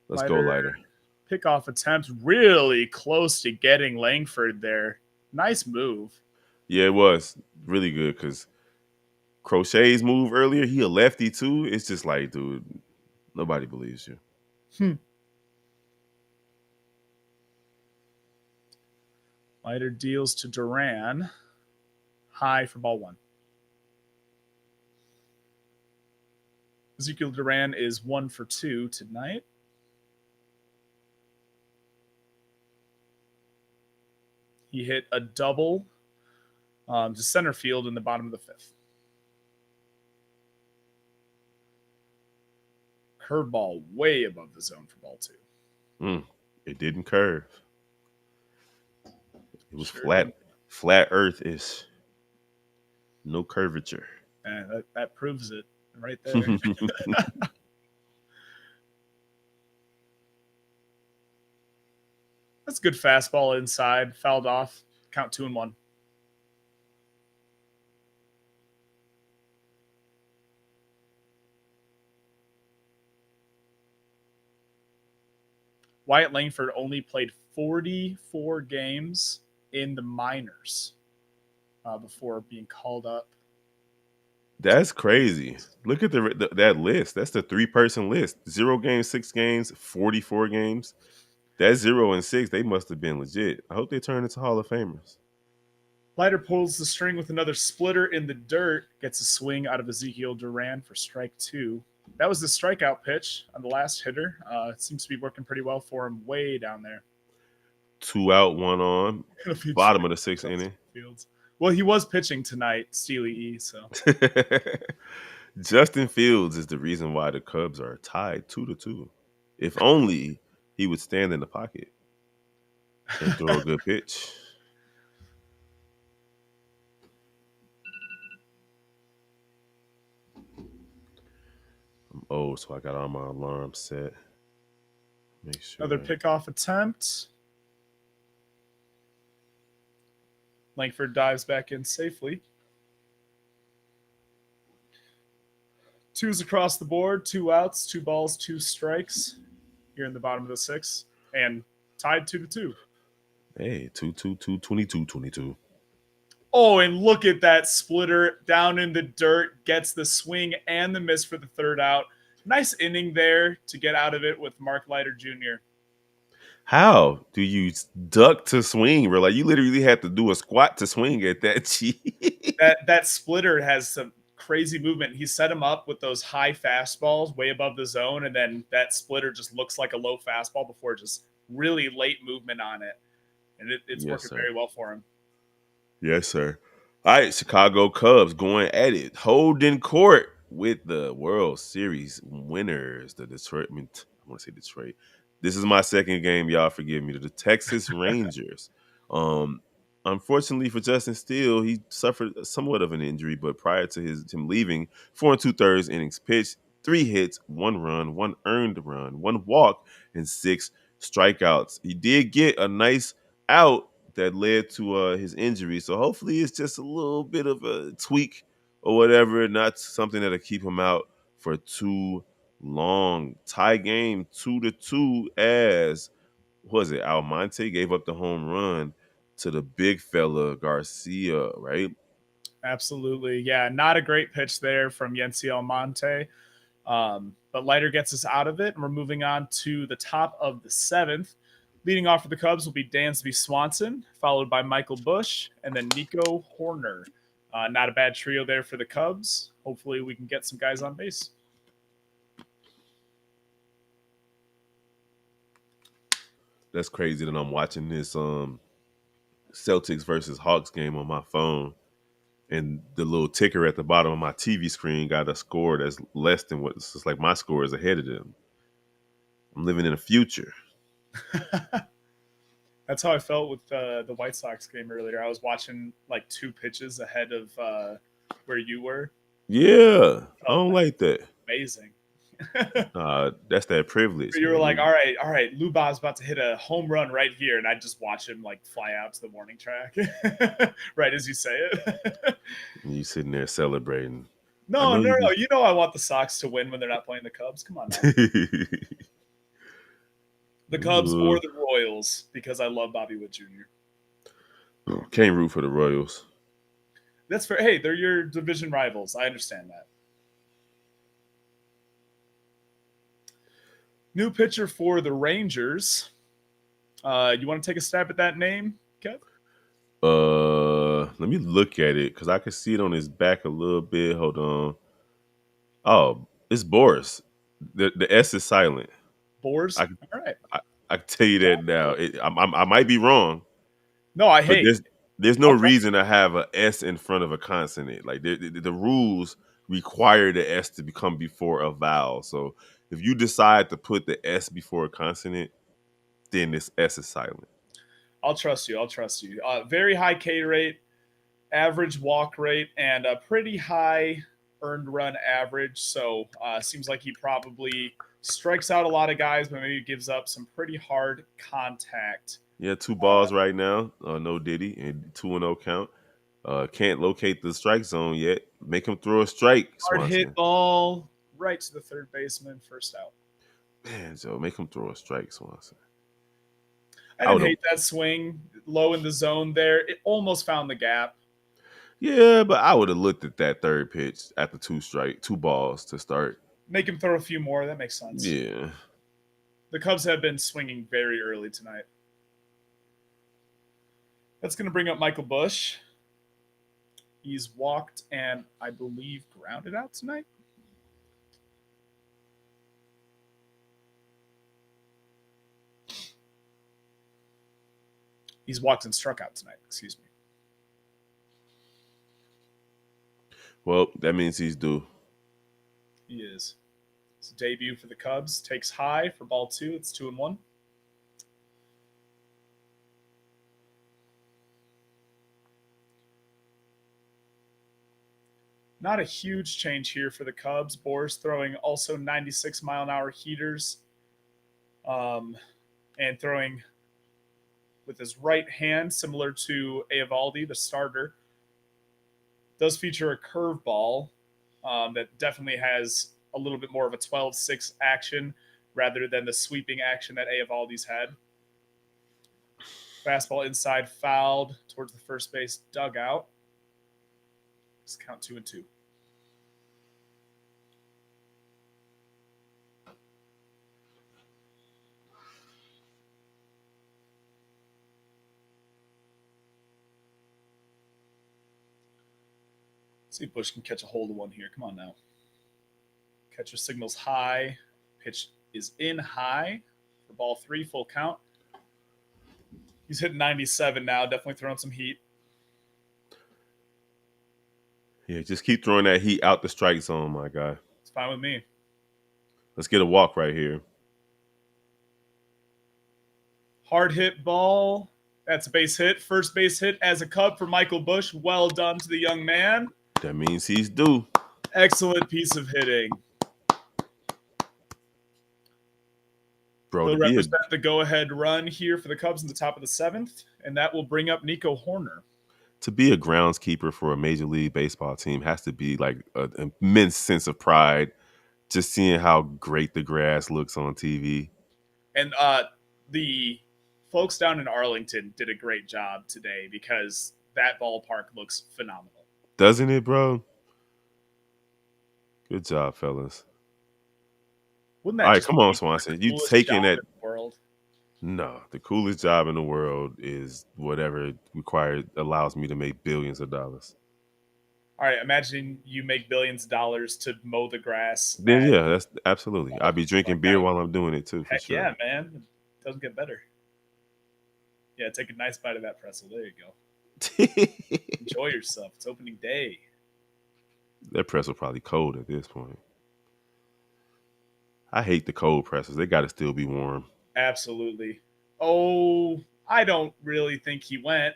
Let's go,
Leiter
Lighter.
pickoff attempt, really close to getting Langford there. Nice move.
Yeah, it was really good because Crochet's move earlier, he a lefty too. It's just like, dude, nobody believes you.
Hmm. Leiter deals to Duran. High for ball one. Ezekiel Duran is 1 for 2 tonight. He hit a double to center field in the bottom of the fifth. Curveball way above the zone for ball two.
It didn't curve. It was
Sure
flat.
did.
Flat Earth is no curvature.
That proves it right there. That's a good fastball inside. Fouled off. Count 2-1. Wyatt Langford only played 44 games in the minors before being called up.
That's crazy. Look at that list. That's the 3-person list. 0 games, 6 games, 44 games. That 0 and 6, they must have been legit. I hope they turn into Hall of Famers.
Leiter pulls the string with another splitter in the dirt, gets a swing out of Ezekiel Duran for strike 2. That was the strikeout pitch on the last hitter. It seems to be working pretty well for him way down there.
2 out, 1 on. Bottom of the 6th inning.
Fields. Well, he was pitching tonight, Steely E. So
Justin Fields is the reason why the Cubs are tied 2-2. If only he would stand in the pocket and throw a good pitch. I'm old, so I got all my alarms set. Make sure.
Another pickoff attempt. Langford dives back in safely. 2s across the board, 2 outs, 2 balls, 2 strikes here in the bottom of the 6th, and tied 2-2.
Hey, 2-2-2, 22-22.
Oh, and look at that splitter down in the dirt, gets the swing and the miss for the 3rd out. Nice inning there to get out of it with Mark Leiter Jr.
How do you duck to swing, bro? Like you literally had to do a squat to swing at that cheat.
That splitter has some crazy movement. He set him up with those high fastballs way above the zone, and then that splitter just looks like a low fastball before just really late movement on it, and it's
Yes,
working
sir.
very well for him.
Yes, sir. All right, Chicago Cubs going at it. Holding court with the World Series winners, the Detroit. I want to say Detroit. This is my second game, y'all. Forgive me. The Texas Rangers. Um, Unfortunately for Justin Steele, he suffered somewhat of an injury, but prior to him leaving, 4 2/3 innings pitched, 3 hits, 1 run, 1 earned run, 1 walk, and 6 strikeouts. He did get a nice out that led to his injury. So hopefully it's just a little bit of a tweak or whatever, not something that'll keep him out for too long. Tie game 2-2 as was it Almonte gave up the home run to the big fella Garcia, right?
Absolutely, yeah. Not a great pitch there from Yency Almonte. But Leiter gets us out of it, and we're moving on to the top of the seventh. Leading off for the Cubs will be Dansby Swanson, followed by Michael Bush, and then Nico Horner. Not a bad trio there for the Cubs. Hopefully, we can get some guys on base.
That's crazy that I'm watching this Celtics versus Hawks game on my phone, and the little ticker at the bottom of my TV screen got a score that's less than what it's just like my score is ahead of them. I'm living in the future.
That's how I felt with the White Sox game earlier. I was watching like 2 pitches ahead of where you were.
Yeah, I
Felt
don't like that.
amazing.
That's that privilege,
You were
man.
like, all right, Lubav's about to hit a home run right here, and I just watch him like fly out to the warning track, right as you say it.
You sitting there celebrating. I
No,
know
no,
you
no.
just
You know I want the Sox to win when they're not playing the Cubs. Come on now, the Cubs or
Ooh,
the Royals, because I love Bobby Wood Jr.
can't root for the Royals.
That's fair. Hey, they're your division rivals. I understand that. New pitcher for the Rangers. You want to take a stab at that name, Kev?
Let me look at it because I can see it on his back a little bit. Hold on. Oh, it's Boris. The S is silent.
Boars.
I can-
All right.
I, I can tell you that now. I might be wrong,
No, I
but
hate.
there's no
I'll trust
reason to have a S in front of a consonant. Like the rules require the S to become before a vowel. So if you decide to put the S before a consonant, then this S is silent.
I'll trust you. I'll trust you. Very high K rate, average walk rate, and a pretty high earned run average. So seems like he probably strikes out a lot of guys, but maybe gives up some pretty hard contact.
Yeah, 2 balls right now. No Diddy and 2-0 count. Can't locate the strike zone yet. Make him throw a strike,
Hard hit
Swanson.
ball right to the third baseman, first out.
Man, Joe, make him throw a strike, Swanson.
I
I
didn't
would have.
hate that swing low in the zone there. It almost found the gap.
Yeah, but I would have looked at that third pitch after 2 balls to start.
Make him throw a few more. That makes sense.
Yeah.
The Cubs have been swinging very early tonight. That's going to bring up Michael Bush. He's walked and I believe grounded out tonight. He's walked and struck out tonight. Excuse me.
Well, that means he's due.
He is. His debut for the Cubs takes high for ball 2. It's 2-1. Not a huge change here for the Cubs. Boers throwing also 96-mile-an-hour heaters, and throwing with his right hand, similar to Eovaldi, the starter. Does feature a curveball that definitely has a little bit more of a 12-6 action rather than the sweeping action that Eovaldi's had. Fastball inside fouled towards the first base dugout. Just count 2-2. See if Bush can catch a hold of one here. Come on now. Catcher signals high. Pitch is in high for ball three, full count. He's hitting 97 now. Definitely throwing some heat.
Yeah, just keep throwing that heat out the strike zone, my guy.
It's fine with me.
Let's get a walk right here.
Hard hit ball. That's a base hit. First base hit as a Cub for Michael Bush. Well done to the young man.
That means he's due.
Excellent piece of hitting.
Bro,
He'll
to be a
represent the go-ahead run here for the Cubs in the top of the seventh, and that will bring up Nico Horner.
groundskeeper for a Major League Baseball team has to be like an immense sense of pride just seeing how great the grass looks on TV.
And the folks down in Arlington did a great job today because that ballpark looks phenomenal.
Doesn't it, bro? Good job, fellas.
Wouldn't that
All right,
just
come on,
be
Swanson.
the
You
coolest
taking
job
that?
in the world?
No, the coolest job in the world is whatever required allows me to make billions of dollars.
All right, imagine you make billions of dollars to mow the grass.
Then yeah, that's absolutely. I'll be drinking
Like
beer
that.
while I'm doing it too, for
Heck
sure.
yeah, man. It doesn't get better. Yeah, take a nice bite of that pretzel. There you go. Enjoy yourself. It's opening day.
That pretzel probably cold at this point. I hate the cold pretzels. They got to still be warm.
Absolutely. Oh, I don't really think he went.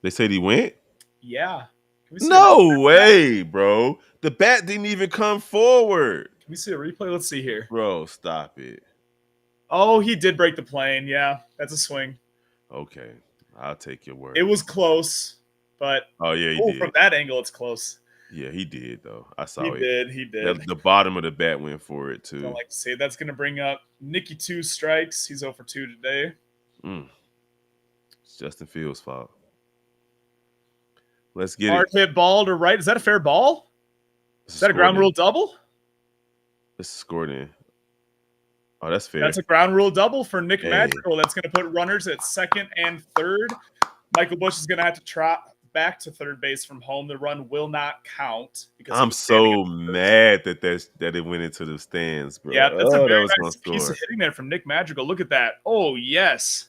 They said he went?
Yeah. Can we see
No way, bro. The bat didn't even come forward.
Can we see a replay? Let's see here.
Bro, stop it.
Oh, he did break the plane. Yeah, that's a swing.
Okay, I'll take your word.
It was close, but
yeah, he did.
From that angle, it's close.
Yeah, he did though. I saw
He
it.
He did.
The bottom of the bat went for it too.
Don't like to say it. That's going to bring up Nicky 2 strikes. He's 0 for 2 today.
It's Justin Fields' fault. Let's get
Hard hit ball to right. Is that a fair ball? Is that a ground rule double?
Let's score in. Oh, that's fair.
That's a ground rule double for Nick Madrigal. That's going to put runners at second and third. Michael Bush is going to have to trot back to third base from home. The run will not count. Because
I'm so mad that it went into the stands, bro.
Yeah, that's a very nice piece of hitting there from Nick Madrigal. Look at that. Oh, yes.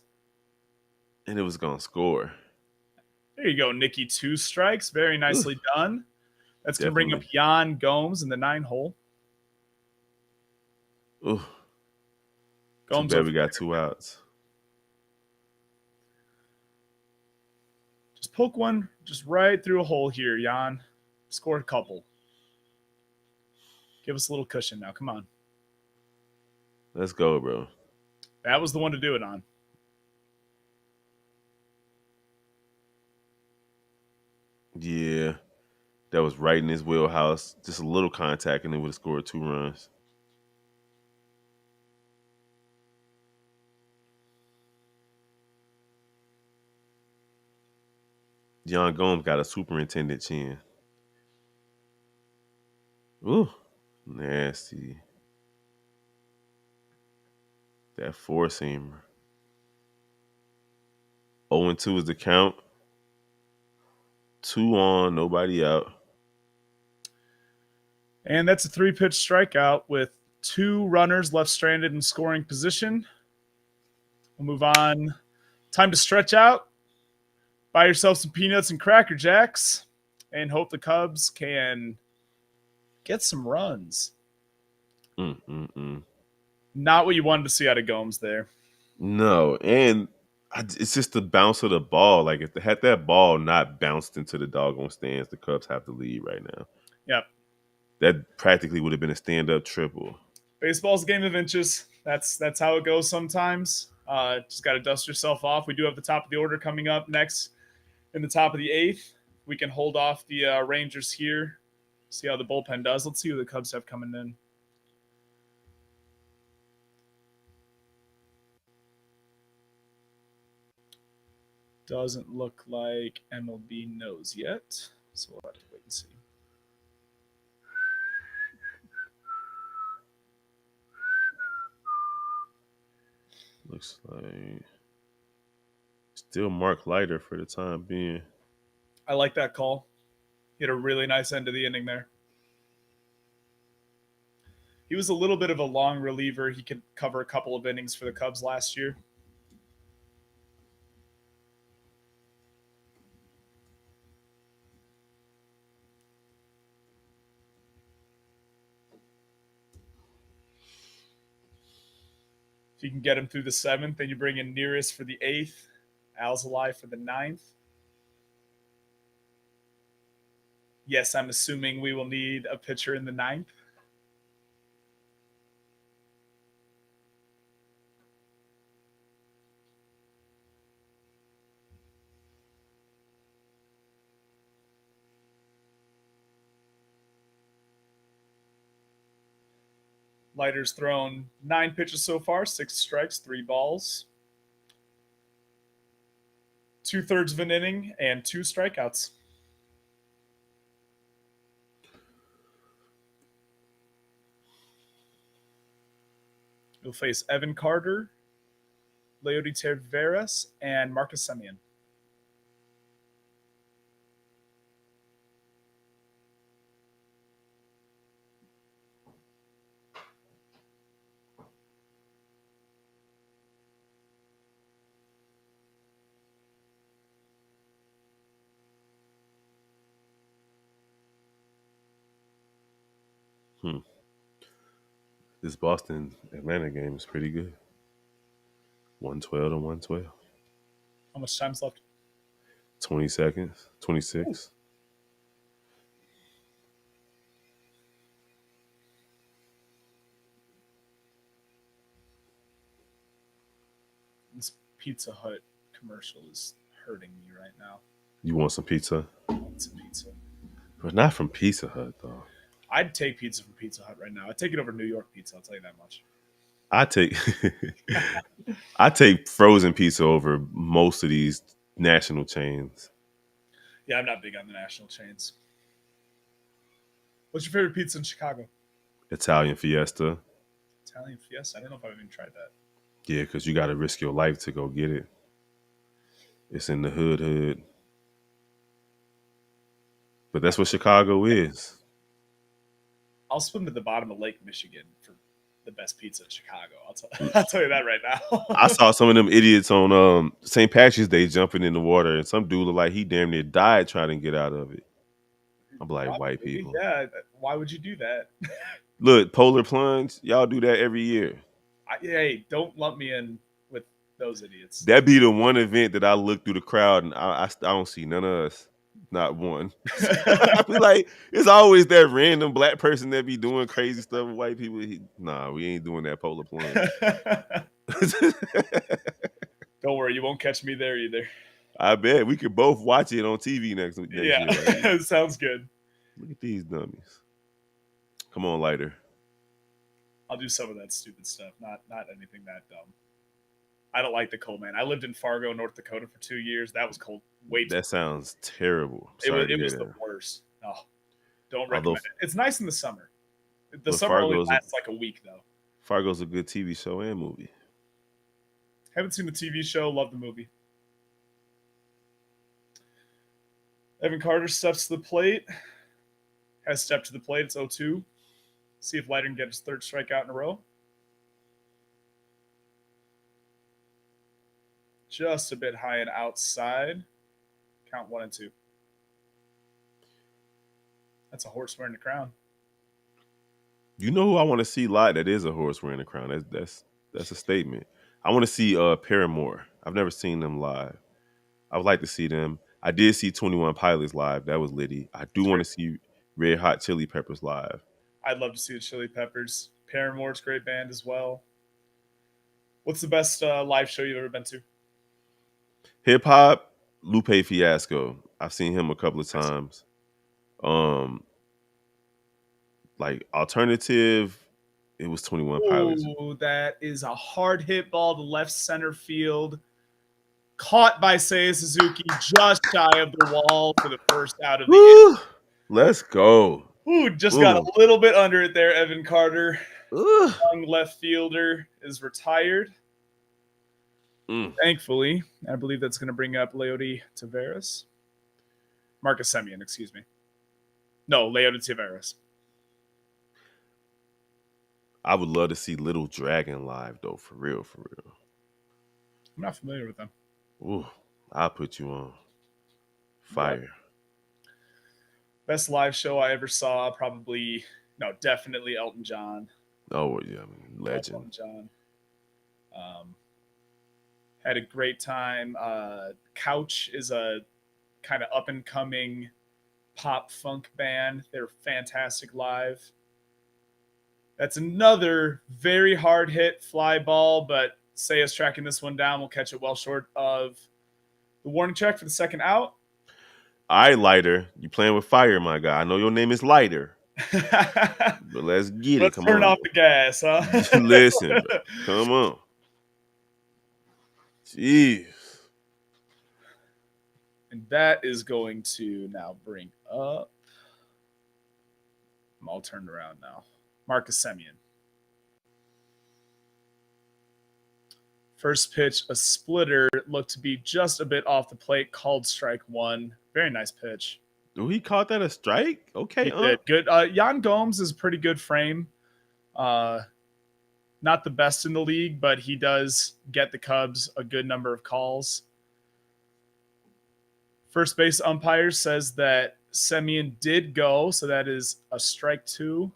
And it was going to score.
There you go, Nicky 2 strikes. Very nicely done. That's going to bring up Jan Gomes in the 9 hole.
Ooh. Gomes, too bad we got 2 outs.
Just poke one just right through a hole here, Jan. Score a couple. Give us a little cushion now. Come on.
Let's go, bro.
That was the one to do it on.
Yeah. That was right in his wheelhouse. Just a little contact and it would have scored 2 runs. Jan Gomes got a superintendent chin. Ooh, nasty. That 4-seamer. 0-2 is the count. 2 on, nobody out.
And that's a 3-pitch strikeout with 2 runners left stranded in scoring position. We'll move on. Time to stretch out. Buy yourself some peanuts and Cracker Jacks and hope the Cubs can get some runs. Not what you wanted to see out of Gomes there.
No, and it's just the bounce of the ball. Like if had that ball not bounced into the doggone stands, the Cubs have to lead right now.
Yep.
That practically would have been a stand-up triple.
Baseball's a game of inches. That's how it goes sometimes. Just got to dust yourself off. We do have the top of the order coming up next in the top of the 8th. We can hold off the Rangers here. See how the bullpen does. Let's see who the Cubs have coming in. Doesn't look like MLB knows yet. So we'll have to wait and see.
Looks like still Mark Leiter for the time being.
I like that call. He had a really nice end to the inning there. He was a little bit of a long reliever. He could cover a couple of innings for the Cubs last year. If you can get him through the seventh, then you bring in Nearest for the eighth, Alzolay for the ninth. Yes, I'm assuming we will need a pitcher in the ninth. Leiter's thrown 9 pitches so far, 6 strikes, 3 balls, 2/3 of an inning, and 2 strikeouts. He'll face Evan Carter, Leody Taveras, and Marcus Semien.
Hmm. This Boston Atlanta game is pretty good. 112 to 112.
How much time's left?
20 seconds.
Ooh.
26.
This Pizza Hut commercial is hurting me right now.
You want some pizza?
It's a pizza.
But not from Pizza Hut, though.
I'd take pizza from Pizza Hut right now. I'd take it over New York pizza. I'll tell you that much.
I take I take frozen pizza over most of these national chains.
Yeah, I'm not big on the national chains. What's your favorite pizza in Chicago?
Italian Fiesta.
Italian Fiesta. I don't know if I've even tried that.
Yeah, because you got to risk your life to go get it. It's in the hood. But that's what Chicago is.
I'll swim to the bottom of Lake Michigan for the best pizza in Chicago. I'll tell you that right now.
I saw some of them idiots on St. Patrick's Day jumping in the water, and some dude looked like he damn near died trying to get out of it. I'm like, white
Probably,
people.
yeah. Why would you do that?
Look, polar plunge, y'all do that every year.
Hey, don't lump me in with those idiots.
That be the one event that I look through the crowd and I don't see none of us. Not one. I feel like it's always that random black person that be doing crazy stuff with white people. Nah, we ain't doing that polar plunge.
Don't worry, you won't catch me there either.
I bet we could both watch it on TV next year. Right?
Yeah, sounds good.
Look at these dummies. Come on, lighter.
I'll do some of that stupid stuff. Not anything that dumb. I don't like the cold, man. I lived in Fargo, North Dakota for 2 years. That was cold. Way too
That sounds terrible.
It was the worst. Oh, don't recommend it. It's nice in the summer. The summer only lasts like a week, though.
Fargo's a good TV show and movie.
Haven't seen the TV show. Love the movie. Evan Carter steps to the plate. Has stepped to the plate. It's 0-2. See if Leiter can get his 3rd strikeout in a row. Just a bit high and outside. Count 1 and 2. That's a horse wearing the crown.
You know who I want to see live that is a horse wearing a crown? That's a statement. I want to see Paramore. I've never seen them live. I would like to see them. I did see 21 Pilots live. That was litty. I do want to see Red Hot Chili Peppers live.
I'd love to see the Chili Peppers. Paramore's a great band as well. What's the best live show you've ever been to?
Hip hop, Lupe Fiasco. I've seen him a couple of times. Like alternative, it was 21 Pilots.
Ooh, that is a hard hit ball to left center field. Caught by Seiya Suzuki just shy of the wall for the first out of the
inning. Let's go.
Ooh, just got a little bit under it there, Evan Carter. Young left fielder is retired. Thankfully, I believe that's going to bring up Leody Taveras. Marcus Semien, excuse me. No, Leody Taveras.
I would love to see Little Dragon live though, for real, for real.
I'm not familiar with them.
Ooh, I'll put you on
Yeah.
fire.
Best live show I ever saw, probably, no, definitely Elton John.
Oh yeah, I mean,
Love
legend.
Elton John. Um, had a great time. Couch is a kind of up and coming pop funk band. They're fantastic live. That's another very hard hit fly ball, but Saya's tracking this one down. We'll catch it well short of the warning track for the second out.
All right, Lighter, you playing with fire, my guy. I know your name is Lighter,
Let's
but let's get it. Come
turn
on,
off the gas, huh?
listen, bro. Come on. Jeez.
And that is going to now bring up. I'm all turned around now. Marcus Semien. First pitch, a splitter, looked to be just a bit off the plate, called strike one. Very nice pitch.
Oh, he caught that a strike? Okay,
He did good. Jan Gomes is a pretty good frame. Uh, not the best in the league, but he does get the Cubs a good number of calls. First base umpire says that Semien did go, so that is a strike two.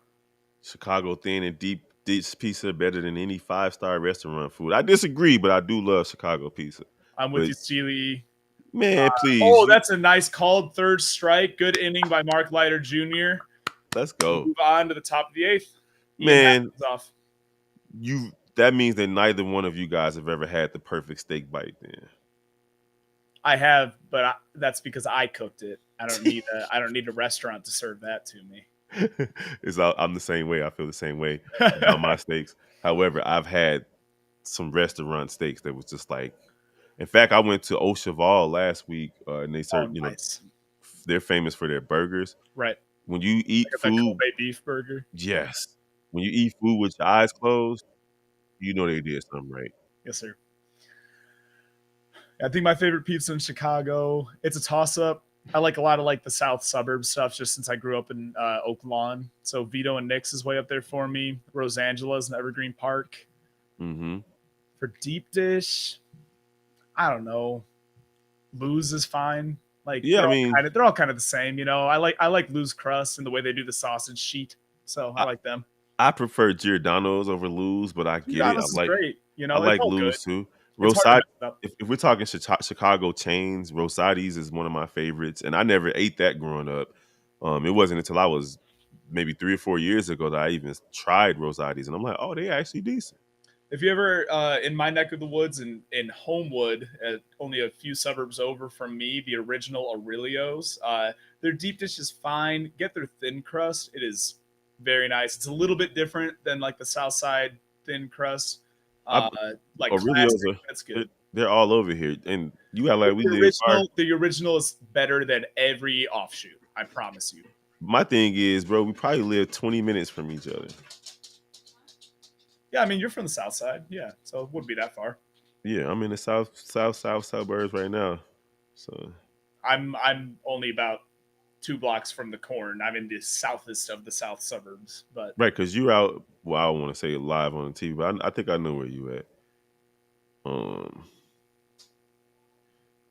Chicago thin and deep pizza better than any 5-star restaurant food. I disagree, but I do love Chicago pizza.
I'm with
But
you, Steely.
man, please,
Oh, that's a nice called third strike. Good inning by Mark Leiter Jr.
let's
We'll
go.
move on to the top of the eighth. Ian
Man,
Happ off.
that means that neither one of you guys have ever had the perfect steak bite then.
I have, but that's because I cooked it. I don't need a restaurant to serve that to me.
I'm the same way. I feel the same way about my steaks. However, I've had some restaurant steaks that was just like. In fact, I went to Au Cheval last week, and they
Oh,
served.
nice.
They're famous for their burgers.
Right.
When you
I
eat
got that
food,
Kobe beef burger.
yes. When you eat food with your eyes closed, you know they did something right.
Yes, sir. I think my favorite pizza in Chicago. It's a toss up. I like a lot of like the South suburbs stuff, just since I grew up in Oak Lawn. So Vito and Nick's is way up there for me. Rosangela's and Evergreen Park.
Mm-hmm.
For deep dish, I don't know. Lou's is fine. Like
Yeah, I mean,
they're all kind of the same, you know. I like Lou's crust and the way they do the sausage sheet. So I
I,
like them.
I prefer Giordano's over Lou's, but I get it.
Giordano's is great. You
I
know, it's
like
all good.
Lou's too.
It's hard to
Rosati,
mess it up.
if we're talking Chicago chains, Rosati's is one of my favorites, and I never ate that growing up. It wasn't until I was maybe 3 or 4 years ago that I even tried Rosati's, and I'm like, oh, they actually decent.
If you ever in my neck of the woods in Homewood, only a few suburbs over from me, the original Aurelio's, their deep dish is fine. Get their thin crust; it is very nice. It's a little bit different than like the South Side thin crust,
I,
uh, like
Aurelio's
classic.
are
That's good.
they're all over here, and you got like we live far.
The original is better than every offshoot. I promise you.
My thing is, bro, we probably live 20 minutes from each other.
Yeah, I mean you're from the South Side, yeah, so it wouldn't be that far.
Yeah, I'm in the south suburbs right now. So
I'm only about 2 blocks from the corn. I'm in the southest of the south suburbs, but
right, because you're out. Well, I don't want to say live on the TV, but I think I know where you at. Um,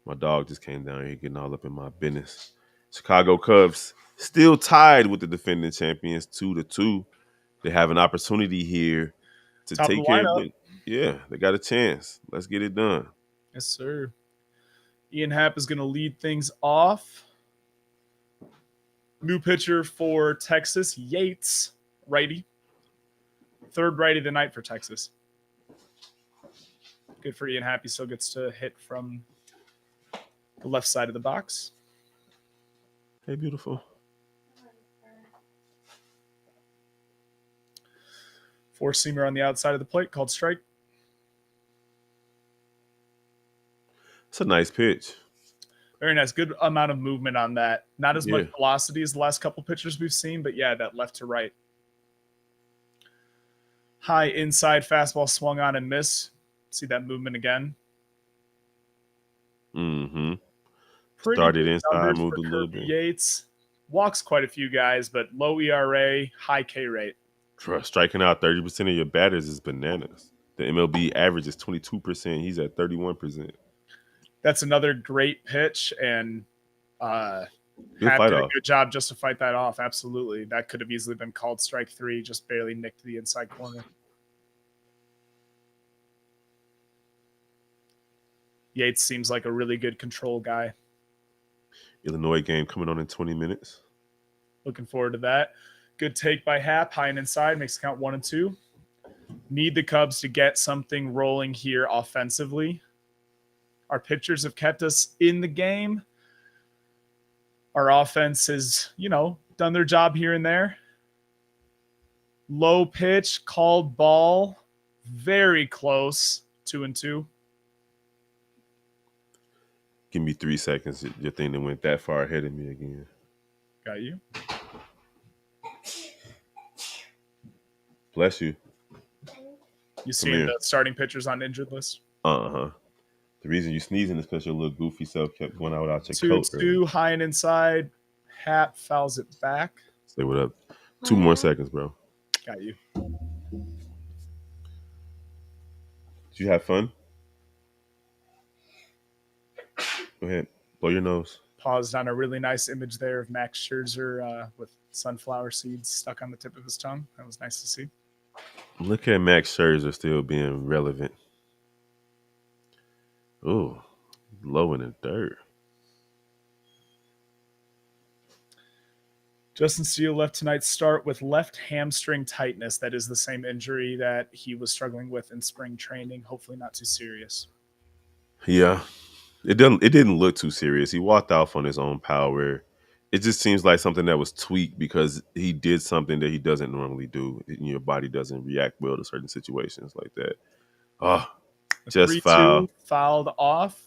my dog just came down here getting all up in my business. Chicago Cubs still tied with the defending champions 2-2. They have an opportunity here to
top of the
take care of
lineup.
it. Yeah, they got a chance. Let's get it done.
Yes, sir. Ian Happ is going to lead things off. New pitcher for Texas, Yates, righty. Third righty of the night for Texas. Good for Ian Happ. He still gets to hit from the left side of the box.
Hey, beautiful.
Four-seamer on the outside of the plate called strike.
It's a nice pitch.
Very nice. Good amount of movement on that. Not as much
Yeah.
velocity as the last couple pitchers we've seen, but yeah, that left to right. High inside fastball swung on and missed. See that movement again.
Mm-hmm.
Pretty
Started
good
inside,
numbers
moved
for
a little
Kirby
bit.
Yates. Walks quite a few guys, but low ERA, high K rate.
Striking out 30% of your batters is bananas. The MLB average is 22%. He's at 31%.
That's another great pitch, and uh,
Good
Hap
fight
did a
off.
good job just to fight that off. Absolutely. That could have easily been called strike three, just barely nicked the inside corner. Yates seems like a really good control guy.
Illinois game coming on in 20 minutes.
Looking forward to that. Good take by Hap, high and inside, makes count 1-2. Need the Cubs to get something rolling here offensively. Our pitchers have kept us in the game. Our offense has, done their job here and there. Low pitch, called ball, very close, 2-2.
Give me 3 seconds. Your thing that went that far ahead of me again.
Got you.
Bless you.
You seeing the starting pitchers on injured list?
Uh-huh. The reason you sneezing is because your little goofy self kept going out without your coat.
2-2, high and inside. Hap fouls it back.
Say what up. 2 more seconds, bro.
Got you.
Did you have fun? Go ahead. Blow your nose.
Paused on a really nice image there of Max Scherzer with sunflower seeds stuck on the tip of his tongue. That was nice to see.
Look at Max Scherzer still being relevant. Ooh, low in the dirt.
Justin Steele left tonight's start with left hamstring tightness. That is the same injury that he was struggling with in spring training. Hopefully not too serious.
Yeah. It didn't look too serious. He walked off on his own power. It just seems like something that was tweaked because he did something that he doesn't normally do. Your body doesn't react well to certain situations like that. Oh, just foul.
Fouled off.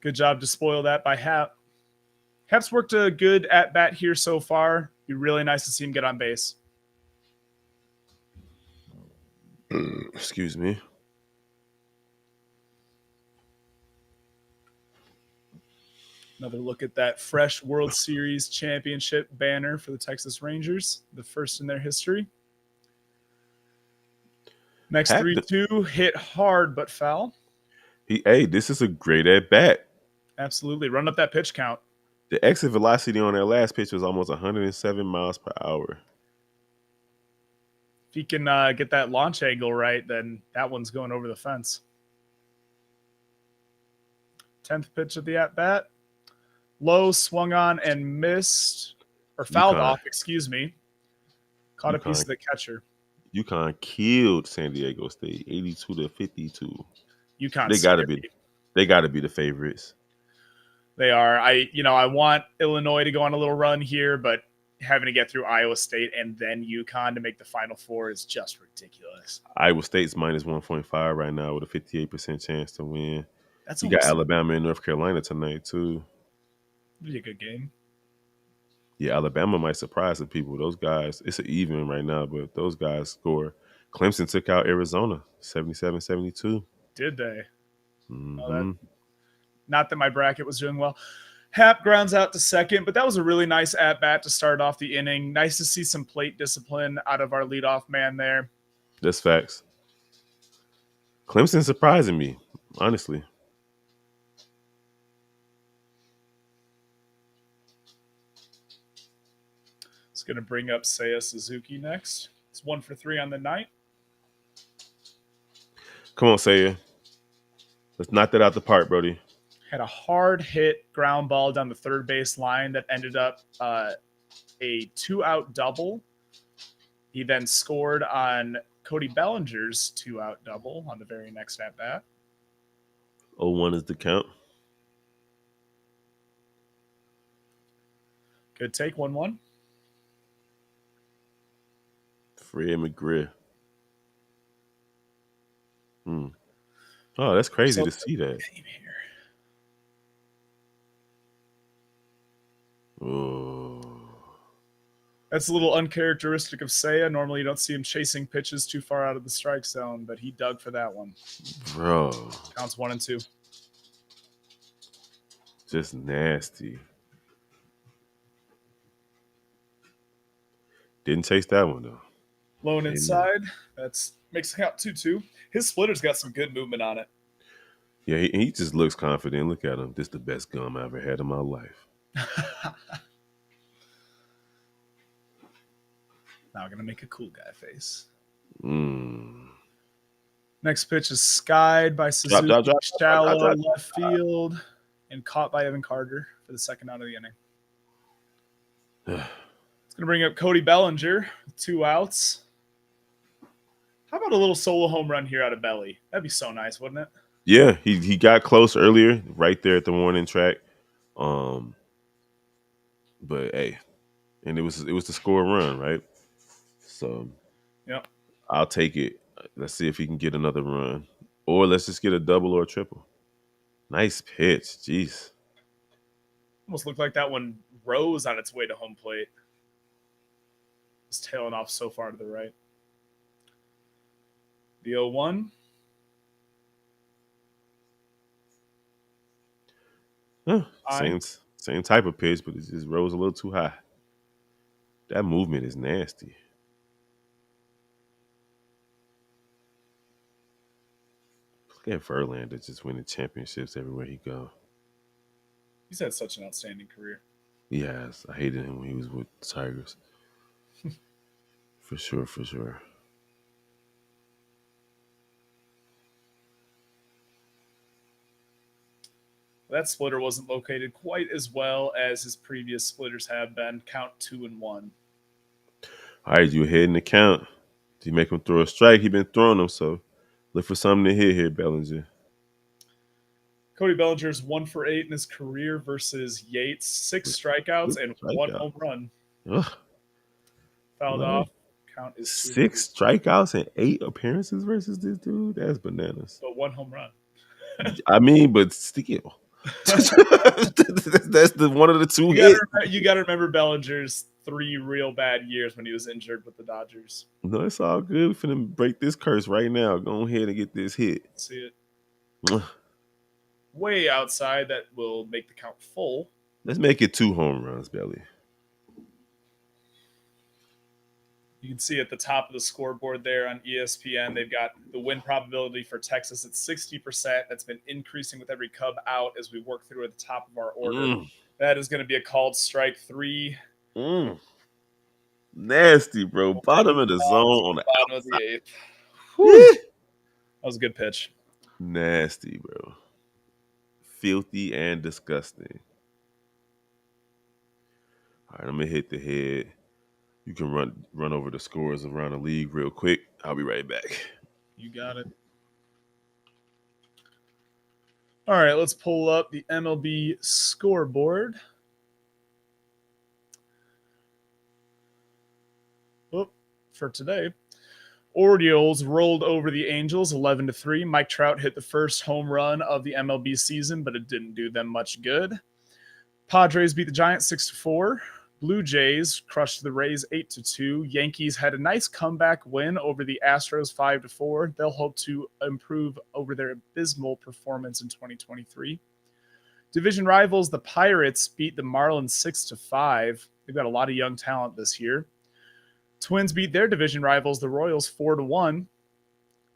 Good job to spoil that by Hap. Hap's worked a good at bat here so far. Be really nice to see him get on base.
Excuse me.
Another look at that fresh World Series championship banner for the Texas Rangers, the first in their history. Next 3-2, hit hard but foul.
Hey, this is a great at bat.
Absolutely. Run up that pitch count.
The exit velocity on that last pitch was almost 107 miles per hour.
If he can get that launch angle right, then that one's going over the fence. 10th pitch of the at-bat. Low, swung on, and missed. Or fouled off, excuse me. Caught a piece of the catcher.
UConn killed San Diego State, 82-52.
UConn
they gotta be the favorites.
They are. I want Illinois to go on a little run here, but having to get through Iowa State and then UConn to make the Final Four is just ridiculous.
Iowa State's minus 1.5 right now with a 58% chance to win. You got Alabama and North Carolina tonight too.
It'll be a good game.
Yeah, Alabama might surprise some people. Those guys, it's an even right now, but those guys score. Clemson took out Arizona, 77-72.
Did they?
Mm-hmm.
Not that my bracket was doing well. Hap grounds out to second, but that was a really nice at-bat to start off the inning. Nice to see some plate discipline out of our leadoff man there.
That's facts. Clemson surprising me, honestly.
It's going to bring up Seiya Suzuki next. It's 1 for 3 on the night.
Come on, Seiya. Let's knock that out the park, Brody.
Had a hard hit ground ball down the third base line that ended up a 2-out double. He then scored on Cody Bellinger's 2-out double on the very next at-bat.
0-1 is the count.
Good take, 1-1.
Fred McGriff. Oh, that's crazy to see that. Oh.
That's a little uncharacteristic of Seiya. Normally, you don't see him chasing pitches too far out of the strike zone, but he dug for that one.
Bro.
Counts 1 and 2.
Just nasty. Didn't chase that one though.
Lone
Didn't.
inside. That's makes the count 2-2. His splitter's got some good movement on it.
Yeah, he just looks confident. Look at him. This is the best gum I ever had in my life.
Now I'm gonna make a cool guy face.
Mm.
Next pitch is skied by
Drop, drop,
Suzuki,
drop, drop, drop,
shallow
drop.
left field, and caught by Evan Carter for the second out of the inning. It's gonna bring up Cody Bellinger with 2 outs. How about a little solo home run here out of Belly? That'd be so nice, wouldn't it?
Yeah, he got close earlier, right there at the warning track. Um, but hey, and it was the score run, right? So
Yep.
I'll take it. Let's see if he can get another run, or let's just get a double or a triple. Nice pitch, jeez.
Almost looked like that one rose on its way to home plate. It's tailing off so far to the right. The 0-1.
Huh, same type of pitch, but it just rose a little too high. That movement is nasty. Look at Verlander just winning championships everywhere he go.
He's had such an outstanding career.
Yes, I hated him when he was with the Tigers. For sure, for sure.
That splitter wasn't located quite as well as his previous splitters have been. Count 2-1.
All right, you ahead in the count. Do you make him throw a strike? He been throwing them, so look for something to hit here, Bellinger.
Cody Bellinger's 1 for 8 in his career versus Yates. 6 strikeouts and 1
Strikeout.
home run.
Ugh,
Fouled
Lord.
off. Count is 2-3.
6 strikeouts and 8 appearances versus this dude. That's bananas.
But 1 home run.
I mean, but still, that's the one of the two hits.
You got to remember Bellinger's 3 real bad years when he was injured with the Dodgers.
No, it's all good. We're finna break this curse right now. Go ahead and get this hit.
See it
Ugh.
way outside. That will make the count full.
Let's make it 2 home runs, Belly.
You can see at the top of the scoreboard there on ESPN, they've got the win probability for Texas at 60%. That's been increasing with every Cub out as we work through at the top of our order. That is going to be a called strike 3.
Nasty, bro. Bottom of the zone on the
bottom of the
outside.
8th. That was a good pitch.
Nasty, bro. Filthy and disgusting. All right, I'm gonna hit the head. You can run over the scores around the league real quick. I'll be right back.
You got it. All right, let's pull up the MLB scoreboard. For today, Orioles rolled over the Angels 11-3. Mike Trout hit the first home run of the MLB season, but it didn't do them much good. Padres beat the Giants 6-4. Blue Jays crushed the Rays 8-2. Yankees had a nice comeback win over the Astros 5-4. They'll hope to improve over their abysmal performance in 2023. Division rivals, the Pirates beat the Marlins 6-5. They've got a lot of young talent this year. Twins beat their division rivals, the Royals, 4-1.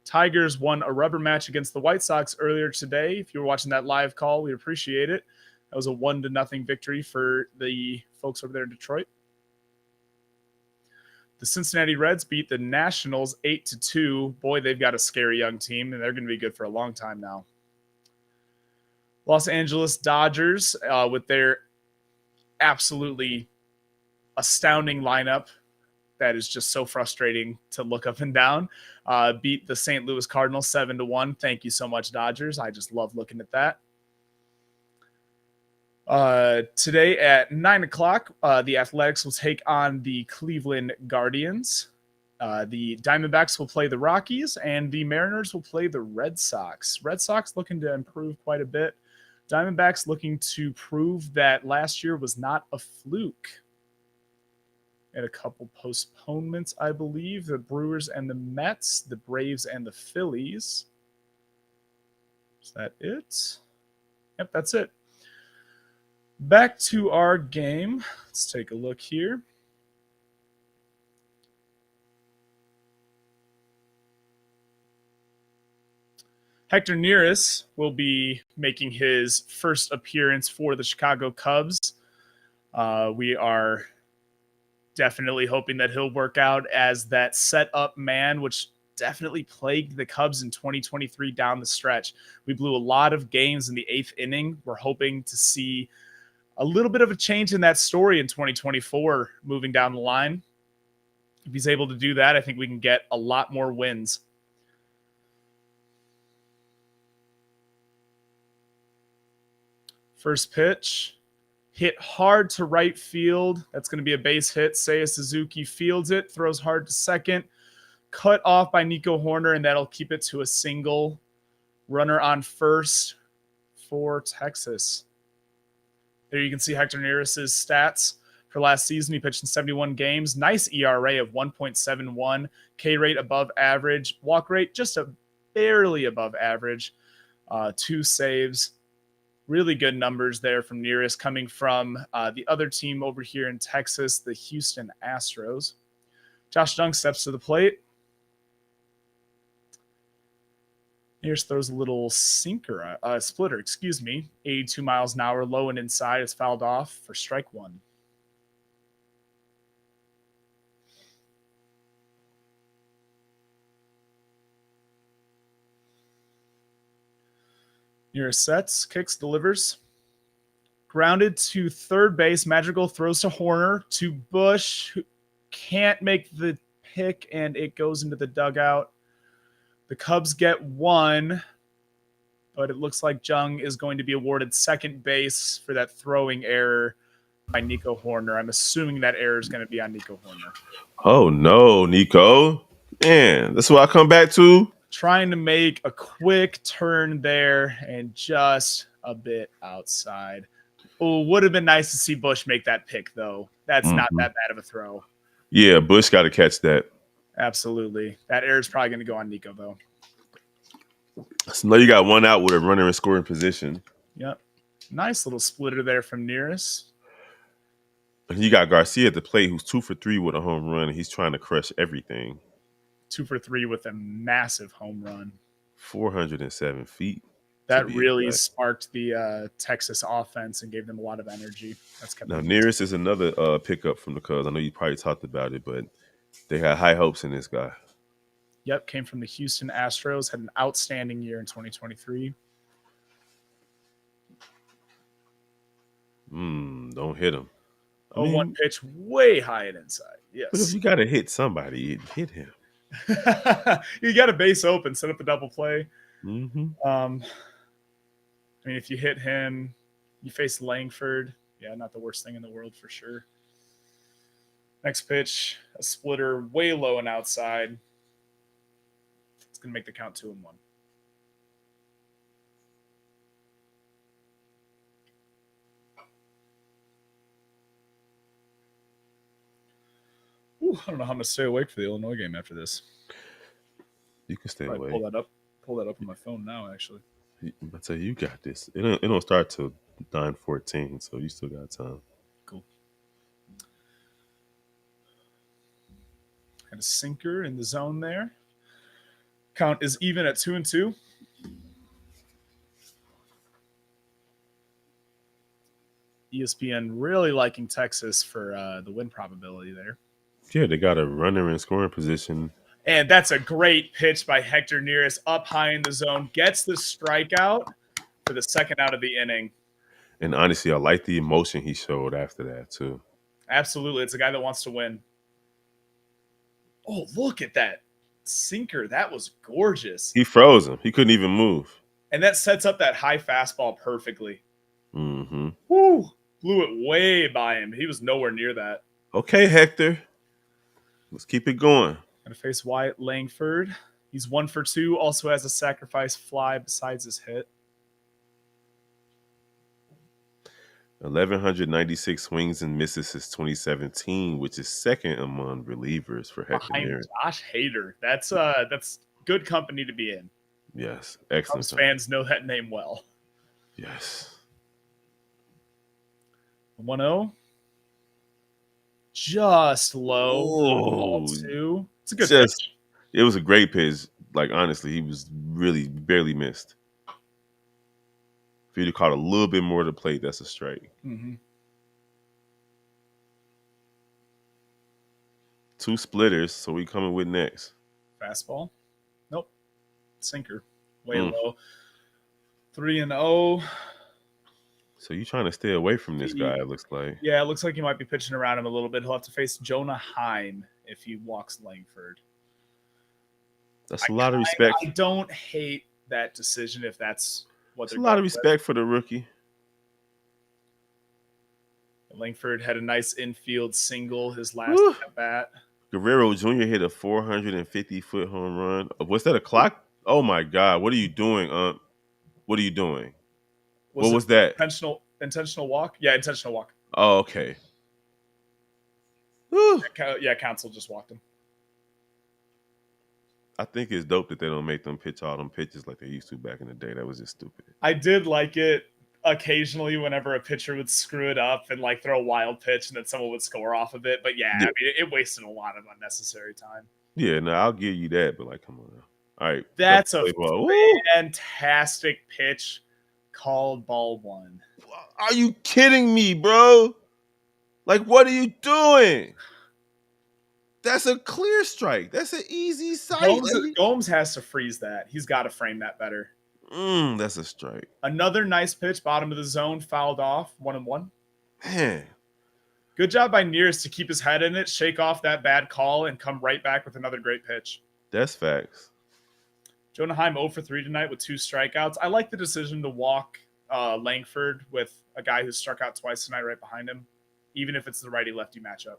Tigers won a rubber match against the White Sox earlier today. If you were watching that live call, we appreciate it. That was a 1-0 victory for the folks over there in Detroit. The Cincinnati Reds beat the Nationals 8-2. Boy, they've got a scary young team, and they're going to be good for a long time now. Los Angeles Dodgers, with their absolutely astounding lineup, that is just so frustrating to look up and down. Beat the St. Louis Cardinals 7-1. Thank you so much, Dodgers. I just love looking at that. Today at 9 o'clock, the Athletics will take on the Cleveland Guardians. The Diamondbacks will play the Rockies, and the Mariners will play the Red Sox. Red Sox looking to improve quite a bit. Diamondbacks looking to prove that last year was not a fluke. And a couple postponements, I believe. The Brewers and the Mets, the Braves and the Phillies. Is that it? Yep, that's it. Back to our game. Let's take a look here. Hector Neris will be making his first appearance for the Chicago Cubs. We are definitely hoping that he'll work out as that set up man, which definitely plagued the Cubs in 2023 down the stretch. We blew a lot of games in the 8th inning. We're hoping to see a little bit of a change in that story in 2024 moving down the line. If he's able to do that, I think we can get a lot more wins. First pitch, hit hard to right field. That's going to be a base hit. Seiya Suzuki fields it, throws hard to second. Cut off by Nico Horner, and that'll keep it to a single. Runner on first for Texas. There you can see Hector Neris' stats for last season. He pitched in 71 games. Nice ERA of 1.71. K rate above average. Walk rate just barely above average. 2 saves. Really good numbers there from Neris, coming from the other team over here in Texas, the Houston Astros. Josh Jung steps to the plate. Neris throws a little splitter, 82 miles an hour, low and inside. It's fouled off for strike 1. Neris sets, kicks, delivers. Grounded to third base. Madrigal throws to Horner, to Bush, who can't make the pick, and it goes into the dugout. The Cubs get 1, but it looks like Jung is going to be awarded second base for that throwing error by Nico Horner. I'm assuming that error is going to be on Nico Horner.
Oh no, Nico. Man, that's what I come back to.
Trying to make a quick turn there and just a bit outside. Oh, would have been nice to see Bush make that pick, though. That's not that bad of a throw.
Yeah, Bush got to catch that.
Absolutely. That error is probably going to go on Nico, though.
So now you got 1 out with a runner in scoring position.
Yep. Nice little splitter there from Neris.
You got Garcia at the plate, who's 2 for 3 with a home run, and he's trying to crush everything.
2 for 3 with a massive home run.
407 feet.
That really sparked the Texas offense and gave them a lot of energy. That's
now Neris is another pickup from the Cubs. I know you probably talked about it, but they had high hopes in this guy.
Yep, came from the Houston Astros, had an outstanding year in 2023.
Don't hit him.
One pitch way high and inside. Yes.
But if you got to hit somebody, hit him.
You got a base open, set up a double play.
Mm-hmm.
I mean, if you hit him, you face Langford. Yeah, not the worst thing in the world for sure. Next pitch, a splitter way low and outside. It's going to make the count 2-1. Ooh, I don't know how I'm going to stay awake for the Illinois game after this.
You can stay awake.
Pull that up on my phone now, actually.
I tell you, you got this. It don't start till 9:14, so you still got time.
Cool. Had a sinker in the zone there. Count is even at 2-2. ESPN really liking Texas for the win probability there.
Yeah, they got a runner in scoring position.
And that's a great pitch by Hector Neris up high in the zone. Gets the strikeout for the second out of the inning.
And honestly, I like the emotion he showed after that, too.
Absolutely. It's a guy that wants to win. Oh, look at that sinker. That was gorgeous.
He froze him. He couldn't even move.
And that sets up that high fastball perfectly.
Mm-hmm.
Woo! Blew it way by him. He was nowhere near that.
Okay, Hector. Let's keep it going.
Going to face Wyatt Langford. He's 1 for 2. Also has a sacrifice fly besides his hit.
1,196 swings and misses since 2017, which is second among relievers for Hector Neris.
Josh Hader. That's good company to be in.
Yes, excellent.
Cubs fans know that name well.
Yes.
1-0. Just low.
Oh,
Ball 2. It's a good pitch.
It was a great pitch. Like honestly, he was really barely missed. If he'd have caught a little bit more to the plate, that's a strike.
Mm-hmm.
Two splitters. So we coming with next.
Fastball. Nope. Sinker. Way
Mm.
low. 3-0.
So you trying to stay away from this guy? It looks like.
Yeah, it looks like he might be pitching around him a little bit. He'll have to face Jonah Heim if he walks Langford.
That's a lot of respect.
I don't hate that decision if that's what
It's
they're
a lot
going
of respect for the rookie.
with. Langford had a nice infield single his last
Whew.
at bat.
Guerrero Jr. hit a 450-foot home run. Was that a clock? Oh my God! What are you doing? What are you doing?
Was
What
it
was that?
intentional walk? Yeah, intentional walk.
Oh, okay. Whew.
Yeah, council just walked him.
I think it's dope that they don't make them pitch all them pitches like they used to back in the day. That was just stupid.
I did like it occasionally whenever a pitcher would screw it up and like throw a wild pitch and then someone would score off of it. But yeah, I mean, it wasted a lot of unnecessary time.
Yeah, no, I'll give you that, but like, come on now. All right,
That's a fantastic pitch called ball one.
Are you kidding me, bro? Like, what are you doing? That's a clear strike. That's an easy sight.
Gomes has to freeze that. He's got to frame that better.
That's a strike.
Another nice pitch, bottom of the zone, fouled off, 1-1.
Man.
Good job by Nearest to keep his head in it, shake off that bad call, and come right back with another great pitch.
That's facts.
Jonah Heim 0 for 3 tonight with 2 strikeouts. I like the decision to walk Langford with a guy who struck out twice tonight right behind him, even if it's the righty-lefty matchup.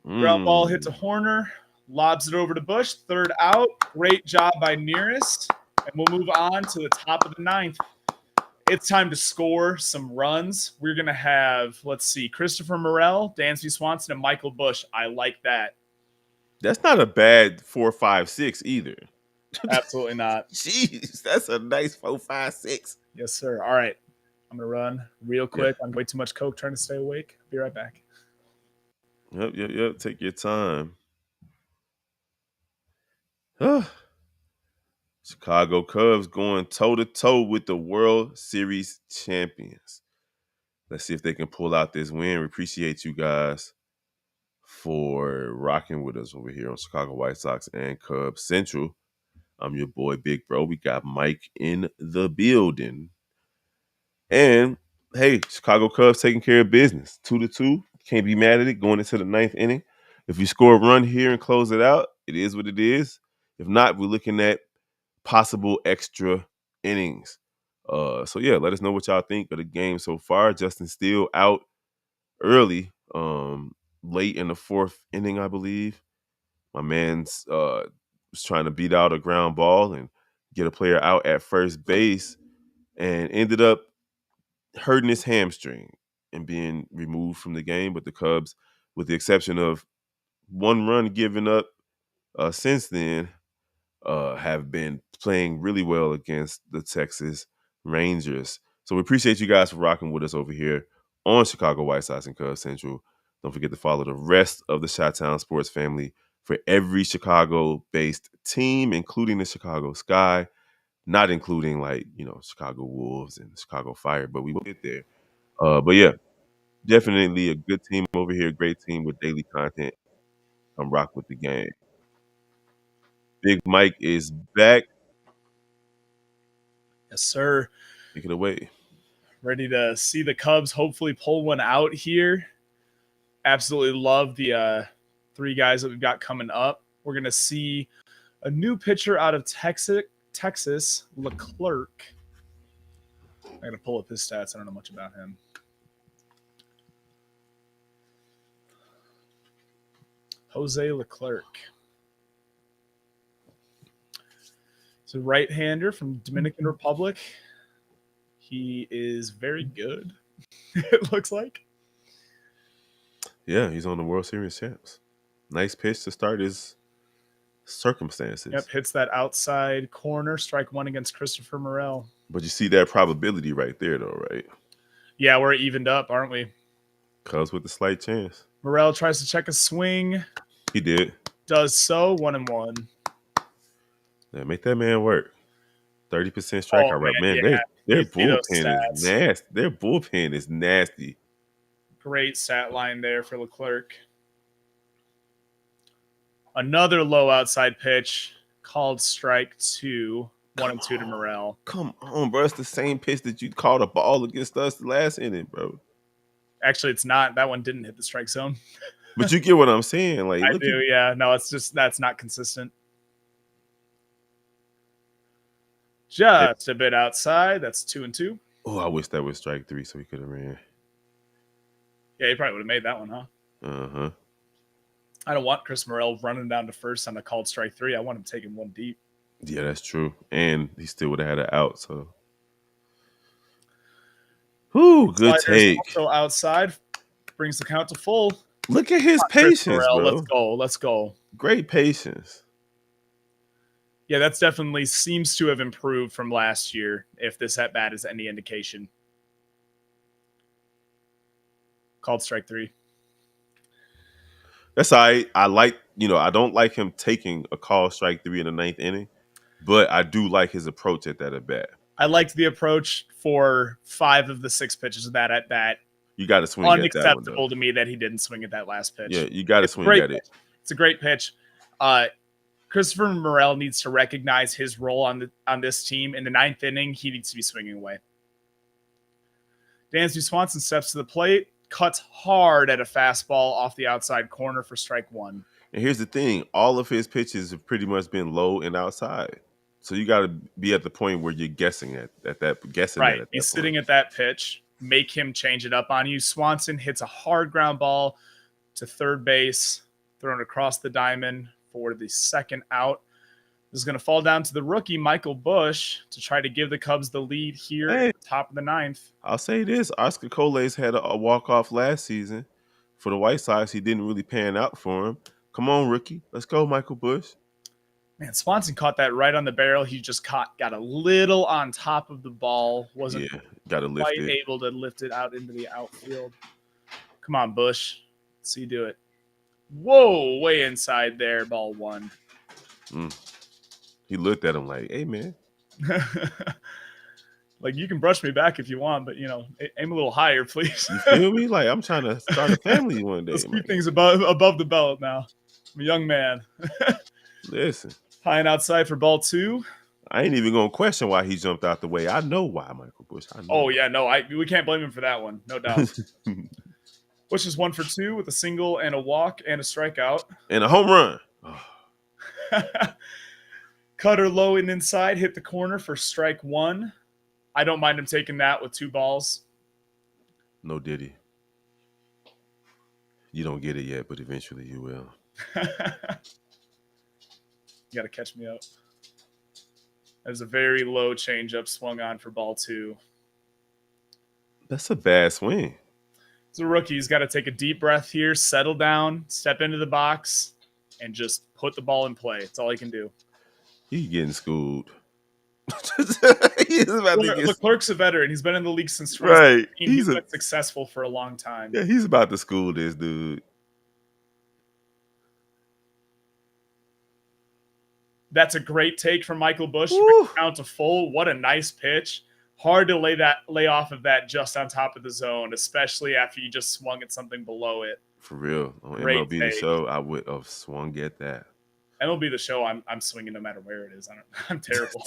Ground ball hits a Horner, lobs it over to Bush, third out. Great job by Nearest. And we'll move on to the top of the 9th. It's time to score some runs. We're going to have, let's see, Christopher Morel, Dansby Swanson, and Michael Bush. I like that.
That's not a bad 4-5-6 either.
Absolutely not.
Jeez, that's a nice 4-5-6.
Yes, sir. All right. I'm going to run real quick. I'm way too much Coke trying to stay awake. Be right back.
Yep. Take your time. Chicago Cubs going toe-to-toe with the World Series champions. Let's see if they can pull out this win. We appreciate you guys for rocking with us over here on Chicago White Sox and Cubs Central. I'm your boy, Big Bro. We got Mike in the building. And, hey, Chicago Cubs taking care of business. 2-2. Can't be mad at it going into the 9th inning. If you score a run here and close it out, it is what it is. If not, we're looking at possible extra innings. So yeah, let us know what y'all think of the game so far. Justin Steele out early, late in the 4th inning, I believe. My man's was trying to beat out a ground ball and get a player out at first base and ended up hurting his hamstring and being removed from the game. But the Cubs, with the exception of one run given up since then, have been playing really well against the Texas Rangers. So we appreciate you guys for rocking with us over here on Chicago White Sox and Cubs Central. Don't forget to follow the rest of the Chi-Town Sports family for every Chicago-based team, including the Chicago Sky, not including Chicago Wolves and Chicago Fire, but we will get there. But yeah, definitely a good team over here, great team with daily content. I'm rock with the game. Big Mike is back.
Yes, sir.
Take it away.
Ready to see the Cubs hopefully pull one out here. Absolutely love the 3 guys that we've got coming up. We're going to see a new pitcher out of Texas, Leclerc. I got to pull up his stats. I don't know much about him. Jose Leclerc. He's a right-hander from Dominican Republic. He is very good, it looks like.
Yeah, he's on the World Series champs. Nice pitch to start his circumstances.
Yep, hits that outside corner, strike 1 against Christopher Morel.
But you see that probability right there, though, right?
Yeah, we're evened up, aren't we?
Cubs with a slight chance.
Morel tries to check a swing.
He did.
Does so. 1-1.
Yeah, make that man work. 30%
Oh
strikeout
man,
rate. Man,
yeah.
their
You see those
bullpen is
stats.
nasty. Their bullpen is nasty.
Great stat line there for Leclerc. Another low outside pitch called strike 2. 1-2 to Morel.
Come on, bro. It's the same pitch that you called a ball against us the last inning, bro.
Actually, it's not. That one didn't hit the strike zone.
But you get what I'm saying. Like,
I
look at
do, yeah. No, it's just that's not consistent. Just a bit outside. That's 2-2.
oh, I wish that was strike 3 so he could have ran.
Yeah, he probably would have made that one, huh?
Uh-huh.
I don't want Chris Morel running down to first on a called strike 3. I want him taking one deep.
Yeah, that's true. And he still would have had an out, so. Whew, good
Sliders
take.
also outside. Brings the count to full.
Look at his
Chris
patience,
Morel, let's
bro.
go. Let's go.
Great patience.
Yeah, that's definitely seems to have improved from last year, if this at bat is any indication. Called strike 3.
That's all right. I don't like him taking a call strike 3 in the ninth inning, but I do like his approach at that at bat.
I liked the approach for 5 of the 6 pitches of that at bat.
You got to swing at that one, though.
Unacceptable to me that he didn't swing at that last pitch.
Yeah, you got to swing at it.
It's a great pitch. Christopher Morel needs to recognize his role on this team. In the ninth inning, he needs to be swinging away. Dansby Swanson steps to the plate, cuts hard at a fastball off the outside corner for strike 1.
And here's the thing. All of his pitches have pretty much been low and outside. So you got to be at the point where you're guessing at that. Guessing
right.
at that
He's
point.
Sitting at that pitch. Make him change it up on you. Swanson hits a hard ground ball to third base, thrown across the diamond for the second out. This is going to fall down to the rookie, Michael Busch, to try to give the Cubs the lead here at the top of the ninth.
I'll say this. Oscar Coles had a walk-off last season for the White Sox. He didn't really pan out for him. Come on, rookie. Let's go, Michael Busch.
Man, Swanson caught that right on the barrel. He just got a little on top of the ball. Wasn't quite able to lift it out into the outfield. Come on, Busch. Let's see you do it. Whoa, way inside there, ball 1.
He looked at him like, hey, man.
Like, you can brush me back if you want, but, aim a little higher, please.
You feel me? Like, I'm trying to start a family one day.
Let's keep things above the belt now. I'm a young man.
Listen.
High and outside for ball 2.
I ain't even going to question why he jumped out the way. I know why, Michael Busch.
Yeah, no, we can't blame him for that one. No doubt. Busch is 1 for 2 with a single and a walk and a strikeout.
And a home run.
Cutter low and inside, hit the corner for strike 1. I don't mind him taking that with 2 balls.
No diddy. You don't get it yet, but eventually you will.
You got to catch me up. There's a very low changeup swung on for ball 2.
That's a bad swing.
As a rookie, he's got to take a deep breath here, settle down, step into the box, and just put the ball in play. That's all he can do.
He's getting schooled.
Leclerc's a veteran. He's been in the league since 2016. Right. He's been successful for a long time.
Yeah, he's about to school this dude.
That's a great take from Michael Busch. Count to full. What a nice pitch. Hard to lay off of that just on top of the zone, especially after you just swung at something below it.
For real. On great MLB take. The Show, I would have swung at that.
MLB The Show, I'm swinging no matter where it is. I'm terrible.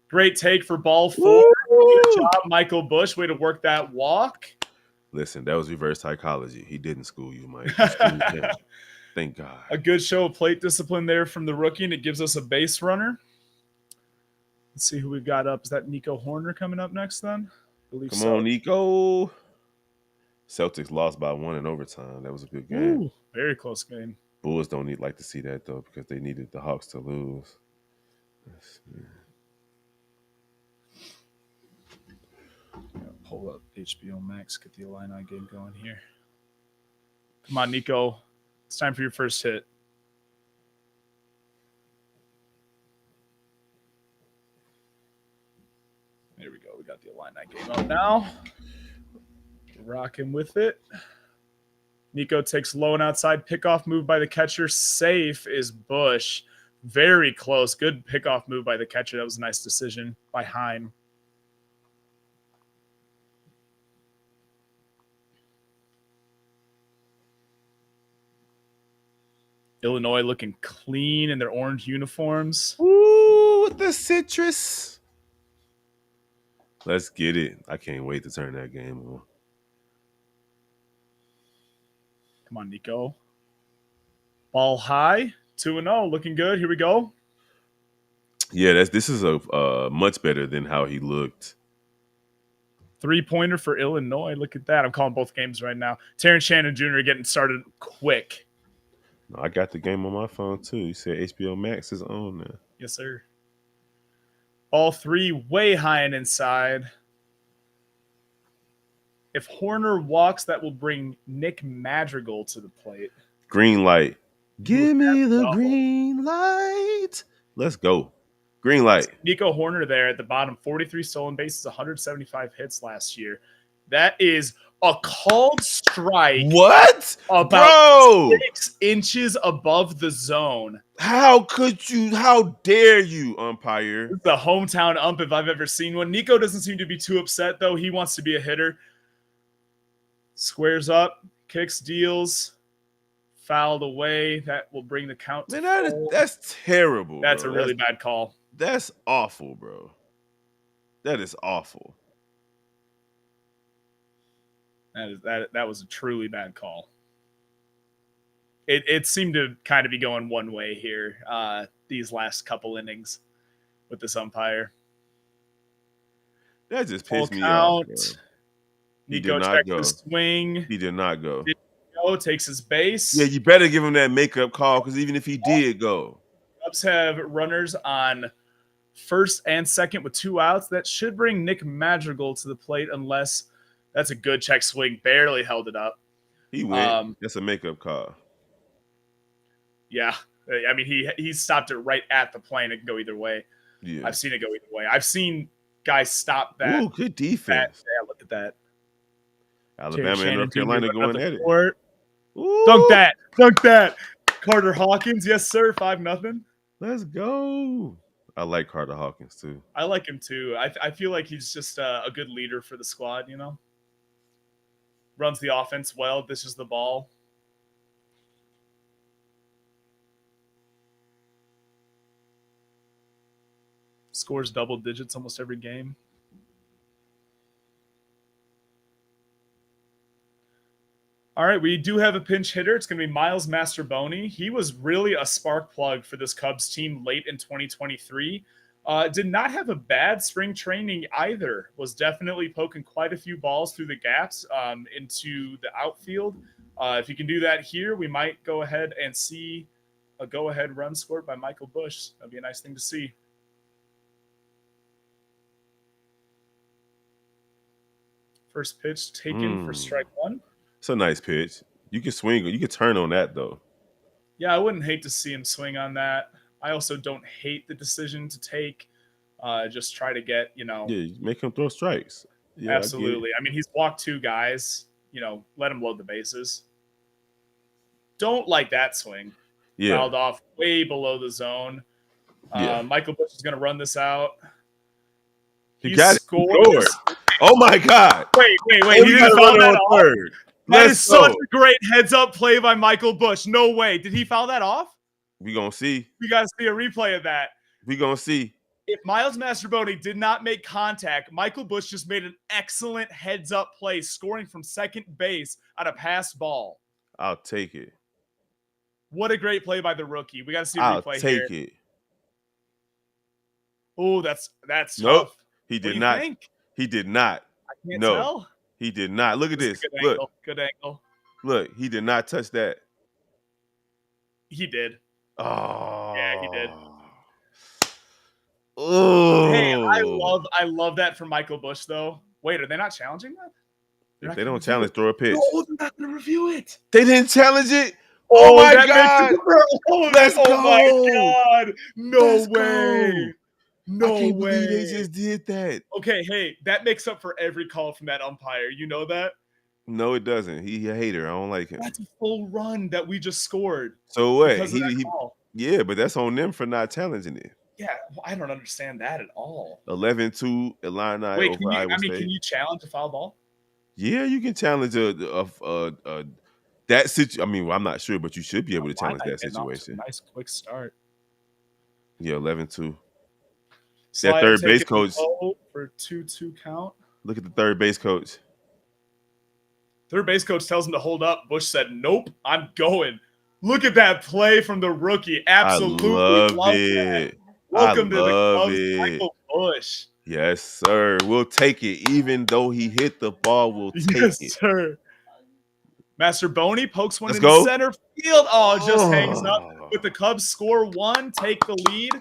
Great take for ball 4. Good job, Michael Busch. Way to work that walk.
Listen, that was reverse psychology. He didn't school you, Mike. He schooled him. Thank God.
A good show of plate discipline there from the rookie, and it gives us a base runner. Let's see who we've got up. Is that Nico Horner coming up next then?
Come on, Nico. Celtics lost by 1 in overtime. That was a good game.
Ooh, very close game.
Bulls don't like to see that, though, because they needed the Hawks to lose.
Pull up HBO Max, get the Illini game going here. Come on, Nico. It's time for your first hit. There we go. We got the Illini game up now. Rocking with it. Nico takes low and outside. Pickoff move by the catcher. Safe is Bush. Very close. Good pickoff move by the catcher. That was a nice decision by Hine. Illinois looking clean in their orange uniforms.
Ooh, with the citrus. Let's get it. I can't wait to turn that game on.
Come on, Nico. Ball high. 2-0. Looking good. Here we go.
Yeah, this is a much better than how he looked.
3-pointer for Illinois. Look at that. I'm calling both games right now. Terrence Shannon Jr. getting started quick.
No, I got the game on my phone too. You said HBO Max is on now.
Yes, sir. Ball 3 way high and inside. If Horner walks, that will bring Nick Madrigal to the plate.
Green light. Give me the green light. Let's go. Green light.
Nico Horner there at the bottom. 43 stolen bases, 175 hits last year. That is a called strike.
What?
About 6 inches above the zone.
How could you? How dare you, umpire?
This is the hometown ump if I've ever seen one. Nico doesn't seem to be too upset, though. He wants to be a hitter. Squares up, kicks, deals, fouled away. That will bring the count to
that's terrible.
That's
bro.
a really bad call.
That's awful, bro. That is awful.
That was a truly bad call. It seemed to kind of be going one way here these last couple innings with this umpire.
That just pissed me off. Bro.
Nico checks the swing.
He did not go.
Nico takes his base.
Yeah, you better give him that makeup call because even if he did go.
Cubs have runners on first and second with 2 outs. That should bring Nick Madrigal to the plate unless that's a good check swing. Barely held it up.
He went. That's a makeup call.
Yeah. I mean, he stopped it right at the plane. It can go either way.
Yeah.
I've seen it go either way. I've seen guys stop that.
Ooh, good defense.
Yeah, look at that.
Alabama and North Carolina going at it.
Dunk that. Dunk that. Carter Hawkins. Yes, sir. 5-0.
Let's go. I like Carter Hawkins, too.
I like him, too. I feel like he's just a good leader for the squad, you know? Runs the offense well. This is the ball. Scores double digits almost every game. All right, we do have a pinch hitter. It's going to be Miles Masterboni. He was really a spark plug for this Cubs team late in 2023. Did not have a bad spring training either. Was definitely poking quite a few balls through the gaps into the outfield. If you can do that here, we might go ahead and see a go-ahead run scored by Michael Bush. That'd be a nice thing to see. First pitch taken for strike 1.
It's a nice pitch. You can swing. You can turn on that, though.
Yeah, I wouldn't hate to see him swing on that. I also don't hate the decision to take. Just try to get,
Yeah, make him throw strikes. Yeah,
absolutely. I mean, he's walked 2 guys. Let him load the bases. Don't like that swing.
Yeah.
Fouled off way below the zone. Michael Bush is going to run this out.
He got it. Oh, my God.
Wait. He didn't foul that off? Third. That is such a great heads-up play by Michael Bush. No way. Did he foul that off?
We going to see.
We got to see a replay of that.
We going to see.
If Miles Masterboni did not make contact, Michael Bush just made an excellent heads-up play, scoring from second base on a passed ball.
I'll take it.
What a great play by the rookie. We got to see a replay here.
I'll take it.
Oh, that's
nope.
tough.
He did not.
Think?
He did not.
I can't tell.
He did not. Look at this.
Look. Good angle.
Look, he did not touch that.
He did.
Oh.
Yeah, he did.
Oh.
Hey, I love that from Michael Bush, though. Wait, are they not challenging that?
If they don't challenge, throw a pitch.
No, they're not going to review it.
They didn't challenge it? Oh my God. Let's go.
Oh my God. No way.
Go.
No
I can't
way.
believe they just did that.
Okay, hey, that makes up for every call from that umpire. You know that?
No, it doesn't. He a hater. I don't like him.
That's a full run that we just scored
So what?
because of that
He
call.
yeah, but that's on them for not challenging it.
Yeah, well, I don't understand that at all.
11-2 Illini
Wait,
over Iowa
can
State.
you challenge a foul ball?
Yeah, you can challenge that situation. I mean, well, I'm not sure, but you should be able to challenge
Illini
that
getting off to a
situation.
nice quick start.
Yeah, 11-2. That
Slide and
third
take
base
it
coach.
low for 2-2 count.
Look at the third base coach.
Third base coach tells him to hold up. Bush said, "Nope, I'm going." Look at that play from the rookie.
I
Absolutely
love
love that.
it. I
Welcome to the
love
Cubs,
it.
Michael Bush.
Yes, sir. We'll take it. Even though he hit the ball, we'll take
Yes,
it.
sir. Master Boney pokes one
Let's
in
go.
center field. Oh, just hangs up.
Oh.
With the Cubs score one, take the lead.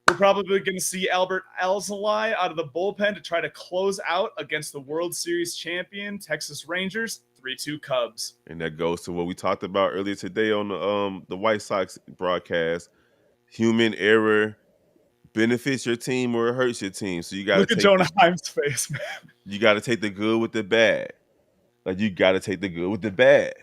We're probably going to see Albert Alzolay out of the bullpen to try to close out against the World Series champion Texas Rangers. 3-2 Cubs.
And that goes to what we talked about earlier today on the White Sox broadcast. Human error benefits your team or it hurts your team. So
Look at Jonah Heim's face, man.
you got to take the good with the bad. Like you got to take the good with the bad.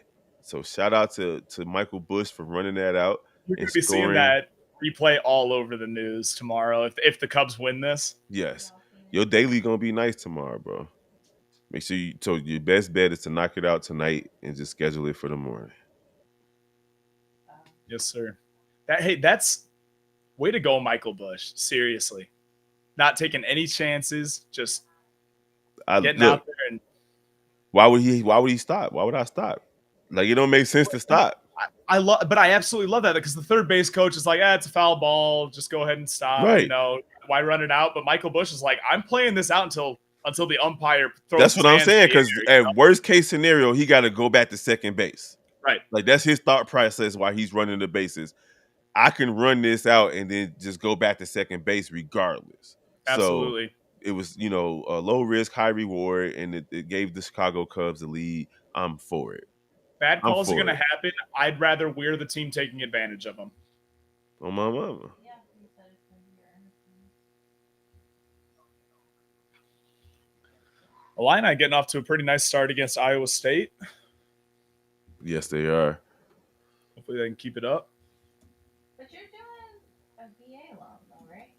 So shout out to Michael Bush for running that out
You're going
and
to be seeing
scoring.
that replay all over the news tomorrow if the Cubs win this.
Yes, your daily gonna be nice tomorrow, bro. Make sure you. So your best bet is to knock it out tonight and just schedule it for the morning.
Yes, sir. That's way to go, Michael Bush. Seriously, not taking any chances, just getting
Look.
out there and.
Why would he? Why would he stop? Why would I stop? Like it don't make sense to stop.
I love, but I absolutely love that because the third base coach is like, it's a foul ball. Just go ahead and stop.
Right.
You know, why run it out? But Michael Bush is like, I'm playing this out until the umpire throws.
That's what I'm saying. Because at worst case scenario, he got to go back to second base.
Right.
Like that's his thought process while he's running the bases. I can run this out and then just go back to second base regardless.
Absolutely.
So it was, a low risk, high reward, and it gave the Chicago Cubs the lead. I'm for it.
Bad calls are going to happen. I'd rather we're the team taking advantage of them.
Oh, my mama.
Illini getting off to a pretty nice start against Iowa State.
Yes, they are.
Hopefully they can keep it up.
But you're doing a VA loan, though, right?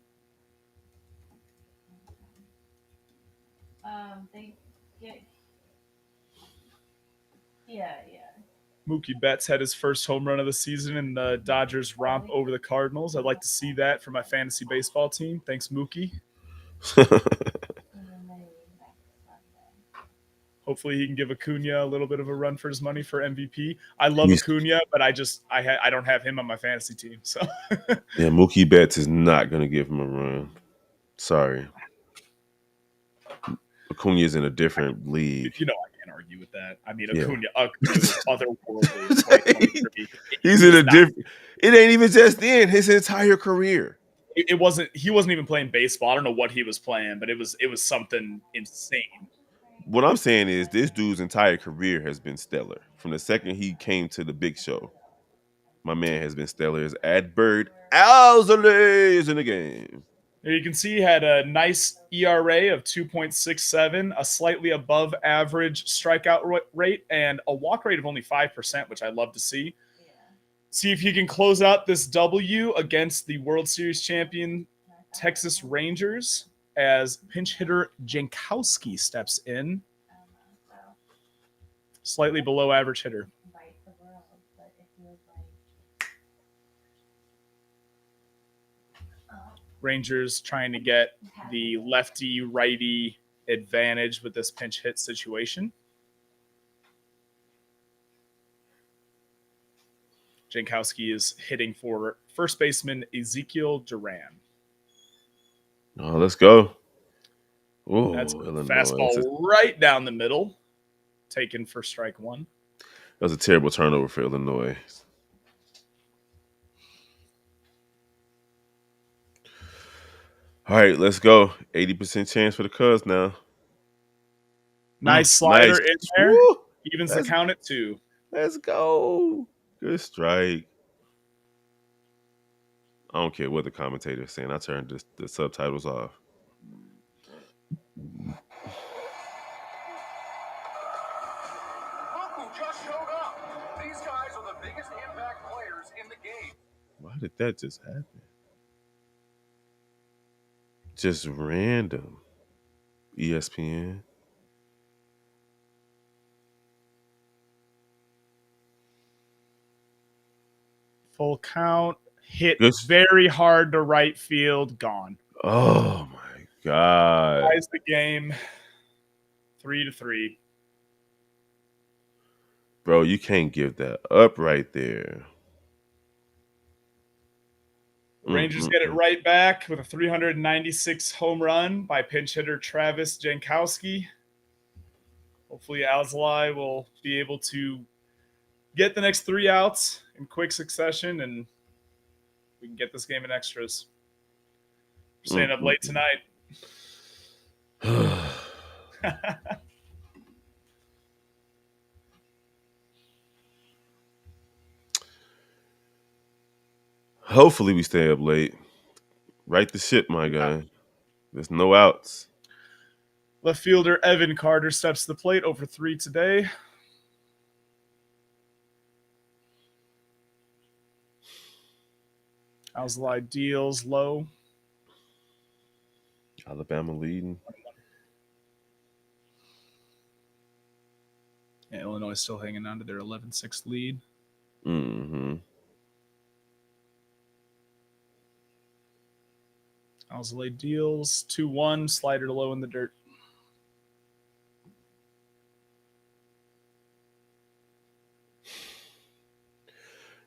They get. Yeah.
Mookie Betts had his first home run of the season in the Dodgers romp over the Cardinals. I'd like to see that for my fantasy baseball team. Thanks, Mookie. Hopefully he can give Acuna a little bit of a run for his money for MVP. I love Acuna, but I don't have him on my fantasy team. So
yeah, Mookie Betts is not going to give him a run. Sorry. Acuna is in a different league.
I can't argue with that. I mean, Acuna is otherworldly.
He's in a different. It ain't even just in his entire career.
He wasn't even playing baseball. I don't know what he was playing, but it was something insane.
What I'm saying is this dude's entire career has been stellar. From the second he came to the big show, my man has been stellar. As Adbert Alzolay is in the game.
Here you can see he had a nice ERA of 2.67, a slightly above average strikeout rate, and a walk rate of only 5%, which I love to see. See if he can close out this W against the World Series champion Texas Rangers as pinch hitter Jankowski steps in. Slightly below average hitter. Rangers trying to get the lefty-righty advantage with this pinch hit situation. Jankowski is hitting for first baseman Ezekiel Duran.
Oh, let's go.
Oh, that's a fastball right down the middle. Taken for strike one.
That was a terrible turnover for Illinois. All right, let's go. 80% chance for the Cubs now.
Nice slider in there. Woo! Evens the count at 2.
Let's go. Good strike. I don't care what the commentator is saying. I turned the subtitles off. Why did that just happen? Just random. ESPN.
Full count. Hit
Good.
very hard to right field. Gone.
Oh my god,
Ties the game 3-3.
bro! You can't give that up right there.
The Rangers get it
Mm-mm-mm.
right back with a 396 home run by pinch hitter Travis Jankowski. Hopefully, Alzolay will be able to get the next 3 outs in quick succession, and we can get this game in extras. We're staying up late
Mm-mm-mm.
tonight.
Hopefully, we stay up late. Right the ship, my guy. There's no outs.
Left fielder Evan Carter steps to the plate over 3 today. Alzolay deals low.
Alabama leading.
Yeah, Illinois still hanging on to their 11-6 lead.
Mm-hmm.
Alzolay deals 2-1, slider low in the dirt.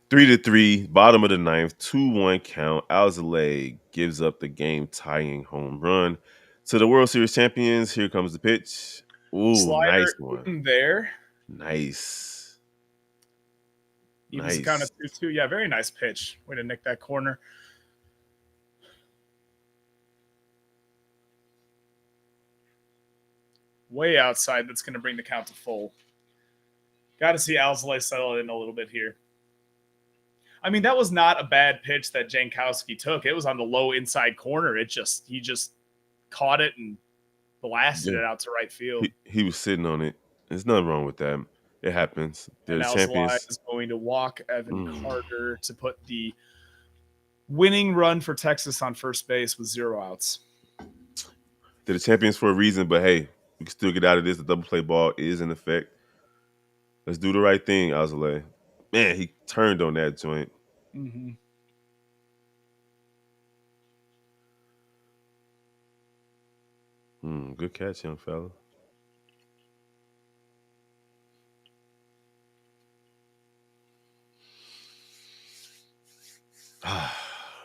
Three to three, bottom of the ninth, 2-1 count. Alzolay gives up the game tying home run to the World Series champions. Here comes the pitch. Ooh, nice
Slider
one.
in there.
Nice.
Evens the count
Nice.
of 2-2. Yeah, very nice pitch. Way to nick that corner. Way outside. That's going to bring the count to full. Got to see Alzolay settle in a little bit here. I mean, that was not a bad pitch that Jankowski took. It was on the low inside corner. He just caught it and blasted
Yeah.
it out to right field.
He was sitting on it. There's nothing wrong with that. It happens. They're
And
the
Alzolay
champions.
is going to walk Evan Carter to put the winning run for Texas on first base with 0 outs.
They're the champions for a reason, but hey, we can still get out of this. The double play ball is in effect. Let's do the right thing, Alzolay. Man, he turned on that joint.
Mm-hmm.
Good catch, young fella.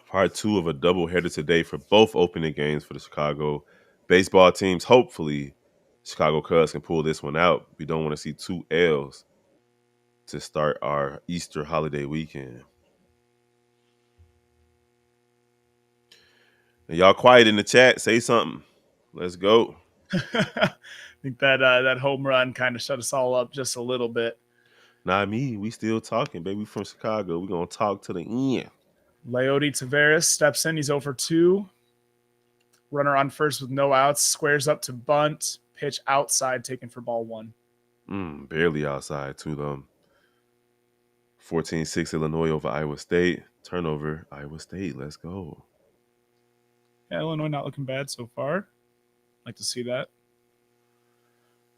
Part 2 of a doubleheader today for both opening games for the Chicago baseball teams. Hopefully, Chicago Cubs can pull this one out. We don't want to see 2 L's to start our Easter holiday weekend. And y'all quiet in the chat. Say something. Let's go.
I think that home run kind of shut us all up just a little bit.
Not me. We still talking, baby. We from Chicago. We gonna talk to the end.
Leody Taveras steps in. He's over 2. Runner on first with no outs. Squares up to bunt. Pitch outside, taken for ball 1.
Barely outside too, though. 14-6 Illinois over Iowa State. Turnover, Iowa State. Let's go.
Yeah, Illinois not looking bad so far. Like to see that.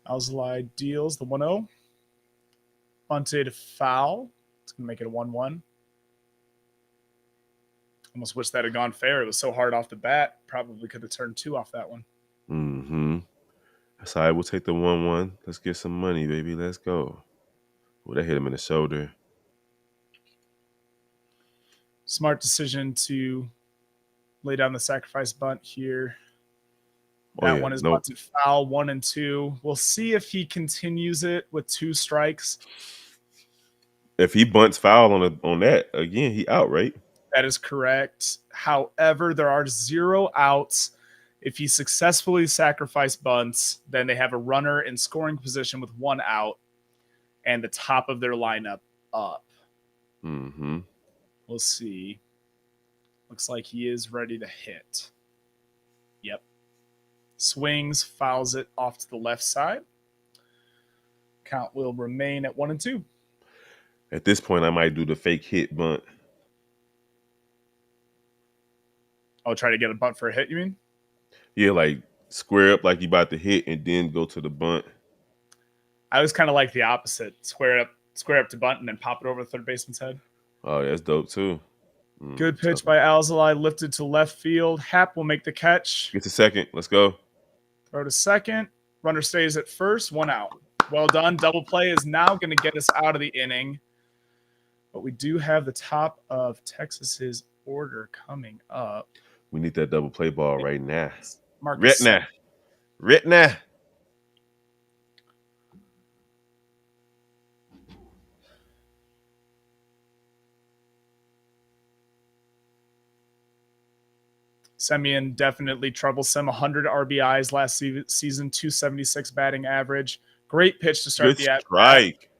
Alzolay deals the 1-0. Bunted foul. It's going to make it a 1-1. Almost wish that had gone fair. It was so hard off the bat. Probably could have turned 2 off that one.
That's all right. We'll take the 1-1. Let's get some money, baby. Let's go. Oh, that hit him in the shoulder.
Smart decision to lay down the sacrifice bunt here. That one is bunted foul, 1-2. We'll see if he continues it with 2 strikes.
If he bunts foul on that, again, he out, right?
That is correct. However, there are 0 outs. If he successfully sacrificed bunts, then they have a runner in scoring position with 1 out and the top of their lineup up. We'll see. Looks like he is ready to hit. Yep. Swings, fouls it off to the left side. Count will remain at 1-2.
At this point, I might do the fake hit bunt.
I'll try to get a bunt for a hit, you mean?
Yeah, like square up like you about to hit and then go to the bunt.
I was kind of like the opposite. Square up to bunt and then pop it over the third baseman's head.
Oh, that's dope too.
Good
Tough.
pitch by Alzolay, lifted to left field. Hap will make the catch.
Get to second. Let's go.
Throw to second. Runner stays at first. 1 out. Well done. Double play is now going to get us out of the inning. But we do have the top of Texas's order coming up.
We need that double play ball right now.
Marcus.
Right now.
Semien definitely troublesome. 100 RBIs last season, 276 batting average. Great pitch to start
Good
the
strike.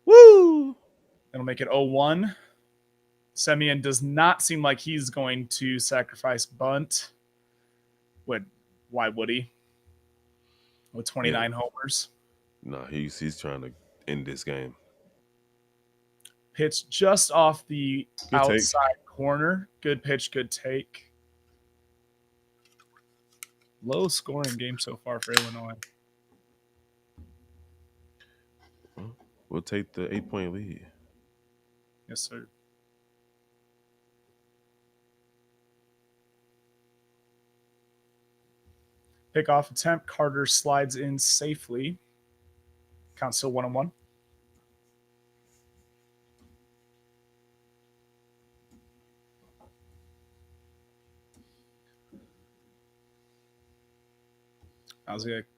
Woo!
It'll make it 0-1. Semien does not seem like he's going to sacrifice bunt. Why would he? With 29 homers.
No, he's trying to end this game.
Pitch just off the
Good
outside
take.
corner. Good pitch, good take. Low scoring game so far for Illinois.
We'll take the 8-point lead.
Yes, sir. Pickoff attempt. Carter slides in safely. Count still 1-1.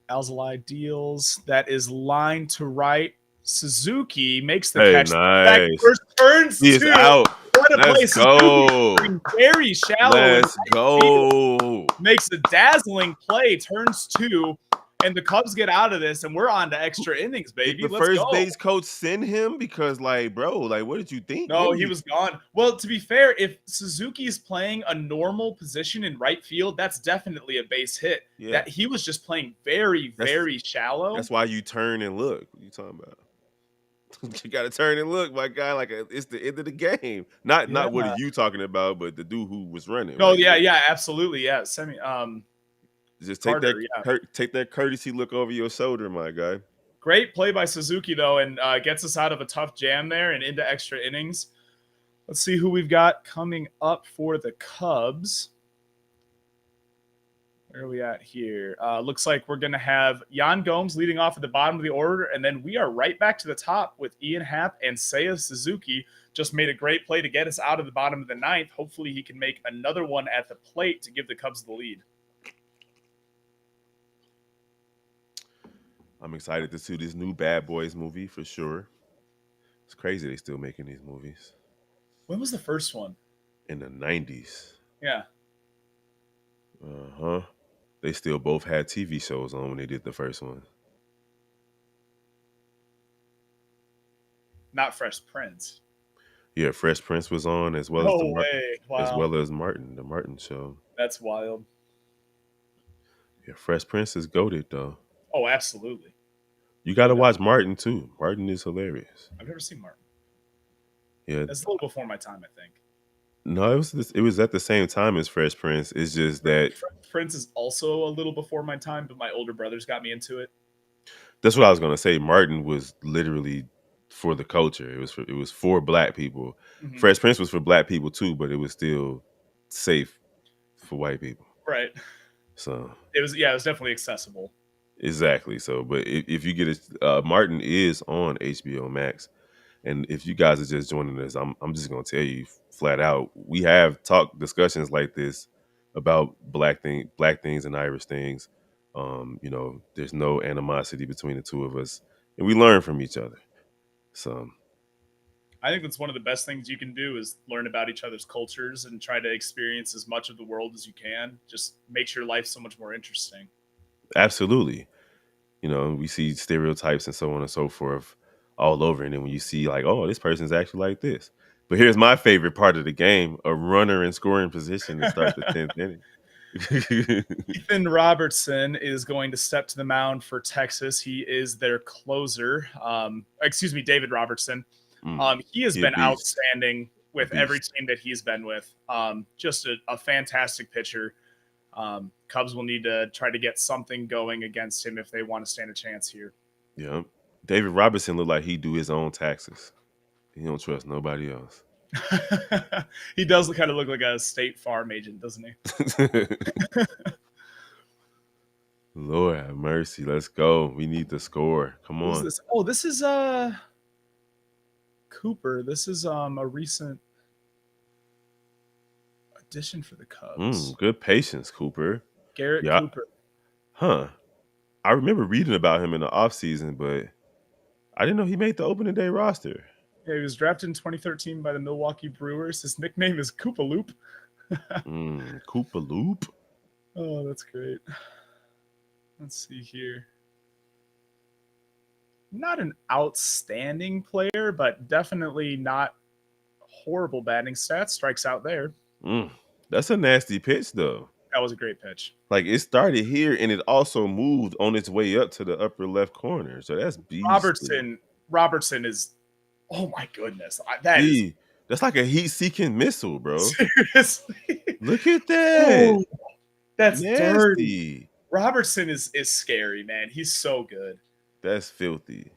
Alzolay deals. That is line to right. Suzuki makes the catch.
Nice.
First turns
He is
two.
out.
What a play.
Let's go.
Very shallow.
Let's go.
Makes a dazzling play. Turns two. And the Cubs get out of this, and we're on to extra innings, baby.
Did the
Let's
first
go.
base coach send him? Because, like, bro, like, what did you think?
No, he was gone. Well, to be fair, if Suzuki's playing a normal position in right field, that's definitely a base hit.
Yeah.
That he was just playing very, very shallow.
That's why you turn and look. What are you talking about? You got to turn and look, my guy. Like, it's the end of the game. Not what are you talking about, but the dude who was running.
No,
like,
yeah, absolutely, yeah.
Just take
Carter,
take that courtesy look over your shoulder, my guy.
Great play by Suzuki, though, and gets us out of a tough jam there and into extra innings. Let's see who we've got coming up for the Cubs. Where are we at here? Looks like we're going to have Yan Gomes leading off at the bottom of the order, and then we are right back to the top with Ian Happ and Seiya Suzuki. Just made a great play to get us out of the bottom of the ninth. Hopefully he can make another one at the plate to give the Cubs the lead.
I'm excited to see this new Bad Boys movie for sure. It's crazy they still making these movies.
When was the first one?
In the 90s.
Yeah.
Uh-huh. They still both had TV shows on when they did the first one.
Not Fresh Prince.
Yeah, Fresh Prince was on as well as Martin, the Martin show.
That's wild.
Yeah, Fresh Prince is goated though.
Oh, absolutely.
You got to watch Martin too. Martin is hilarious.
I've never seen Martin.
Yeah,
that's a little before my time, I think.
No, it was at the same time as Fresh Prince. It's just that
Fresh Prince is also a little before my time, but my older brothers got me into it.
That's what I was gonna say. Martin was literally for the culture. It was for black people. Mm-hmm. Fresh Prince was for black people too, but it was still safe for white people.
Right.
So
it was definitely accessible.
Exactly. So, but if you get it, Martin is on HBO Max, and if you guys are just joining us, I'm just gonna tell you flat out, we have discussions like this about black things and Irish things. You know, there's no animosity between the two of us, and we learn from each other. So,
I think that's one of the best things you can do is learn about each other's cultures and try to experience as much of the world as you can. Just makes your life so much more interesting.
Absolutely. You know, we see stereotypes and so on and so forth all over. And then when you see like, oh, this person's actually like this. But here's my favorite part of the game, a runner in scoring position to start the 10th inning.
Ethan Robertson is going to step to the mound for Texas. He is their closer. David Robertson. He has
He a
been
beast.
outstanding
A
with every
beast.
team that he's been with. Just a fantastic pitcher. Cubs will need to try to get something going against him if they want to stand a chance here.
Yep. David Robertson looked like he do his own taxes. He don't trust nobody else.
He does kind of look like a State Farm agent, doesn't he?
Lord have mercy. Let's go. We need to score. Come
Who's
on.
this? Oh, this is Cooper. This is a recent addition for the Cubs.
Good patience, Cooper.
Garrett
Yeah.
Cooper.
Huh. I remember reading about him in the offseason, but I didn't know he made the opening day roster.
Yeah, he was drafted in 2013 by the Milwaukee Brewers. His nickname is Koopa Loop.
Koopa Loop.
Oh, that's great. Let's see here. Not an outstanding player, but definitely not horrible batting stats. Strikes out there.
That's a nasty pitch, though.
That was a great pitch.
Like, it started here, and it also moved on its way up to the upper left corner. So that's beastly.
Robertson is, oh my goodness. That is
That's like a heat-seeking missile, bro.
seriously.
Look at that.
Oh, that's
nasty.
dirty. Robertson is scary, man. He's so good.
That's filthy.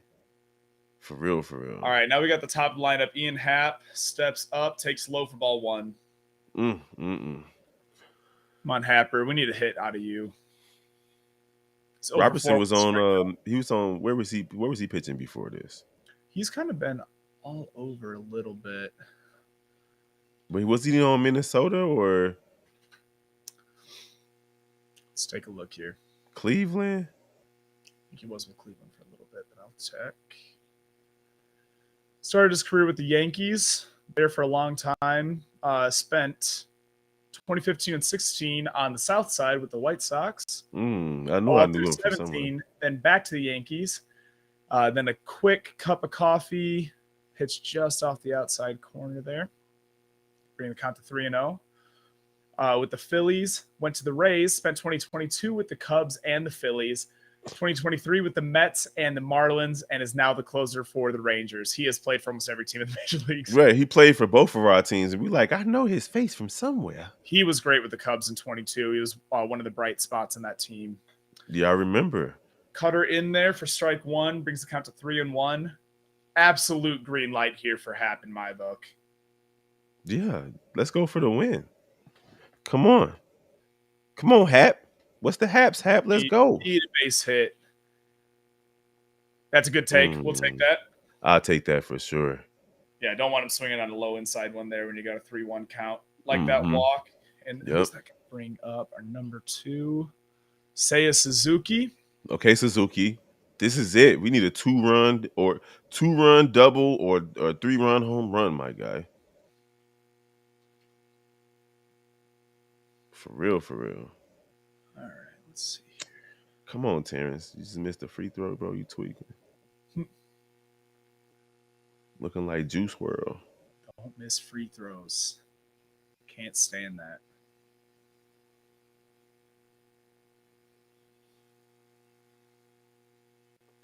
For real, for real.
All right, now we got the top lineup. Ian Happ steps up, takes low for ball one. Come on, Happer. We need a hit out of you.
Robertson was on. He was on. Where was he pitching before this?
He's kind of been all over a little bit.
But was he on Minnesota or?
Let's take a look here.
Cleveland?
I think he was with Cleveland for a little bit, but I'll check. Started his career with the Yankees. There for a long time. Spent 2015 and 16 on the South Side with the White Sox.
I knew him from
17, then back to the Yankees. Then a quick cup of coffee, pitched just off the outside corner there. Bring the count to 3-0. With the Phillies, went to the Rays, spent 2022 with the Cubs and the Phillies, 2023 with the Mets and the Marlins, and is now the closer for the Rangers. He has played for almost every team in the major leagues.
Right, he played for both of our teams, and we like, I know his face from somewhere.
He was great with the Cubs in 22. He was one of the bright spots in that team.
Yeah, I remember.
Cutter in there for strike one, brings the count to 3-1. Absolute green light here for Hap in my book.
Yeah, let's go for the win. Come on, Hap. What's the Haps, Hap? Let's go.
Need a base hit. That's a good take. We'll take that.
I'll take that for sure.
Yeah, don't want him swinging on a low inside one there when you got a 3-1 count. Like that walk. And who's that can bring up our number 2? Seiya Suzuki.
Okay, Suzuki. This is it. We need a 2-run double or 3-run home run, my guy. For real, for real.
All right, let's see here.
Come on, Terrence. You just missed a free throw, bro. You tweaking. Looking like Juice WRLD.
Don't miss free throws. Can't stand that.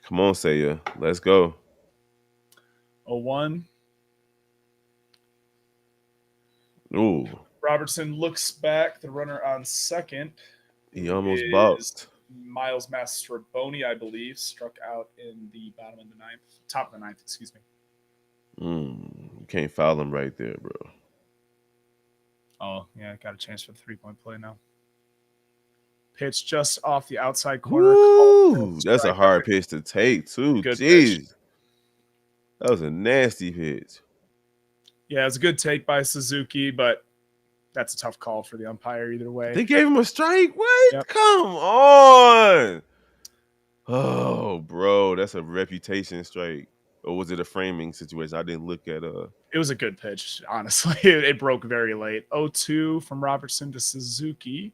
Come on, Seiya. Let's go.
0-1.
Ooh.
Robertson looks back. The runner on second.
He almost boxed.
Miles Mastroboni, I believe, struck out in the top of the ninth, excuse me.
You can't foul him right there, bro.
Oh, yeah, got a chance for the 3-point play now. Pitch just off the outside corner.
Ooh, that's a hard pitch to take, too.
Good
Jeez.
pitch.
That was a nasty pitch.
Yeah, it was a good take by Suzuki, but that's a tough call for the umpire either way.
They gave him a strike? What?
Yep.
Come on. Oh, bro, that's a reputation strike. Or was it a framing situation? I didn't look at
It was a good pitch, honestly. It broke very late. 0-2 from Robertson to Suzuki.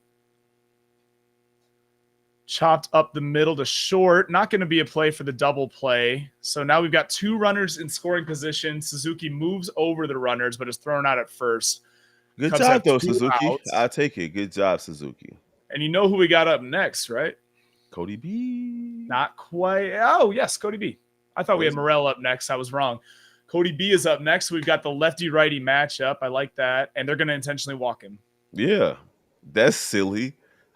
Chopped up the middle to short. Not going to be a play for the double play. So now we've got 2 runners in scoring position. Suzuki moves over the runners, but is thrown out at first.
Good
Cubs
job, though,
2
Suzuki.
outs.
I'll take it. Good job, Suzuki.
And you know who we got up next, right?
Cody B.
Not quite. Oh, yes, Cody B. I thought we had Morel up next. I was wrong. Cody B is up next. We've got the lefty-righty matchup. I like that. And they're going to intentionally walk him.
Yeah, that's silly.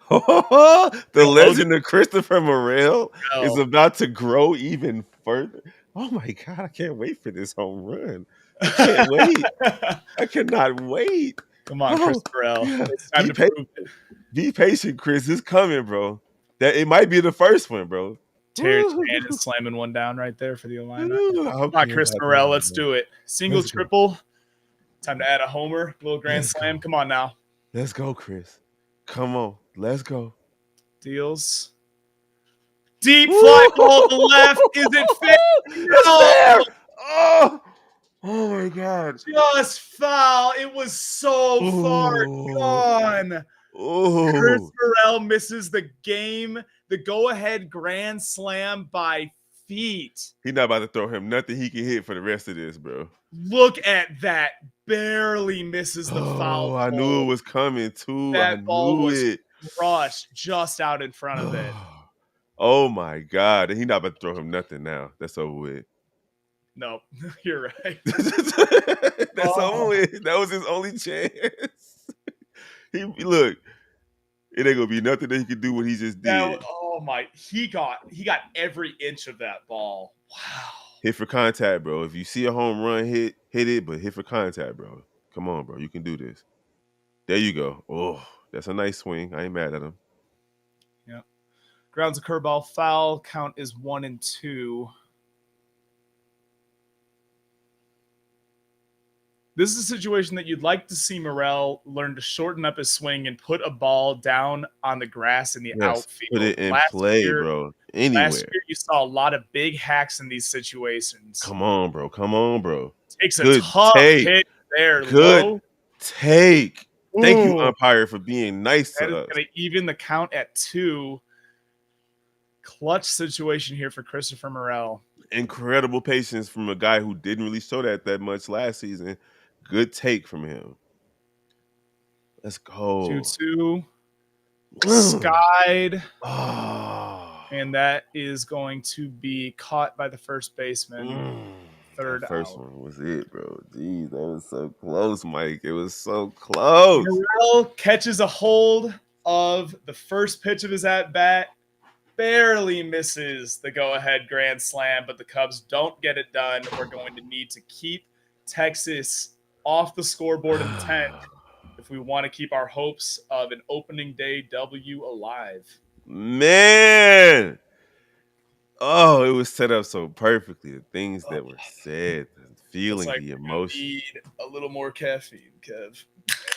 The legend of Christopher Morel is about to grow even further. Oh my God, I can't wait for this home run. I can't wait. I cannot wait.
Come on, Chris Morel.
Yeah.
It's time to prove it.
Be patient, Chris. It's coming, bro. That it might be the first one, bro.
Terry Chan is slamming one down right there for the alignment. Come on,
Okay,
Chris Morel. Let's do it. Single,
Let's go.
triple. Time to add a homer. Little grand slam. Come on now.
Let's go, Chris. Come on. Let's go.
Deals. Deep fly ball to the left. Is it fair?
No! Oh my God.
Just foul. It was so far gone. Chris Morel misses the game. The go-ahead grand slam by feet.
He's not about to throw him nothing he can hit for the rest of this, bro.
Look at that. Barely misses the foul.
I knew it was coming too.
That ball was crushed just out in front of it.
Oh my God. He's not about to throw him nothing now. That's over with.
Nope. You're right.
That's over with. That was his only chance. Look, it ain't gonna be nothing that he could do what he just did.
He got every inch of that ball. Wow.
Hit for contact, bro. If you see a home run, hit it, but hit for contact, bro. Come on, bro. You can do this. There you go. Oh, that's a nice swing. I ain't mad at him.
Yep. Grounds a curveball foul. Count is 1-2. This is a situation that you'd like to see Morel learn to shorten up his swing and put a ball down on the grass in the outfield.
Put it in play, bro. Anywhere.
Last year, you saw a lot of big hacks in these situations.
Come on, bro. Come on, bro.
Takes a tough hit there.
Good take. Thank you, umpire, for being nice to us.
That is going to even the count at 2. Clutch situation here for Christopher Morel.
Incredible patience from a guy who didn't really show that much last season. Good take from him. Let's go.
2-2. Skied. And that is going to be caught by the first baseman. Third out.
First one was it, bro. Jeez, that was so close, Mike. It was so close.
Morel catches a hold of the first pitch of his at-bat. Barely misses the go-ahead grand slam, but the Cubs don't get it done. We're going to need to keep Texas off the scoreboard in the 10th if we want to keep our hopes of an opening day W alive.
Man. Oh, it was set up so perfectly. The things that were said, the feeling, the emotion.
Need a little more caffeine, Kev.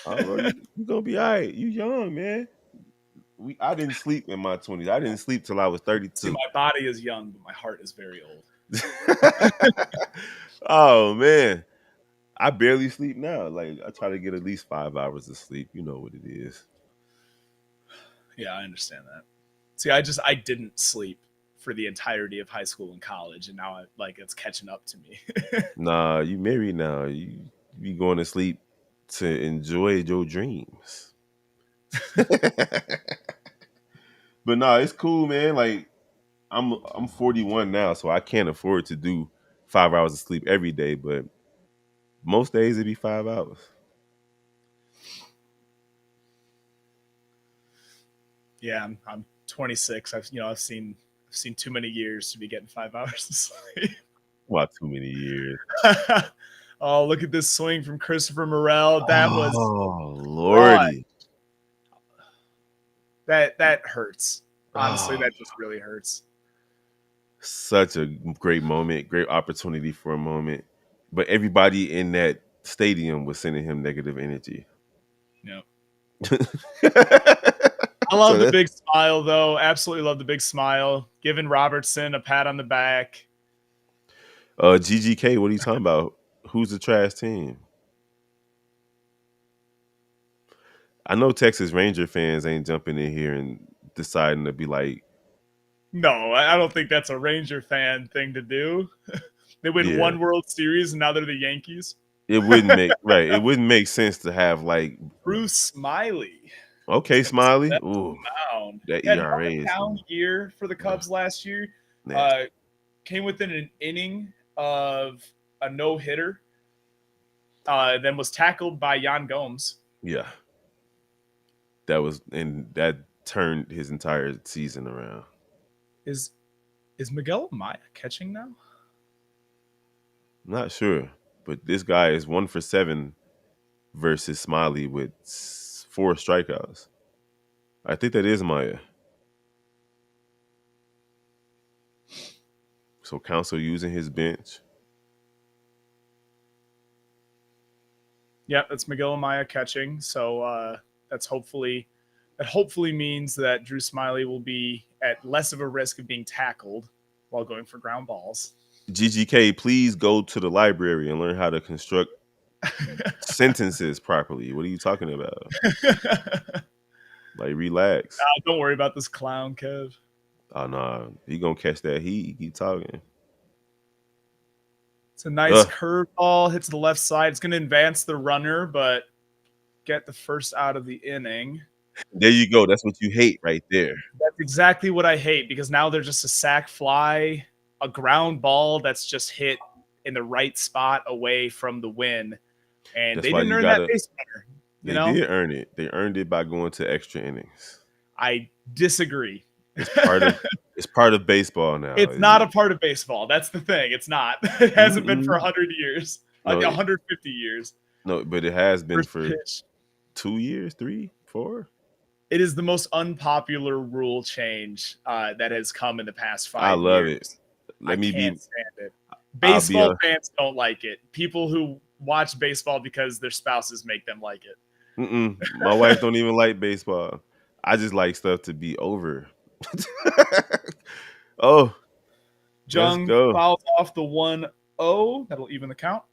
You're going to be all right. You young, man. I didn't sleep in my 20s. I didn't sleep till I was 32.
See, my body is young, but my heart is very old.
Oh, man. I barely sleep now. Like, I try to get at least 5 hours of sleep. You know what it is.
Yeah, I understand that. See, I didn't sleep for the entirety of high school and college, and now it's catching up to me.
Nah, you married now. You be going to sleep to enjoy your dreams. But nah, it's cool, man. Like, I'm 41 now, so I can't afford to do 5 hours of sleep every day, but most days it'd be 5 hours.
Yeah, I'm 26. I've seen too many years to be getting 5 hours of sleep.
Wow, too many years.
Oh, look at this swing from Christopher Morel. That was
Lordy.
That hurts. Honestly, that just really hurts.
Such a great moment, great opportunity for a moment. But everybody in that stadium was sending him negative energy.
Yep. I love the big smile, though. Absolutely love the big smile. Giving Robertson a pat on the back.
GGK, what are you talking about? Who's the trash team? I know Texas Ranger fans ain't jumping in here and deciding to be like,
no, I don't think that's a Ranger fan thing to do. They win one World Series and now they're the Yankees.
It wouldn't make It wouldn't make sense to have like
Bruce Smiley.
Okay, Smiley.
Ooh,
that ERA is
down year for the Cubs last year. Came within an inning of a no hitter, then was tackled by Jan Gomes.
Yeah, that turned his entire season around.
Is is Miguel Amaya catching now?
I'm not sure, but this guy is 1 for 7 versus Smiley with 4 strikeouts. I think that is Maya. So Council using his bench.
Yeah, that's Miguel Amaya catching. So that's hopefully means that Drew Smiley will be at less of a risk of being tackled while going for ground balls.
GGK, please go to the library and learn how to construct sentences properly. What are you talking about? Like, relax.
Don't worry about this clown, Kev.
Oh no, he gonna catch that heat. Keep talking.
It's a nice
Ugh.
curveball, hits the left side. It's going to advance the runner, but get the first out of the inning.
There you go. That's what you hate right there.
That's exactly what I hate because now they're just a sac fly, a ground ball that's just hit in the right spot away from the win. And
That's
they
why
didn't
you
earn that
gotta.
base runner. You
They
know,
did earn it. They earned it by going to extra innings.
I disagree.
It's part of. It's part of baseball now.
It's not a part of baseball. That's the thing. It's not. It hasn't been for
Mm-mm.
100 years,
No,
150 years.
no, but it has been
First
for
pitch.
2 years, 3, 4.
It is the most unpopular rule change that has come in the past
I
5 years.
love it.
I
Let me
can't
be.
stand it.
I'll be
Baseball
a.
fans don't like it. People who watch baseball because their spouses make them like it.
My wife don't even like baseball. I just like stuff to be over. Oh, let's
Jung
go.
fouls off the 1-0. That'll even the count.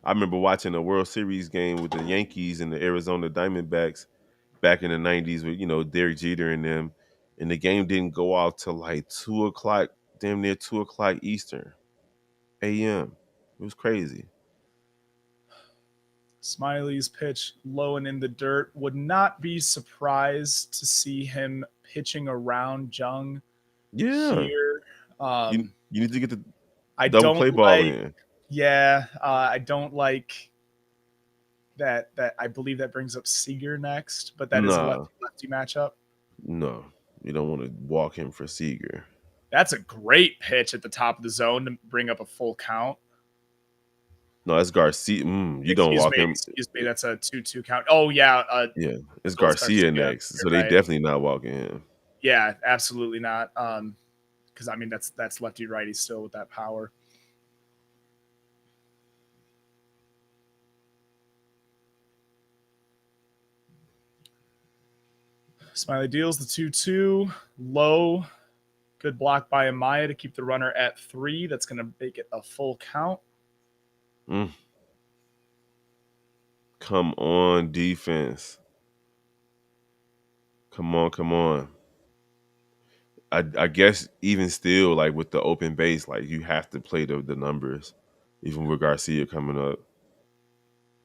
I remember watching a World Series game with the Yankees and the Arizona Diamondbacks back in the '90s with Derek Jeter and them, and the game didn't go off till like 2 o'clock, damn near 2 o'clock Eastern a.m. It was crazy.
Smiley's pitch low and in the dirt. Would not be surprised to see him pitching around Jung
Yeah,
here.
you need to get the
I
double
don't
play ball
like.
in.
Yeah, I don't like that. That I believe that brings up Seager next, but that is a
Nah,
lefty matchup.
no, you don't want to walk him for Seager.
That's a great pitch at the top of the zone to bring up a full count.
No, that's Garcia. You don't
Excuse
walk
me,
him.
excuse me. That's a 2-2 count. Oh yeah,
Yeah, it's
Phil's
Garcia
Garcia.
next, so
You're
they
right.
definitely not walking him.
Yeah, absolutely not. Because I mean that's lefty righty still with that power. Smiley deals the 2-2 low. Good block by Amaya to keep the runner at 3. That's going to make it a full count.
Mm. Come on, defense. Come on, come on. I guess even still, like with the open base, like you have to play the numbers, even with Garcia coming up.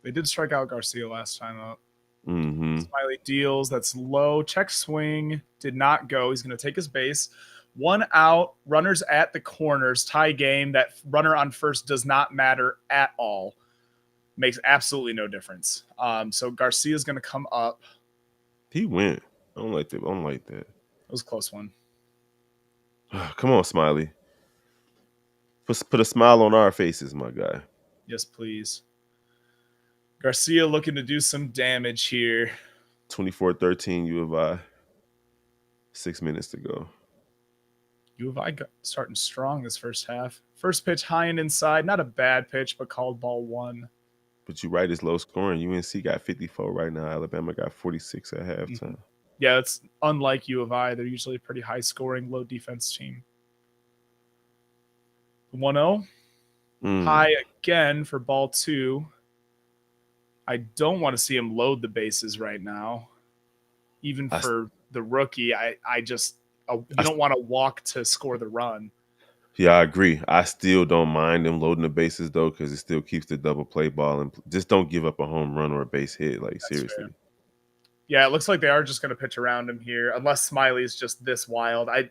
They did strike out Garcia last time up.
Mm-hmm.
Smiley deals. That's low. Check swing. Did not go. He's going to take his base. 1 out. Runners at the corners. Tie game. That runner on first does not matter at all. Makes absolutely no difference. So Garcia's going to come up.
He went. I don't like that. I don't like that.
It was a close one.
Come on, Smiley. Put a smile on our faces, my guy.
Yes, please. Garcia looking to do some damage here.
24-13 U of I. 6 minutes to go.
U of I got starting strong this first half. First pitch high and inside. Not a bad pitch, but called ball 1.
But you're right, it's low scoring. UNC got 54 right now. Alabama got 46 at halftime.
Mm-hmm. Yeah, it's unlike U of I. They're usually a pretty high scoring, low defense team. 1-0. High again for ball 2. I don't want to see him load the bases right now. Even for the rookie, I just you don't want to walk to score the run.
Yeah, I agree. I still don't mind them loading the bases though, because it still keeps the double play ball, and just don't give up a home run or a base hit. Like,
That's
seriously.
Fair. Yeah, it looks like they are just going to pitch around him here, unless Smiley's just this wild. I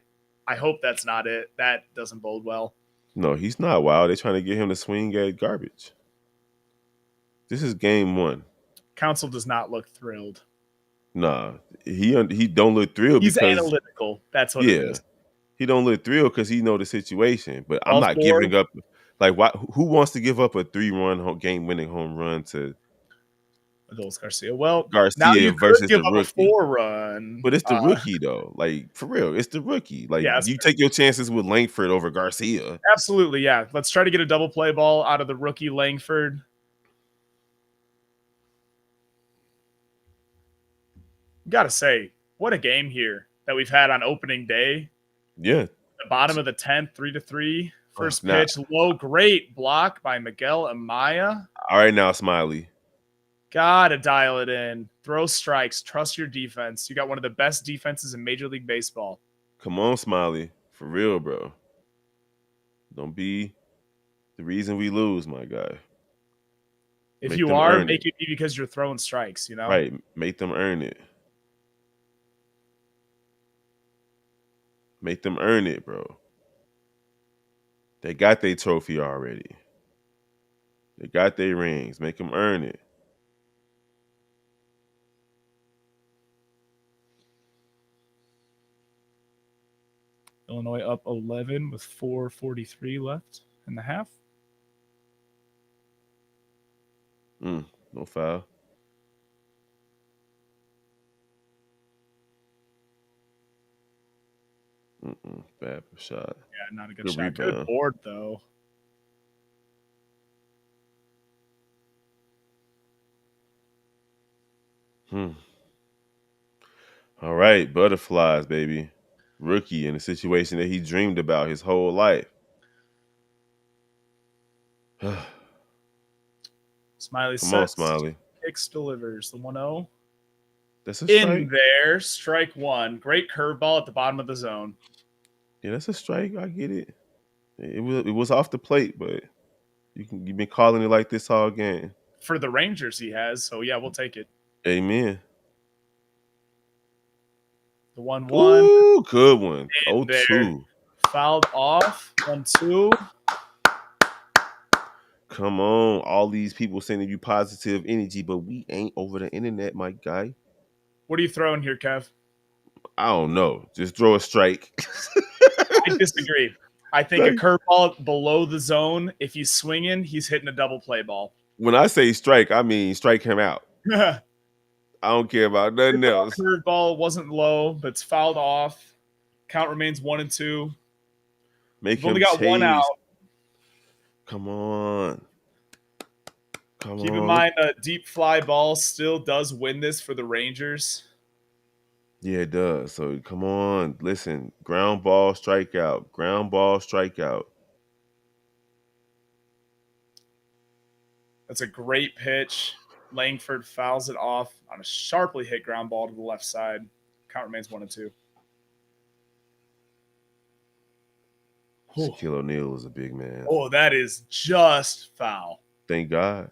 hope that's not it. That doesn't bode well.
No, he's not wild. They're trying to get him to swing at garbage. This is game one.
Council does not look thrilled.
Nah, he don't look thrilled
He's
because
analytical. That's what it
yeah,
is.
he don't look thrilled because he know the situation. But I'm
Golf
not
board.
giving up. Like, why? Who wants to give up a 3-run game winning home run to
Adolis Garcia. Well, now
Garcia
you could
versus
give
the
up a
rookie?
4-run.
But it's the rookie though. Like for real, it's the rookie. Like
Yeah,
you take your chances with Langford over Garcia.
absolutely. Yeah. Let's try to get a double play ball out of the rookie Langford. Gotta say, what a game here that we've had on opening day.
Yeah.
The bottom of the 10th, 3-3. First
Now,
pitch, low, great block by Miguel Amaya.
all right now, Smiley.
Gotta dial it in. Throw strikes. Trust your defense. You got one of the best defenses in Major League Baseball.
Come on, Smiley. For real, bro. Don't be the reason we lose, my guy.
If
Make
you
them
are,
earn
make
it.
it be because you're throwing strikes, you know?
Right. Make them earn it. Make them earn it, bro. They got their trophy already. They got their rings. Make them earn it.
Illinois up 11 with 4:43 left in the half.
No foul. Bad shot.
Yeah, not a good
Good
shot.
rebound.
Good board, though.
All right, butterflies, baby. Rookie in a situation that he dreamed about his whole life.
Smiley
Come on,
sets.
Smiley.
Hicks delivers the 1-0.
That's a
In
strike.
there, strike one. Great curveball at the bottom of the zone.
Yeah, that's a strike. I get it. It was off the plate, but you've been calling it like this all game.
For the Rangers, he has. So, yeah, we'll take it.
Amen.
The 1-1.
Ooh, good one.
In there.
0-2.
Fouled off. 1-2.
Come on. All these people sending you positive energy, but we ain't over the internet, my guy.
What are you throwing here, Kev?
I don't know. Just throw a strike.
I disagree. I think a curveball below the zone, if he's swinging, he's hitting a double play ball.
When I say strike, I mean strike him out. I don't care about nothing else.
Curveball wasn't low, but it's fouled off. Count remains 1-2.
Make
We've
him
only got
chase.
one out.
Come on.
Keep in mind, a deep fly ball still does win this for the Rangers.
Yeah, it does. So come on. Listen, ground ball, strikeout. Ground ball, strikeout.
That's a great pitch. Langford fouls it off on a sharply hit ground ball to the left side. Count remains 1-2.
Shaquille O'Neal is a big man.
Oh, that is just foul.
Thank God.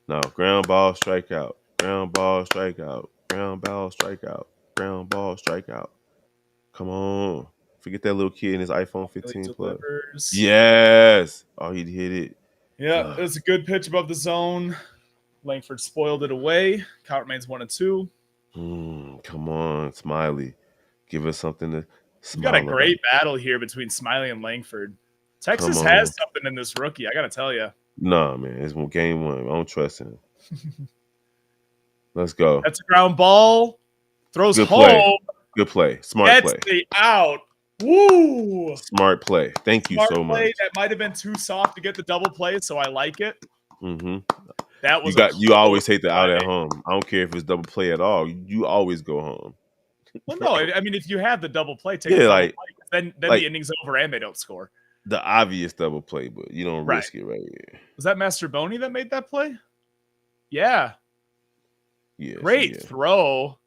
No, ground ball, strikeout. Ground ball, strikeout. Ground ball, strikeout. Ground ball, strikeout. Come on. Forget that little kid in his iPhone 15 Plus. Yes. Oh, he hit it.
Yeah, it was a good pitch above the zone. Langford spoiled it away. Count remains 1-2.
Come on, Smiley. Give us something to
We've got a
smile
great
about.
battle here between Smiley and Langford. Texas
Come
has
on.
something in this rookie, I got to tell you.
Nah, man. It's game one. I don't trust him. Let's go.
That's a ground ball. Throws
Good
home.
play. Good play. Smart
Gets
play.
the out. Woo!
Smart play. Thank you
Smart
so
play.
much.
That might have been too soft to get the double play, so I like it.
Mm-hmm.
That was
you always hate the out
play.
at home. I don't care if it's double play at all. You always go home.
Well, no, I mean, if you have the double play, take
Yeah,
the double
like-
play. Then
like-
the inning's over and they don't score.
The obvious double play, but you don't
Right.
risk it right here.
Was that Master Boney that made that play? Yeah.
Yeah.
Great throw.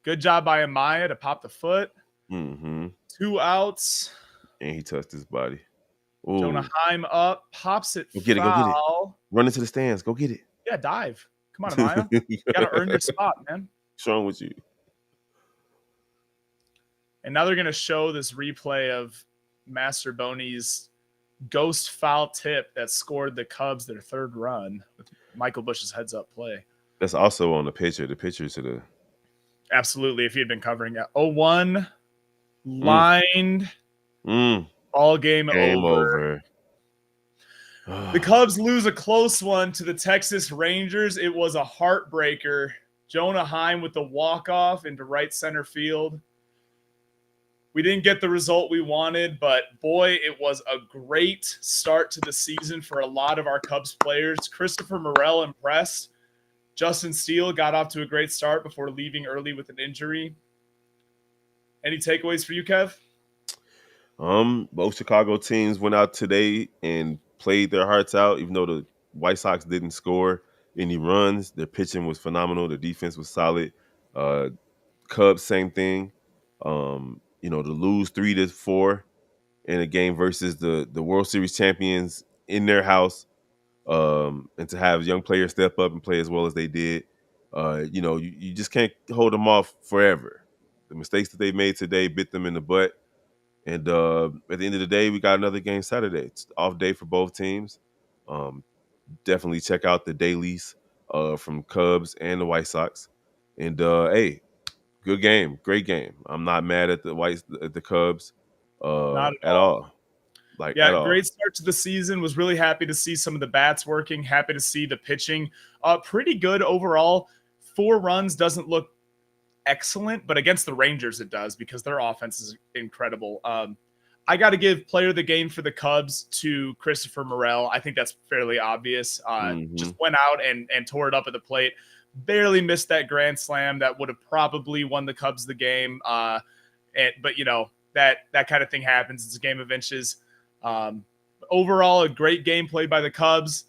Good job by Amaya to pop the foot.
Mm-hmm.
2 outs.
And he touched his body. Ooh.
Jonah Heim up, pops it.
Go get it, go get it.
foul.
Run into the stands. Go get it.
Yeah, dive. Come on, Amaya. You got to earn your spot, man.
What's wrong with you?
And now they're going to show this replay of Master Boney's ghost foul tip that scored the Cubs their third run with Michael Bush's heads up play.
That's also on the picture. The picture to the
Absolutely, if he had been covering it. 0-1,
mm,
lined,
mm,
all game
game
over.
over.
The Cubs lose a close one to the Texas Rangers. It was a heartbreaker. Jonah Heim with the walk-off into right center field. We didn't get the result we wanted, but boy, it was a great start to the season for a lot of our Cubs players. Christopher Morel impressed. Justin Steele got off to a great start before leaving early with an injury. Any takeaways for you, Kev?
Both Chicago teams went out today and played their hearts out, even though the White Sox didn't score any runs. Their pitching was phenomenal. The defense was solid. Uh, Cubs, same thing. To lose 3-4 in a game versus the World Series champions in their house, and to have young players step up and play as well as they did, you just can't hold them off forever. The mistakes that they made today bit them in the butt. And at the end of the day, we got another game Saturday. It's off day for both teams. Um, Definitely check out the dailies from Cubs and the White Sox. And hey, good game, great game. I'm not mad at the Cubs
Not at
at
all.
all, like at
Yeah,
all.
great start to the season. Was really happy to see some of the bats working. Happy to see the pitching. Pretty good overall. 4 runs doesn't look excellent, but against the Rangers it does because their offense is incredible. I got to give player of the game for the Cubs to Christopher Morel. I think that's fairly obvious.
Hmm.
Just went out and tore it up at the plate. Barely missed that grand slam that would have probably won the Cubs the game. But that kind of thing happens. It's a game of inches. Overall, a great game played by the Cubs.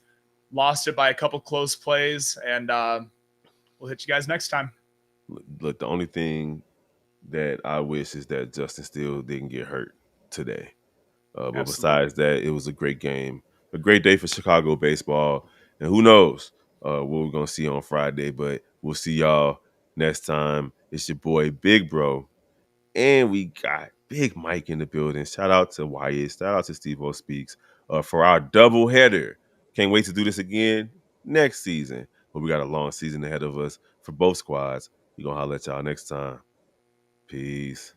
Lost it by a couple close plays, and we'll hit you guys next time.
Look, the only thing that I wish is that Justin Steele didn't get hurt today. But
Absolutely.
besides that, it was a great game, a great day for Chicago baseball. And who knows what we're going to see on Friday. But we'll see y'all next time. It's your boy, Big Bro. And we got Big Mike in the building. Shout out to Wyatt. Shout out to Steve O Speaks for our double header. Can't wait to do this again next season. But we got a long season ahead of us for both squads. We're going to holler at y'all next time. Peace.